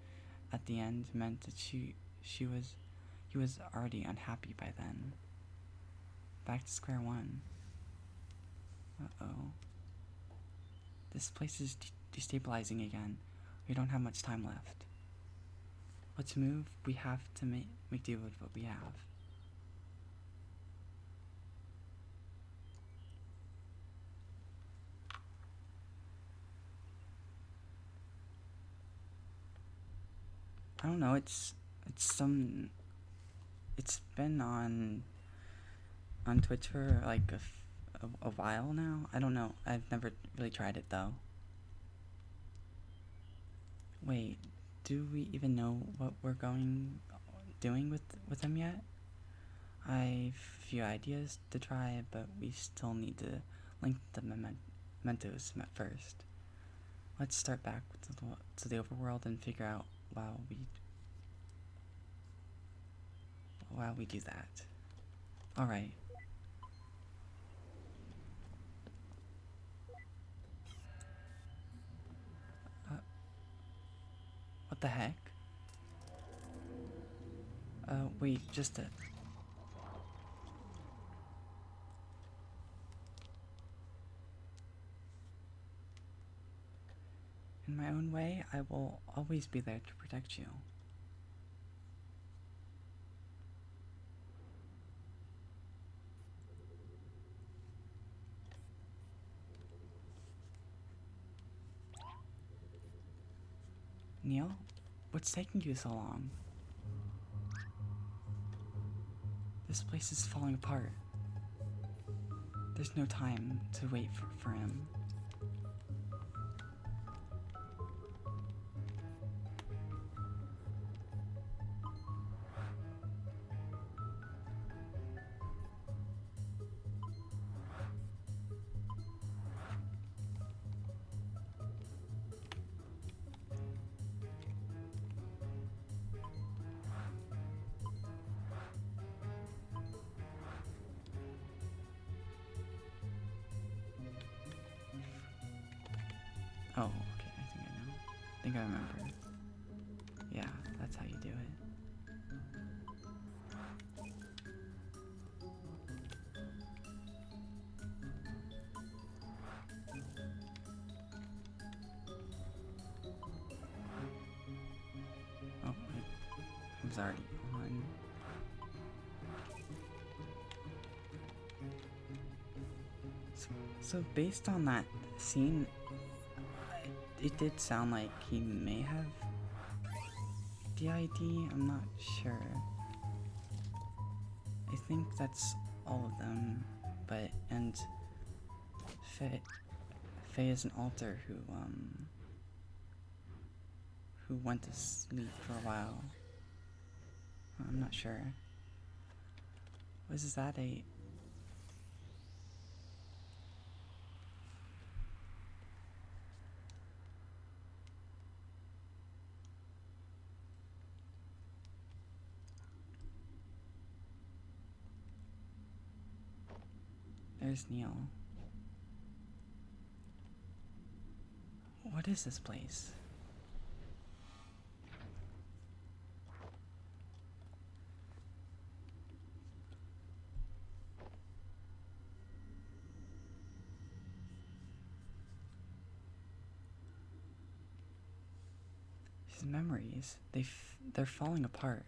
at the end meant that he was already unhappy by then. Back to square one. Uh-oh. This place is destabilizing again. We don't have much time left. Let's move. We have to make do with what we have. I don't know, it's been on Twitch for like a while now. I don't know. I've never really tried it though. Wait, do we even know what we're doing with them yet? I've a few ideas to try, but we still need to link the mementos first. Let's start back to the overworld and figure out while we do that. Alright. What the heck? Wait, just a... In my own way, I will always be there to protect you. Neil, what's taking you so long? This place is falling apart. There's no time to wait for him. Oh, okay, I think I know. I think I remember. Yeah, that's how you do it. Oh, it was already on. So based on that scene, it did sound like he may have the ID. I'm not sure. I think that's all of them, but and Faye is an alter who went to sleep for a while. I'm not sure. Was that a... There's Neil. What is this place? His memories, they're falling apart.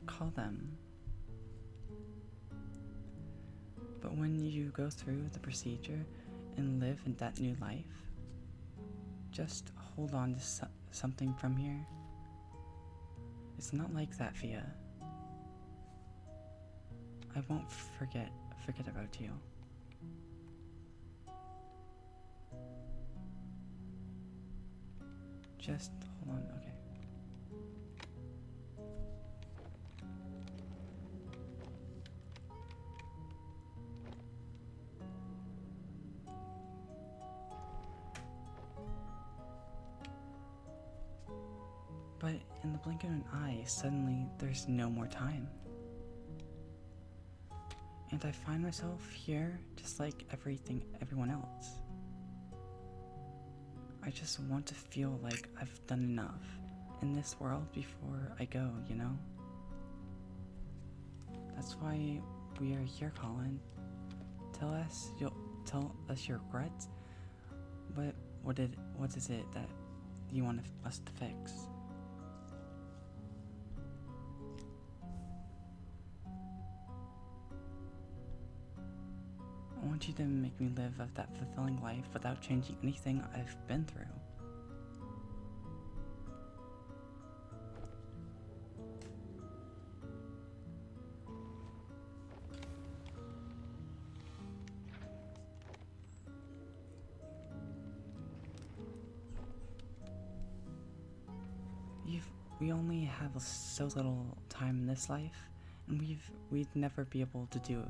Call them. But when you go through the procedure, and live in that new life, just hold on to something from here. It's not like that, Fia. I won't forget about you. Just hold on, okay. But in the blink of an eye, suddenly there's no more time. And I find myself here just like everyone else. I just want to feel like I've done enough in this world before I go, you know? That's why we are here, Colin. Tell us your regrets. But what is it that you want us to fix? I want you to make me live that fulfilling life without changing anything I've been through. We only have so little time in this life, and we'd never be able to do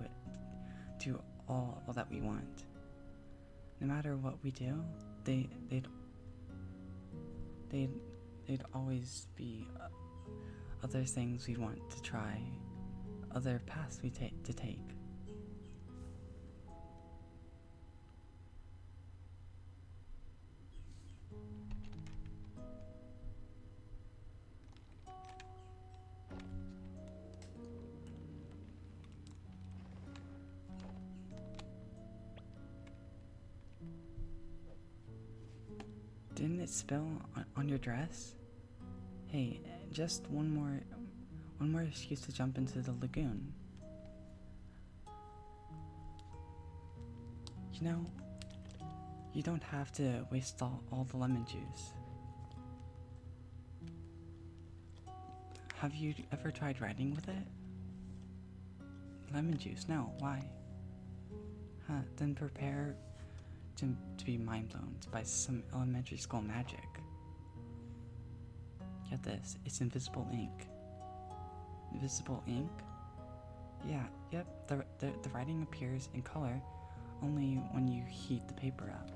all that we want. No matter what we do, they'd always be other things we want to try, other paths to take. Didn't it spill on your dress? Hey, just one more excuse to jump into the lagoon. You know, you don't have to waste all the lemon juice. Have you ever tried writing with it? Lemon juice? No, why? Then prepare to be mind blown by some elementary school magic. Get this, it's invisible ink. Invisible ink? Yeah, yep, the writing appears in color only when you heat the paper up.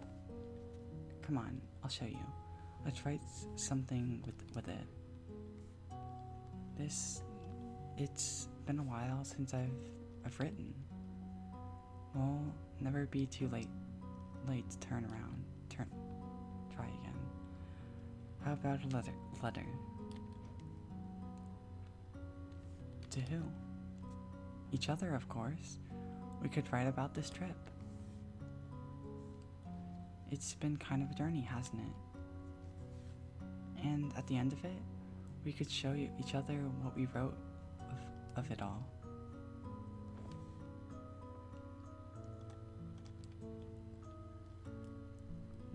Come on, I'll show you. Let's write something with it. It's been a while since I've written. Well, never be too late to try again. How about a letter? To who? Each other, of course. We could write about this trip. It's been kind of a journey, hasn't it? And at the end of it, we could show each other what we wrote of it all.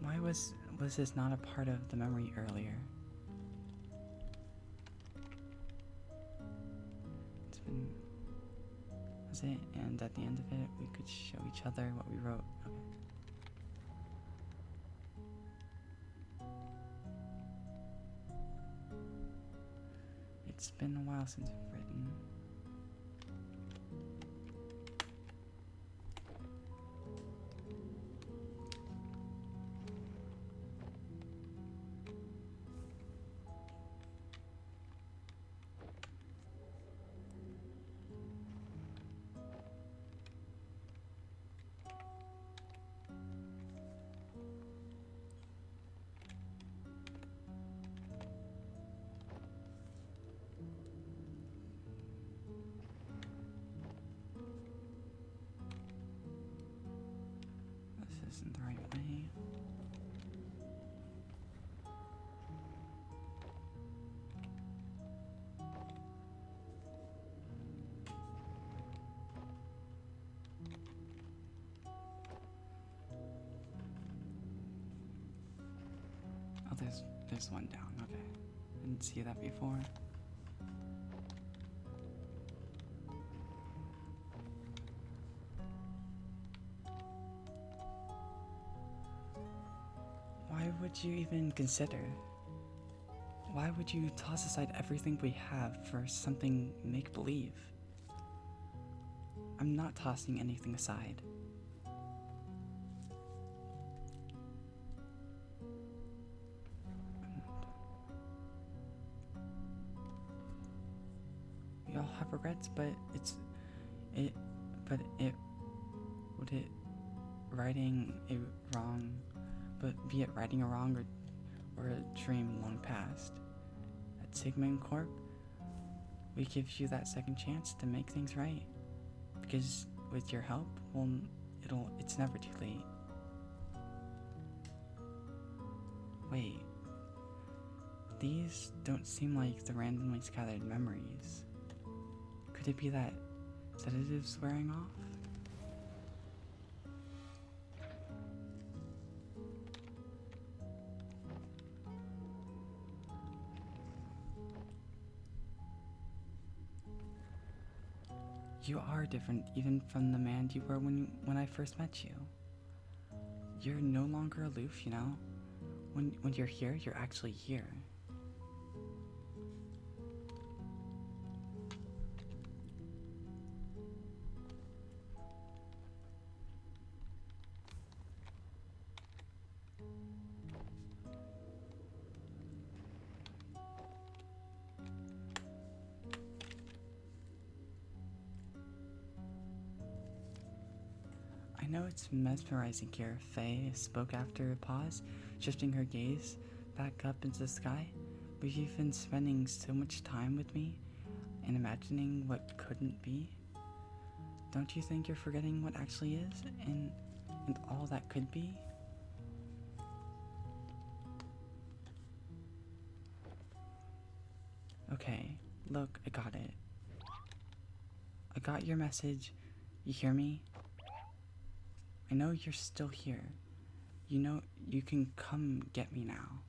Why was this not a part of the memory earlier? Was it? And at the end of it, we could show each other what we wrote. Okay. It's been a while since I've written. there's one down. Okay, I didn't see that before. Why would you even consider? Why would you toss aside everything we have for something make-believe? I'm not tossing anything aside. We all have regrets, but righting a wrong, but be it righting a wrong or a dream long past. At Sigma Corp, we give you that second chance to make things right. Because with your help, it's never too late. Wait, these don't seem like the randomly scattered memories. Could it be that sedative's wearing off? You are different even from the man you were when I first met you. You're no longer aloof, you know? When you're here, you're actually here. I know it's mesmerizing here, Faye spoke after a pause, shifting her gaze back up into the sky. But you've been spending so much time with me and imagining what couldn't be. Don't you think you're forgetting what actually is and all that could be? Okay, look, I got it. I got your message. You hear me? I know you're still here. You know you can come get me now.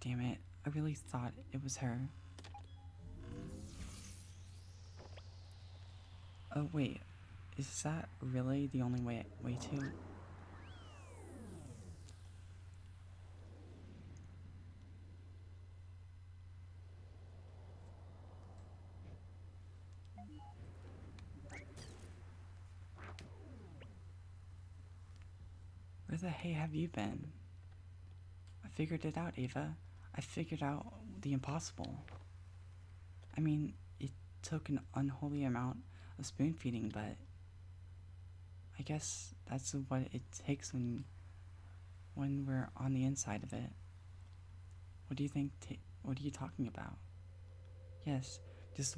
Damn it, I really thought it was her. Oh wait, is that really the only way to? Where the hey have you been? I figured it out, Ava. I figured out the impossible. I mean, it took an unholy amount of spoon feeding, but I guess that's what it takes when we're on the inside of it. What do you think? What are you talking about? Yes, just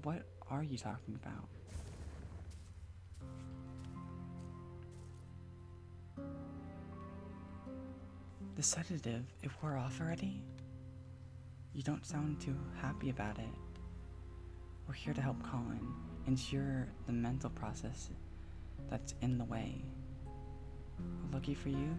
what are you talking about? The sedative, it wore off already? You don't sound too happy about it. We're here to help Colin ensure the mental process that's in the way. Lucky for you,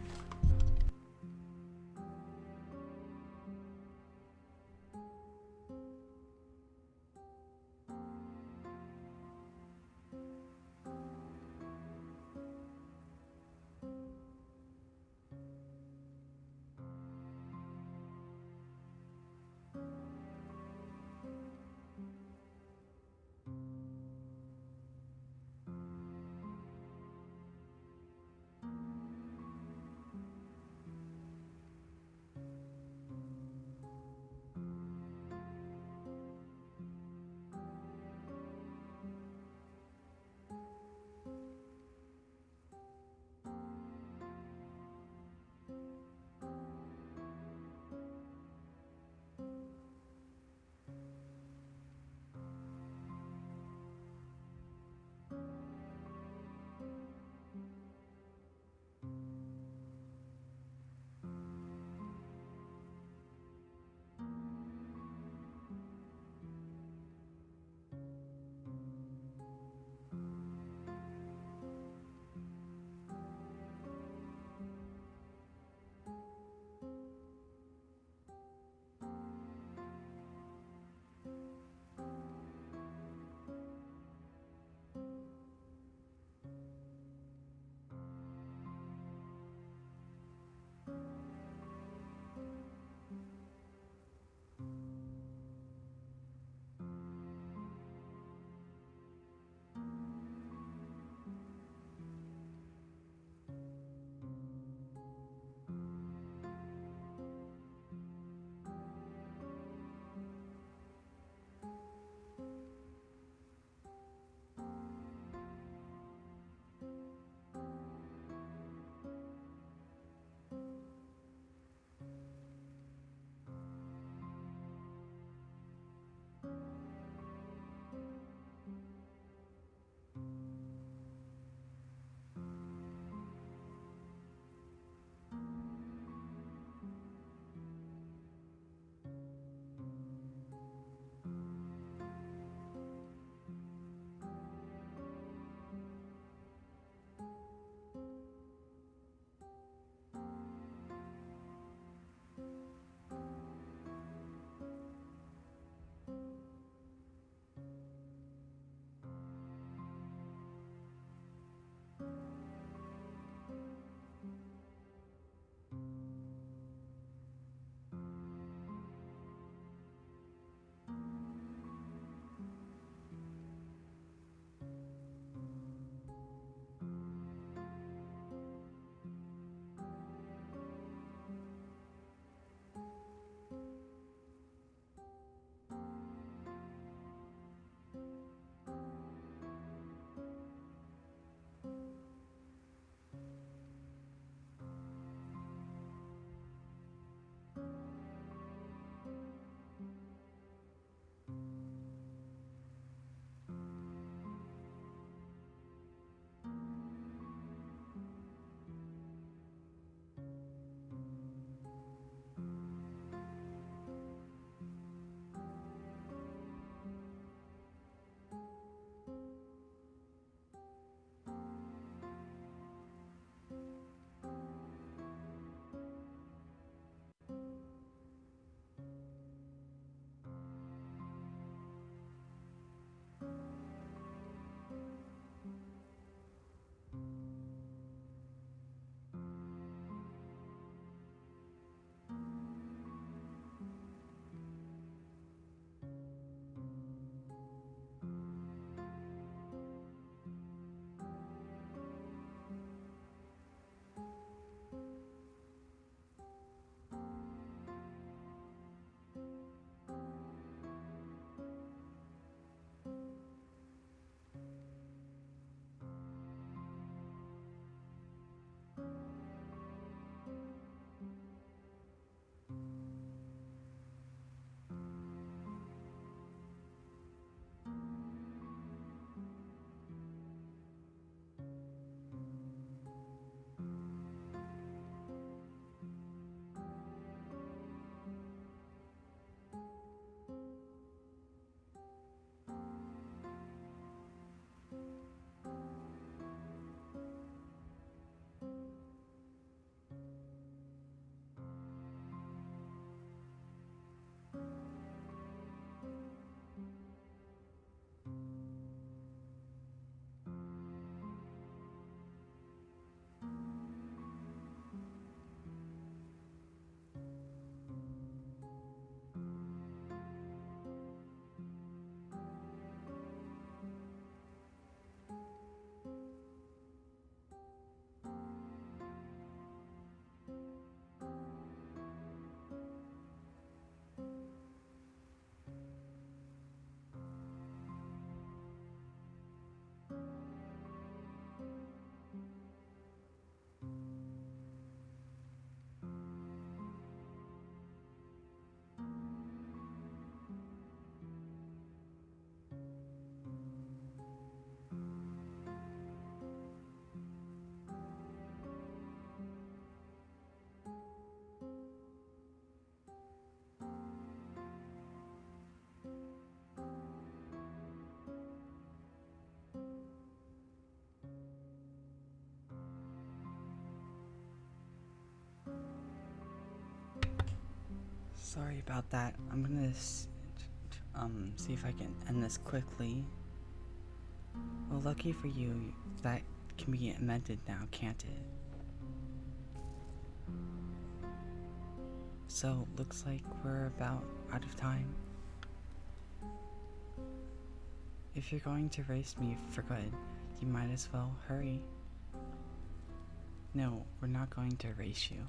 Sorry about that. I'm gonna see if I can end this quickly. Well, lucky for you, that can be amended now, can't it? So, looks like we're about out of time. If you're going to erase me for good, you might as well hurry. No, we're not going to erase you.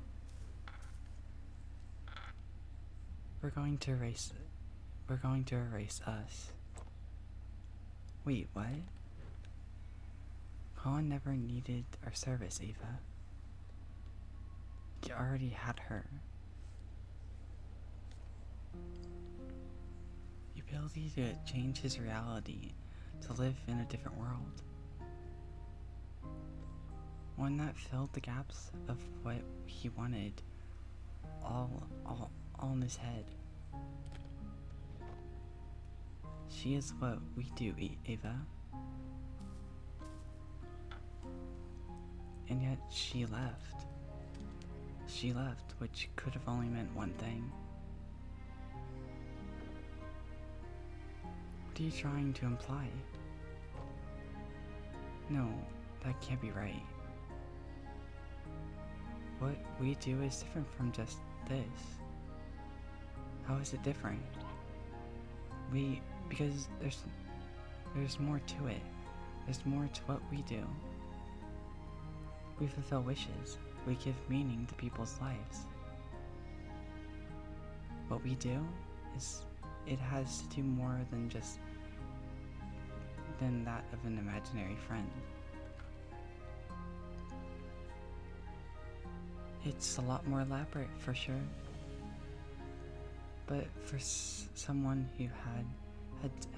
We're going to erase us. Wait, what? Colin never needed our service, Ava. You already had her. The ability to change his reality, to live in a different world. One that filled the gaps of what he wanted, all in his head. She is what we do, Ava. And yet she left. She left, which could have only meant one thing. What are you trying to imply? No, that can't be right. What we do is different from just this. How is it different? Because there's more to it. There's more to what we do. We fulfill wishes. We give meaning to people's lives. What we do is, it has to do more than that of an imaginary friend. It's a lot more elaborate, for sure. But for someone who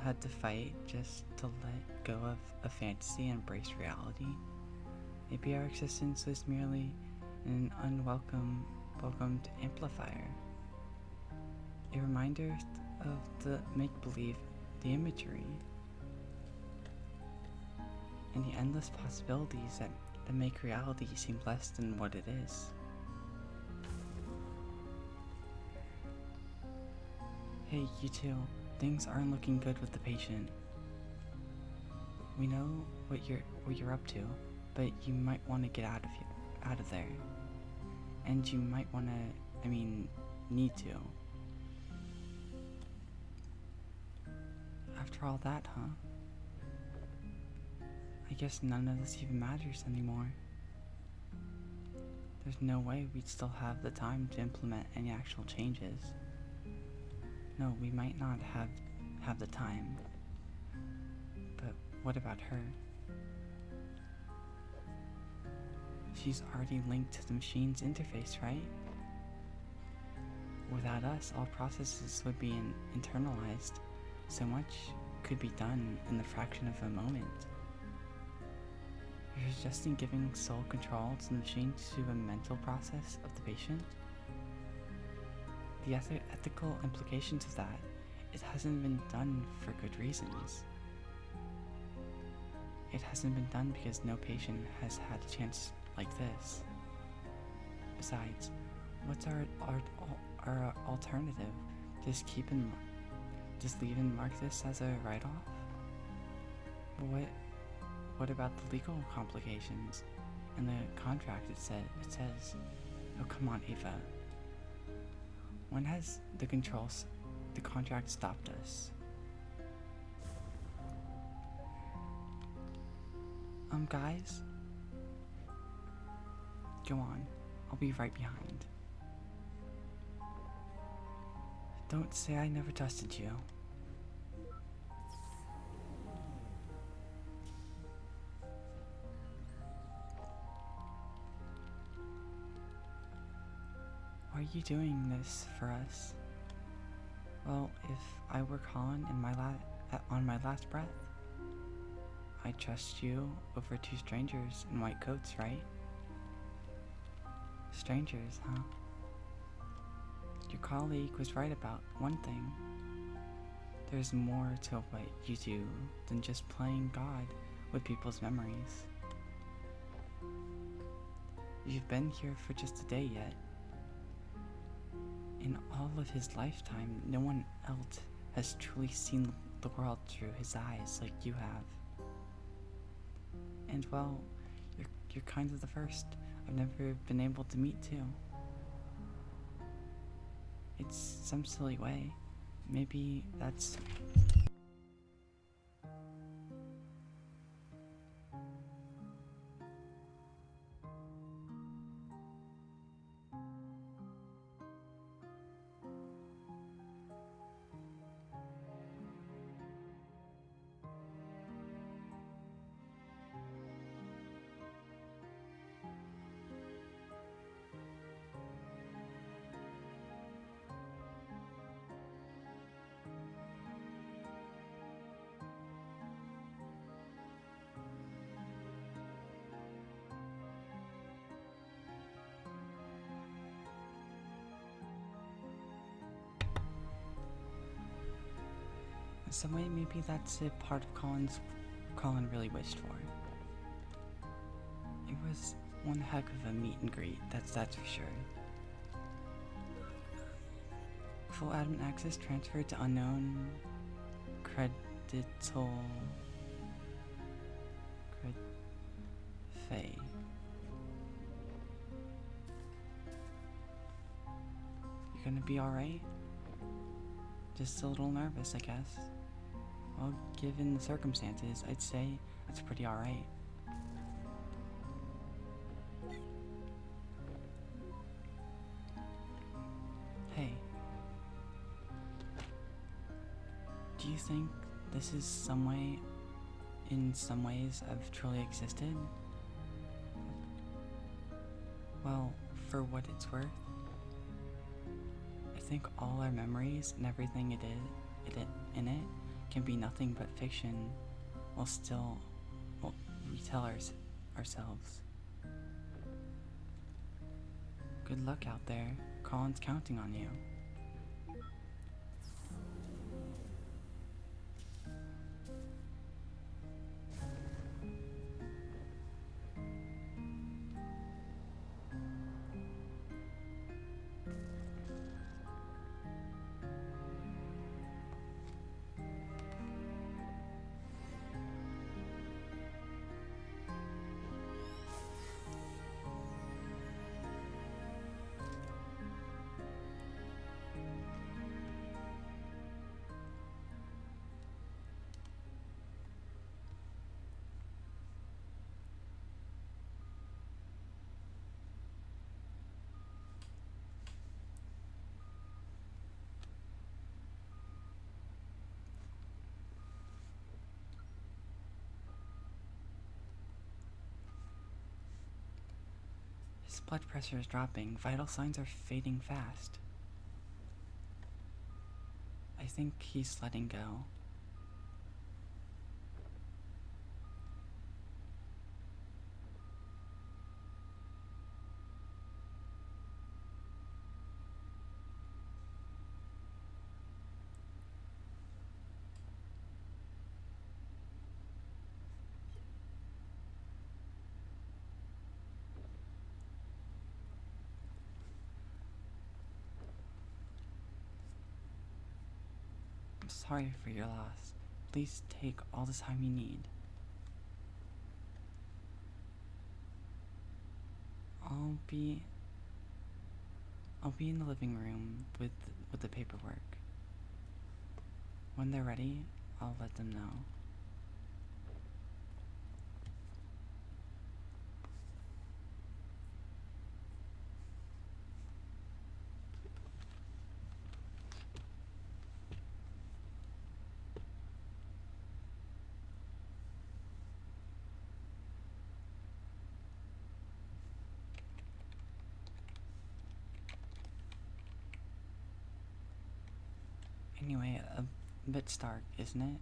had to fight just to let go of a fantasy and embrace reality, maybe our existence was merely an welcomed amplifier. A reminder of the make-believe, the imagery, and the endless possibilities that make reality seem less than what it is. Hey, you two, things aren't looking good with the patient. We know what you're up to, but you might want to get out of there. And you might want to, need to. After all that, huh? I guess none of this even matters anymore. There's no way we'd still have the time to implement any actual changes. No, we might not have the time. But what about her? She's already linked to the machine's interface, right? Without us, all processes would be internalized. So much could be done in the fraction of a moment. You're suggesting giving sole control to the machine to a mental process of the patient? The ethical implications of that, it hasn't been done for good reasons. It hasn't been done because no patient has had a chance like this. Besides, what's our alternative? Just leave and mark this as a write-off? What about the legal complications? In the contract it says, oh come on, Ava. When has the contract stopped us? Guys? Go on, I'll be right behind. Don't say I never trusted you. Why are you doing this for us? Well, if I were Colin on my last breath, I'd trust you over two strangers in white coats, right? Strangers, huh? Your colleague was right about one thing. There's more to what you do than just playing God with people's memories. You've been here for just a day yet, In all of his lifetime, no one else has truly seen the world through his eyes like you have. And well, you're kind of the first I've never been able to meet too. It's some silly way. Maybe that's... In some way, maybe that's a part of Colin really wished for. It was one heck of a meet and greet, that's for sure. Full admin access transferred to unknown credital Faye. You gonna be alright? Just a little nervous, I guess. Well, given the circumstances, I'd say that's pretty alright. Hey. Do you think this is in some ways, I've truly existed? Well, for what it's worth, I think all our memories and everything in it can be nothing but fiction, while still we tell ourselves. Good luck out there. Colin's counting on you. His blood pressure is dropping. Vital signs are fading fast. I think he's letting go. I'm sorry for your loss. Please take all the time you need. I'll be in the living room with the paperwork. When they're ready, I'll let them know. Anyway, a bit stark, isn't it?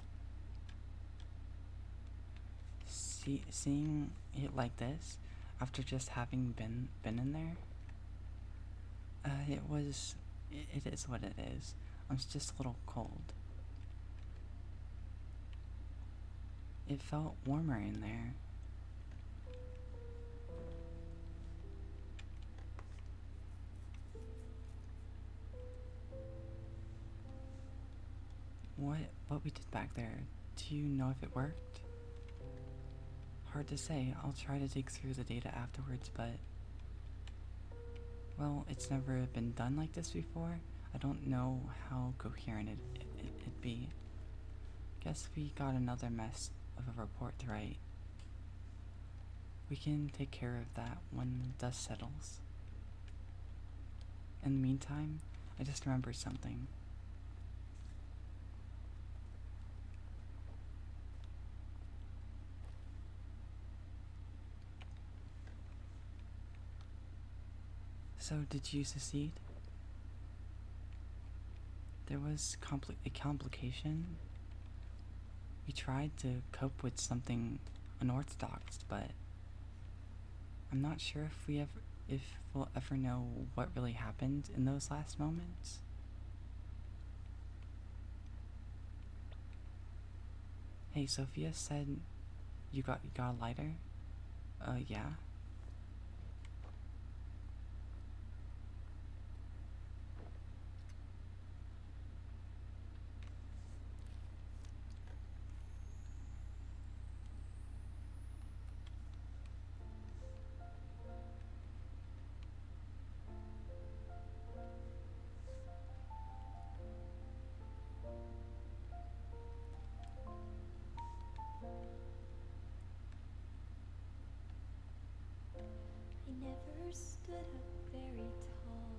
Seeing it like this, after just having been in there, it is what it is. I'm just a little cold. It felt warmer in there. What we did back there, do you know if it worked? Hard to say. I'll try to dig through the data afterwards, but well, it's never been done like this before. I don't know how coherent it'd be. Guess we got another mess of a report to write. We can take care of that when the dust settles. In the meantime, I just remembered something. So, did you succeed? There was a complication. We tried to cope with something unorthodox, but I'm not sure if we'll ever know what really happened in those last moments. Hey, Sophia said you got a lighter? Yeah. I never stood up very tall.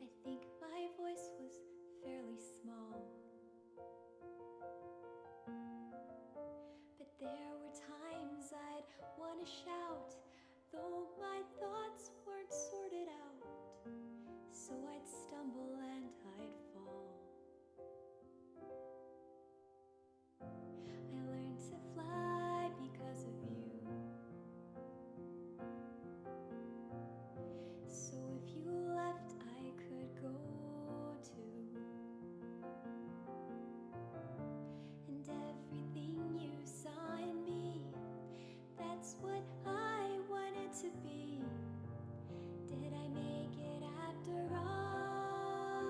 I think my voice was fairly small. But there were times I'd want to shout, though my thoughts weren't sorted out. So I'd stumble and I'd fall. I learned to fly because of you. So if you left, I could go too. And everything you saw in me, that's what I wanted to be. Did I make it after all?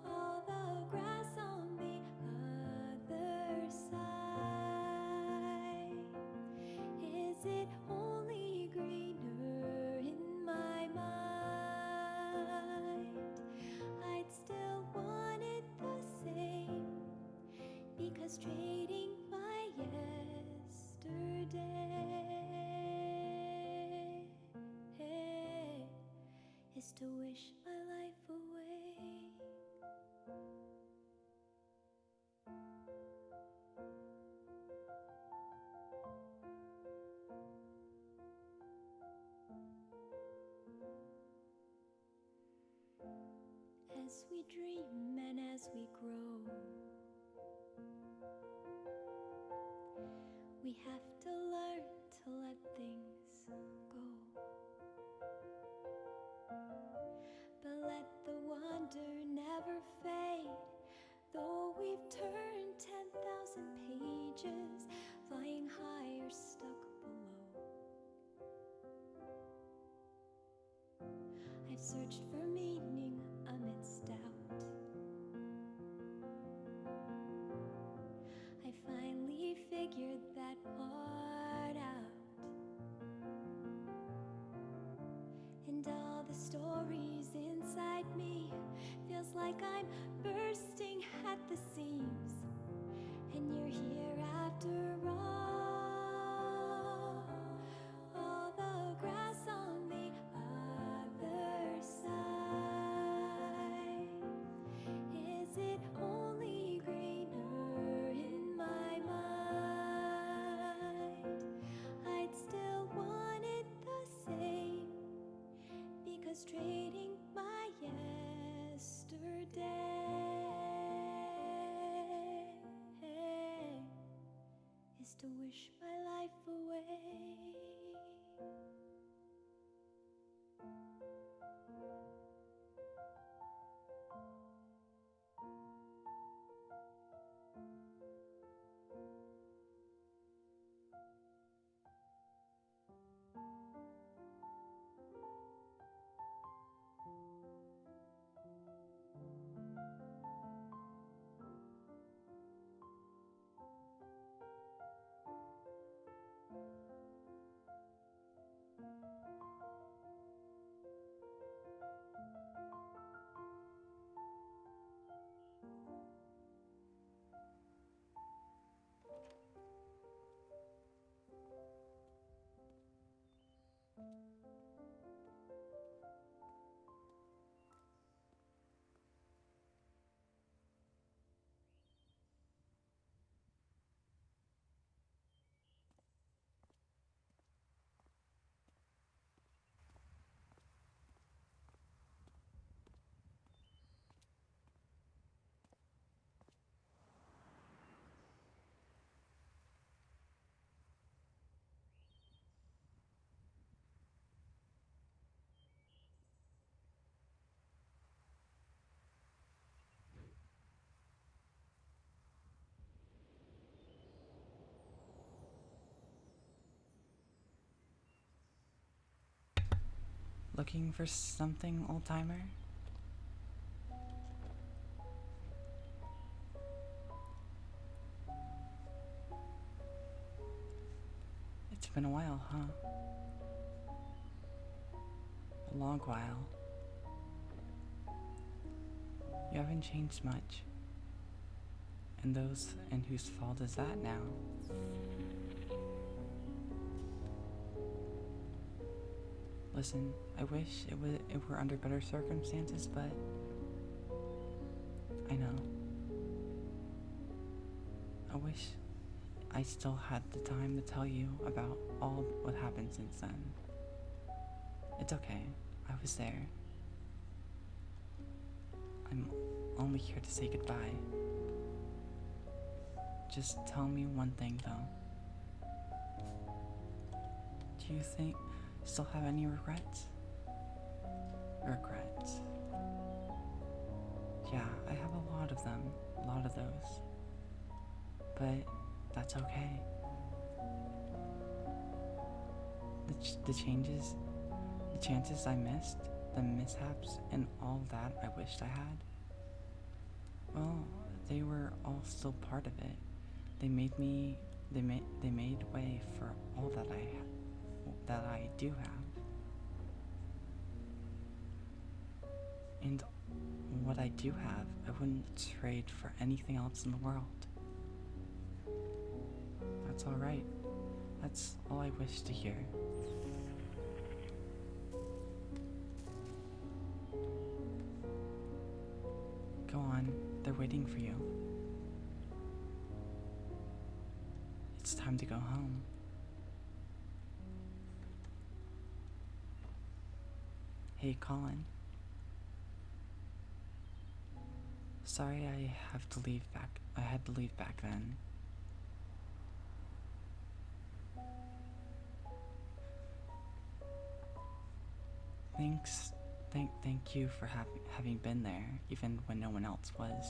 All the grass on the other side, is it only greener in my mind? I'd still want it the same, because trading my yesterday is to wish my life away. As we dream and as we grow, we have to learn to let things go. But let the wonder never fade, though we've turned 10,000 pages, flying high or stuck below. I've searched for meaning amidst doubt. I finally figured that part out. And all the stories inside me feels like I'm bursting at the seams. And you're here after all. All the grass on the other side, is it only greener in my mind? I'd still want it the same, because trading my yesterday is to wish my life away. Looking for something, old timer? It's been a while, huh? A long while. You haven't changed much. And whose fault is that now? Listen, I wish it were under better circumstances, but I know. I wish I still had the time to tell you about all what happened since then. It's okay. I was there. I'm only here to say goodbye. Just tell me one thing, though. Do you still have any regrets? Regrets. Yeah, I have a lot of them. A lot of those. But that's okay. The chances I missed, the mishaps, and all that I wished I had, well, they were all still part of it. They made way for all that I do have. And what I do have, I wouldn't trade for anything else in the world. That's alright. That's all I wish to hear. Go on, they're waiting for you. It's time to go home. Hey, Colin. Sorry I had to leave back then. Thank you for having been there, even when no one else was.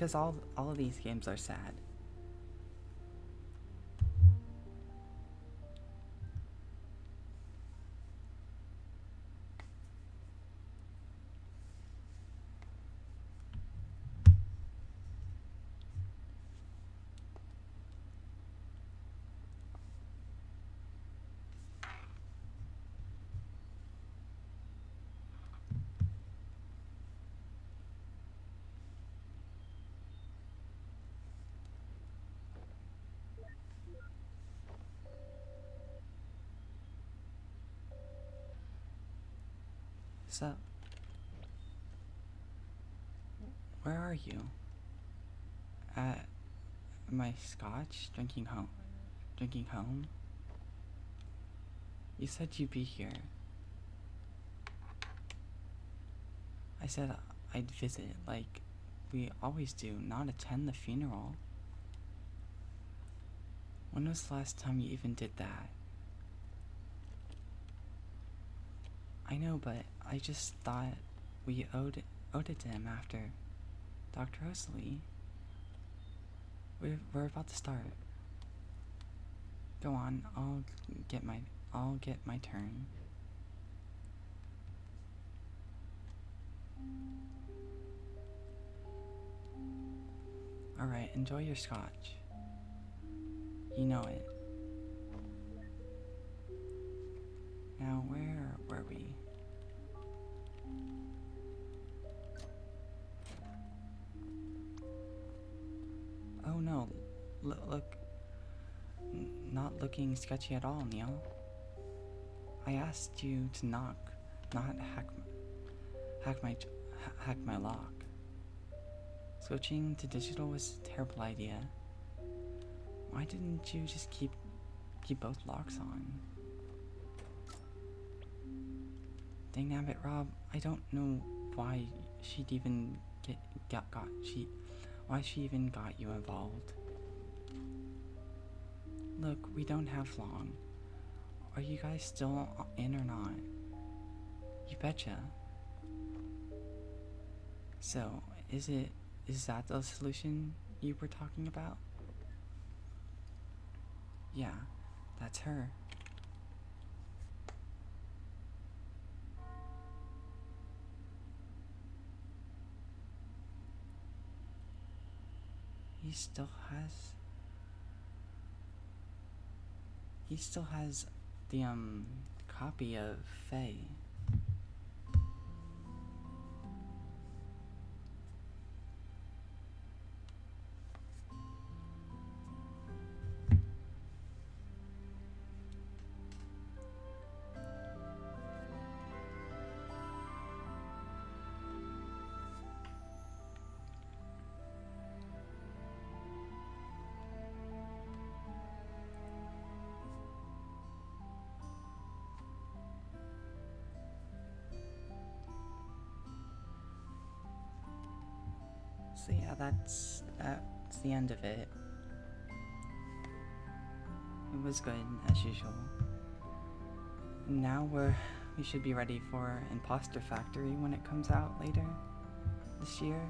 because all of these games are sad. So, where are you? At my scotch? Drinking home? Drinking home? You said you'd be here. I said I'd visit, like we always do, not attend the funeral. When was the last time you even did that? I know, but I just thought we owed it to him after Dr. Rosalie. We're about to start. Go on, I'll get my turn. Alright, enjoy your scotch. You know it. Now, where were we? Oh no, look. Not looking sketchy at all, Neil. I asked you to knock, not hack my lock. Switching to digital was a terrible idea. Why didn't you just keep both locks on? Dang nabbit, Rob, I don't know why she'd even why she even got you involved. Look, we don't have long. Are you guys still in or not? You betcha. So, is that the solution you were talking about? Yeah, that's her. He still has the copy of Faye. So yeah, that's the end of it. It was good as usual. Now we should be ready for Imposter Factory when it comes out later this year.